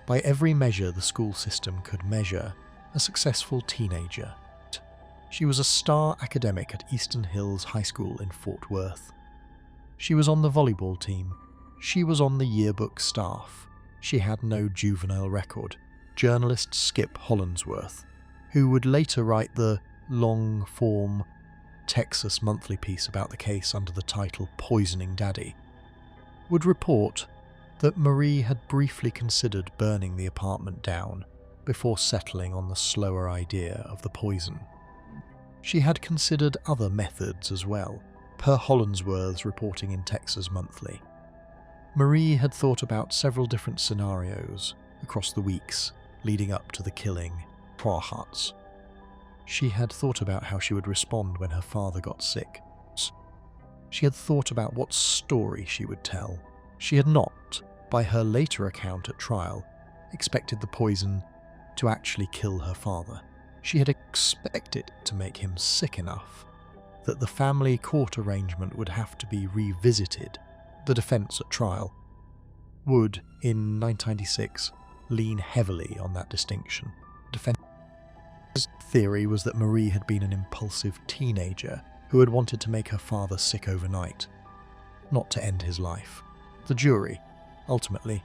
by every measure the school system could measure, a successful teenager. She was a star academic at Eastern Hills High School in Fort Worth. She was on the volleyball team. She was on the yearbook staff. She had no juvenile record. Journalist Skip Hollandsworth, who would later write the long-form Texas monthly piece about the case under the title Poisoning Daddy, would report that Marie had briefly considered burning the apartment down before settling on the slower idea of the poison. She had considered other methods as well, per Hollandsworth's reporting in Texas Monthly. Marie had thought about several different scenarios across the weeks leading up to the killing Huts. She had thought about how she would respond when her father got sick. She had thought about what story she would tell. She had not, by her later account at trial, expected the poison to actually kill her father. She had expected to make him sick enough that the family court arrangement would have to be revisited. The defence at trial would, in 1996, lean heavily on that distinction. Defence's theory was that Marie had been an impulsive teenager who had wanted to make her father sick overnight, not to end his life. The jury, ultimately,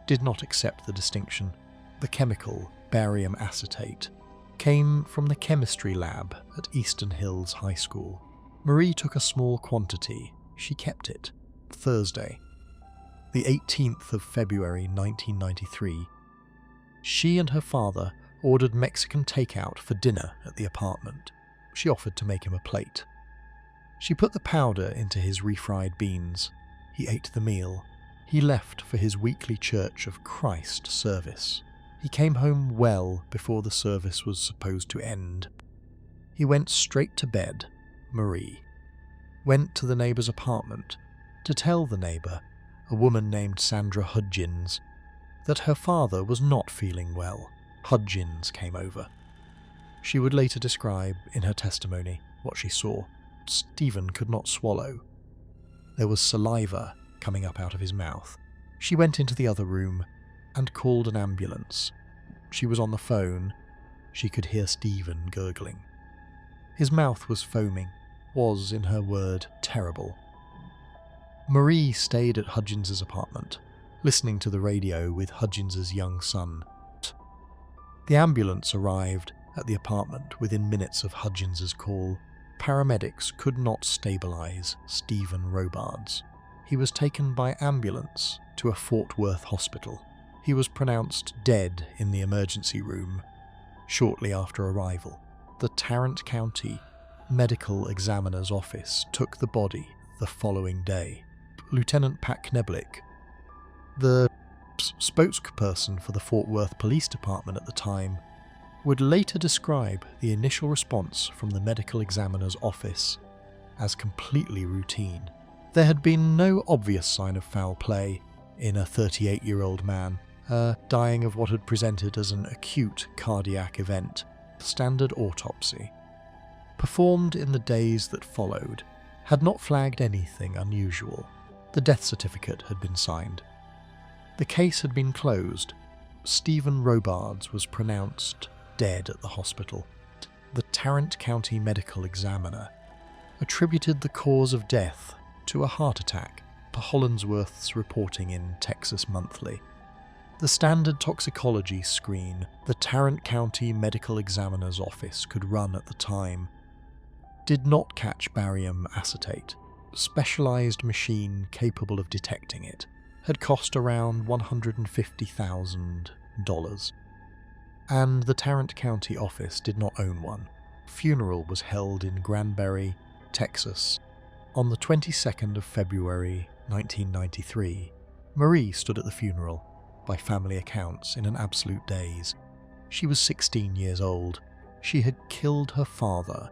did not accept the distinction. The chemical, barium acetate, came from the chemistry lab at Eastern Hills High School. Marie took a small quantity. She kept it. Thursday, the 18th of February 1993, she and her father ordered Mexican takeout for dinner at the apartment. She offered to make him a plate. She put the powder into his refried beans. He ate the meal. He left for his weekly Church of Christ service. He came home well before the service was supposed to end. He went straight to bed. Marie went to the neighbour's apartment to tell the neighbour, a woman named Sandra Hudgins, that her father was not feeling well. Hudgins came over. She would later describe in her testimony what she saw. Stephen could not swallow. There was saliva coming up out of his mouth. She went into the other room and called an ambulance. She was on the phone. She could hear Stephen gurgling. His mouth was foaming, was, in her word, terrible. Marie stayed at Hudgins's apartment, listening to the radio with Hudgins's young son. The ambulance arrived at the apartment within minutes of Hudgins's call. Paramedics could not stabilise Stephen Robards. He was taken by ambulance to a Fort Worth hospital. He was pronounced dead in the emergency room shortly after arrival. The Tarrant County Medical Examiner's Office took the body the following day. Lieutenant Pat Kneblik, the spokesperson for the Fort Worth Police Department at the time, would later describe the initial response from the medical examiner's office as completely routine. There had been no obvious sign of foul play in a 38-year-old man dying of what had presented as an acute cardiac event. Standard autopsy, performed in the days that followed, had not flagged anything unusual. The death certificate had been signed. The case had been closed. Stephen Robards was pronounced dead at the hospital. The Tarrant County Medical Examiner attributed the cause of death to a heart attack, per Hollandsworth's reporting in Texas Monthly. The standard toxicology screen the Tarrant County Medical Examiner's Office could run at the time did not catch barium acetate. A specialised machine capable of detecting it had cost around $150,000, and the Tarrant County office did not own one. A funeral was held in Granbury, Texas, on the 22nd of February 1993. Marie stood at the funeral, by family accounts, in an absolute daze. She was 16 years old. She had killed her father,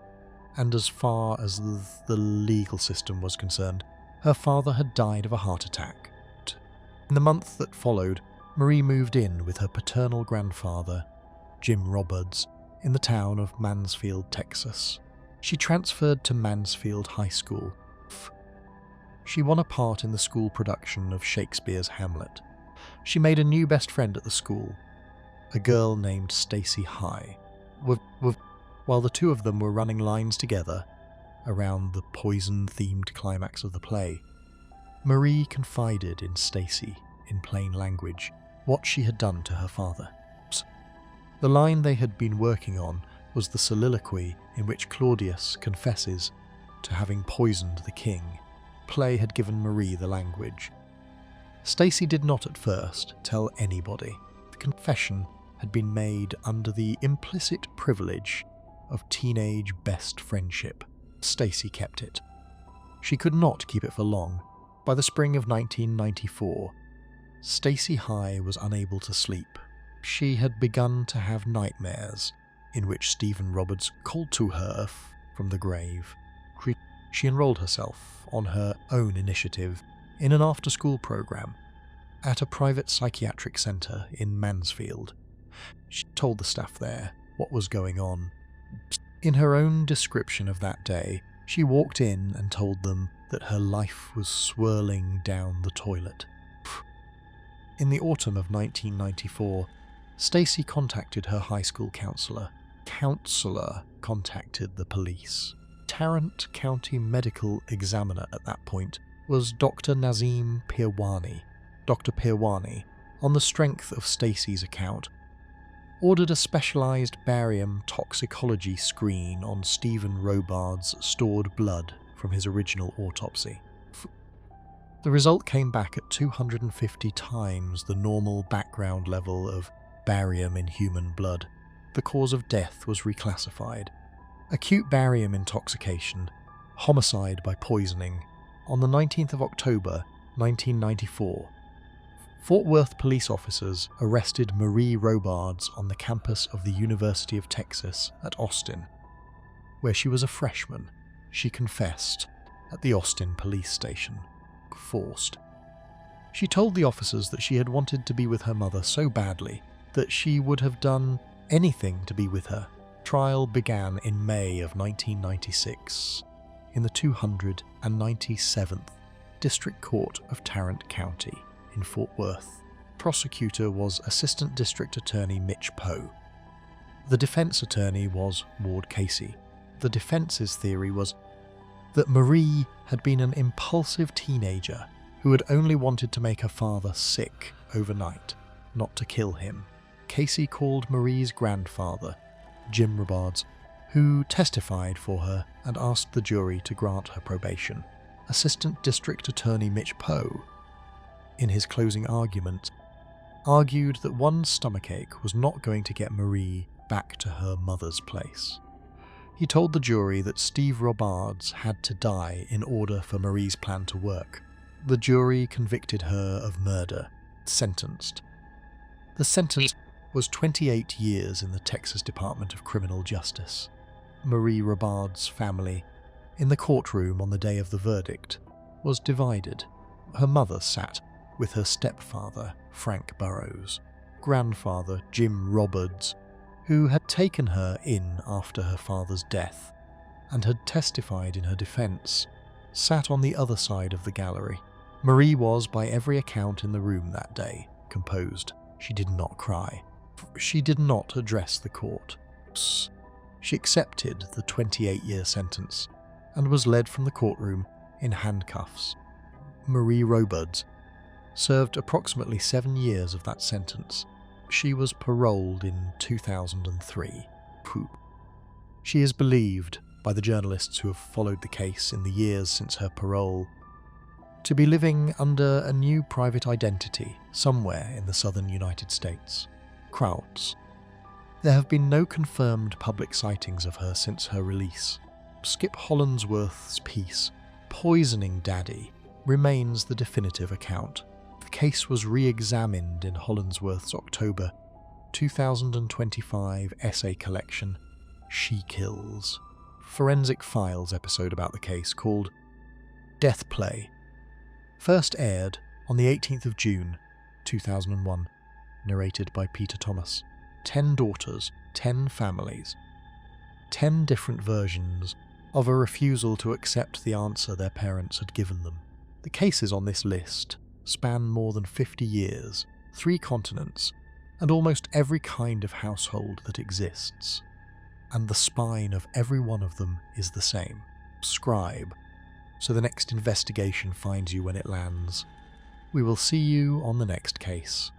and as far as the legal system was concerned, her father had died of a heart attack. In the month that followed, Marie moved in with her paternal grandfather, Jim Robards, in the town of Mansfield, Texas. She transferred to Mansfield High School. She won a part in the school production of Shakespeare's Hamlet. She made a new best friend at the school, a girl named Stacy High. While the two of them were running lines together around the poison-themed climax of the play, Marie confided in Stacy, in plain language, what she had done to her father. The line they had been working on was the soliloquy in which Claudius confesses to having poisoned the king. Play had given Marie the language. Stacy did not at first tell anybody. The confession had been made under the implicit privilege of teenage best friendship. Stacy kept it. She could not keep it for long. By the spring of 1994, Stacy High was unable to sleep. She had begun to have nightmares in which Stephen Roberts called to her from the grave. She enrolled herself on her own initiative in an after-school program at a private psychiatric centre in Mansfield. She told the staff there what was going on. In her own description of that day, she walked in and told them that her life was swirling down the toilet. In the autumn of 1994, Stacy contacted her high school counsellor. Counselor contacted the police. Tarrant County medical examiner at that point was Dr. Nazim Pirwani. Dr. Pirwani, on the strength of Stacy's account, ordered a specialised barium toxicology screen on Stephen Robards' stored blood from his original autopsy. The result came back at 250 times the normal background level of barium in human blood. The cause of death was reclassified. Acute barium intoxication, homicide by poisoning, on the 19th of October 1994. Fort Worth police officers arrested Marie Robards on the campus of the University of Texas at Austin, where she was a freshman. She confessed at the Austin police station. Forced. She told the officers that she had wanted to be with her mother so badly that she would have done anything to be with her. Trial began in May of 1996 in the 297th District Court of Tarrant County in Fort Worth. Prosecutor was Assistant District Attorney Mitch Poe. The defense attorney was Ward Casey. The defense's theory was that Marie had been an impulsive teenager who had only wanted to make her father sick overnight, not to kill him. Casey called Marie's grandfather, Jim Robards, who testified for her and asked the jury to grant her probation. Assistant District Attorney Mitch Poe, in his closing argument, argued that one stomachache was not going to get Marie back to her mother's place. He told the jury that Steve Robards had to die in order for Marie's plan to work. The jury convicted her of murder, sentenced. The sentence was 28 years in the Texas Department of Criminal Justice. Marie Robards' family, in the courtroom on the day of the verdict, was divided. Her mother sat with her stepfather, Frank Burrows, grandfather, Jim Robards, who had taken her in after her father's death and had testified in her defence, sat on the other side of the gallery. Marie was, by every account in the room that day, composed. She did not cry. She did not address the court. She accepted the 28-year sentence and was led from the courtroom in handcuffs. Marie Robards served approximately 7 years of that sentence. She was paroled in 2003. She is believed, by the journalists who have followed the case in the years since her parole, to be living under a new private identity somewhere in the southern United States. Krauts. There have been no confirmed public sightings of her since her release. Skip Hollandsworth's piece, Poisoning Daddy, remains the definitive account. The case was re-examined in Hollandsworth's October 2025 essay collection, She Kills. Forensic Files episode about the case called Death Play first aired on the 18th of June 2001, narrated by Peter Thomas. 10 daughters, 10 families, 10 different versions of a refusal to accept the answer their parents had given them. The cases on this list span more than 50 years, 3 continents, and almost every kind of household that exists. And the spine of every one of them is the same. Scribe, so the next investigation finds you when it lands. We will see you on the next case.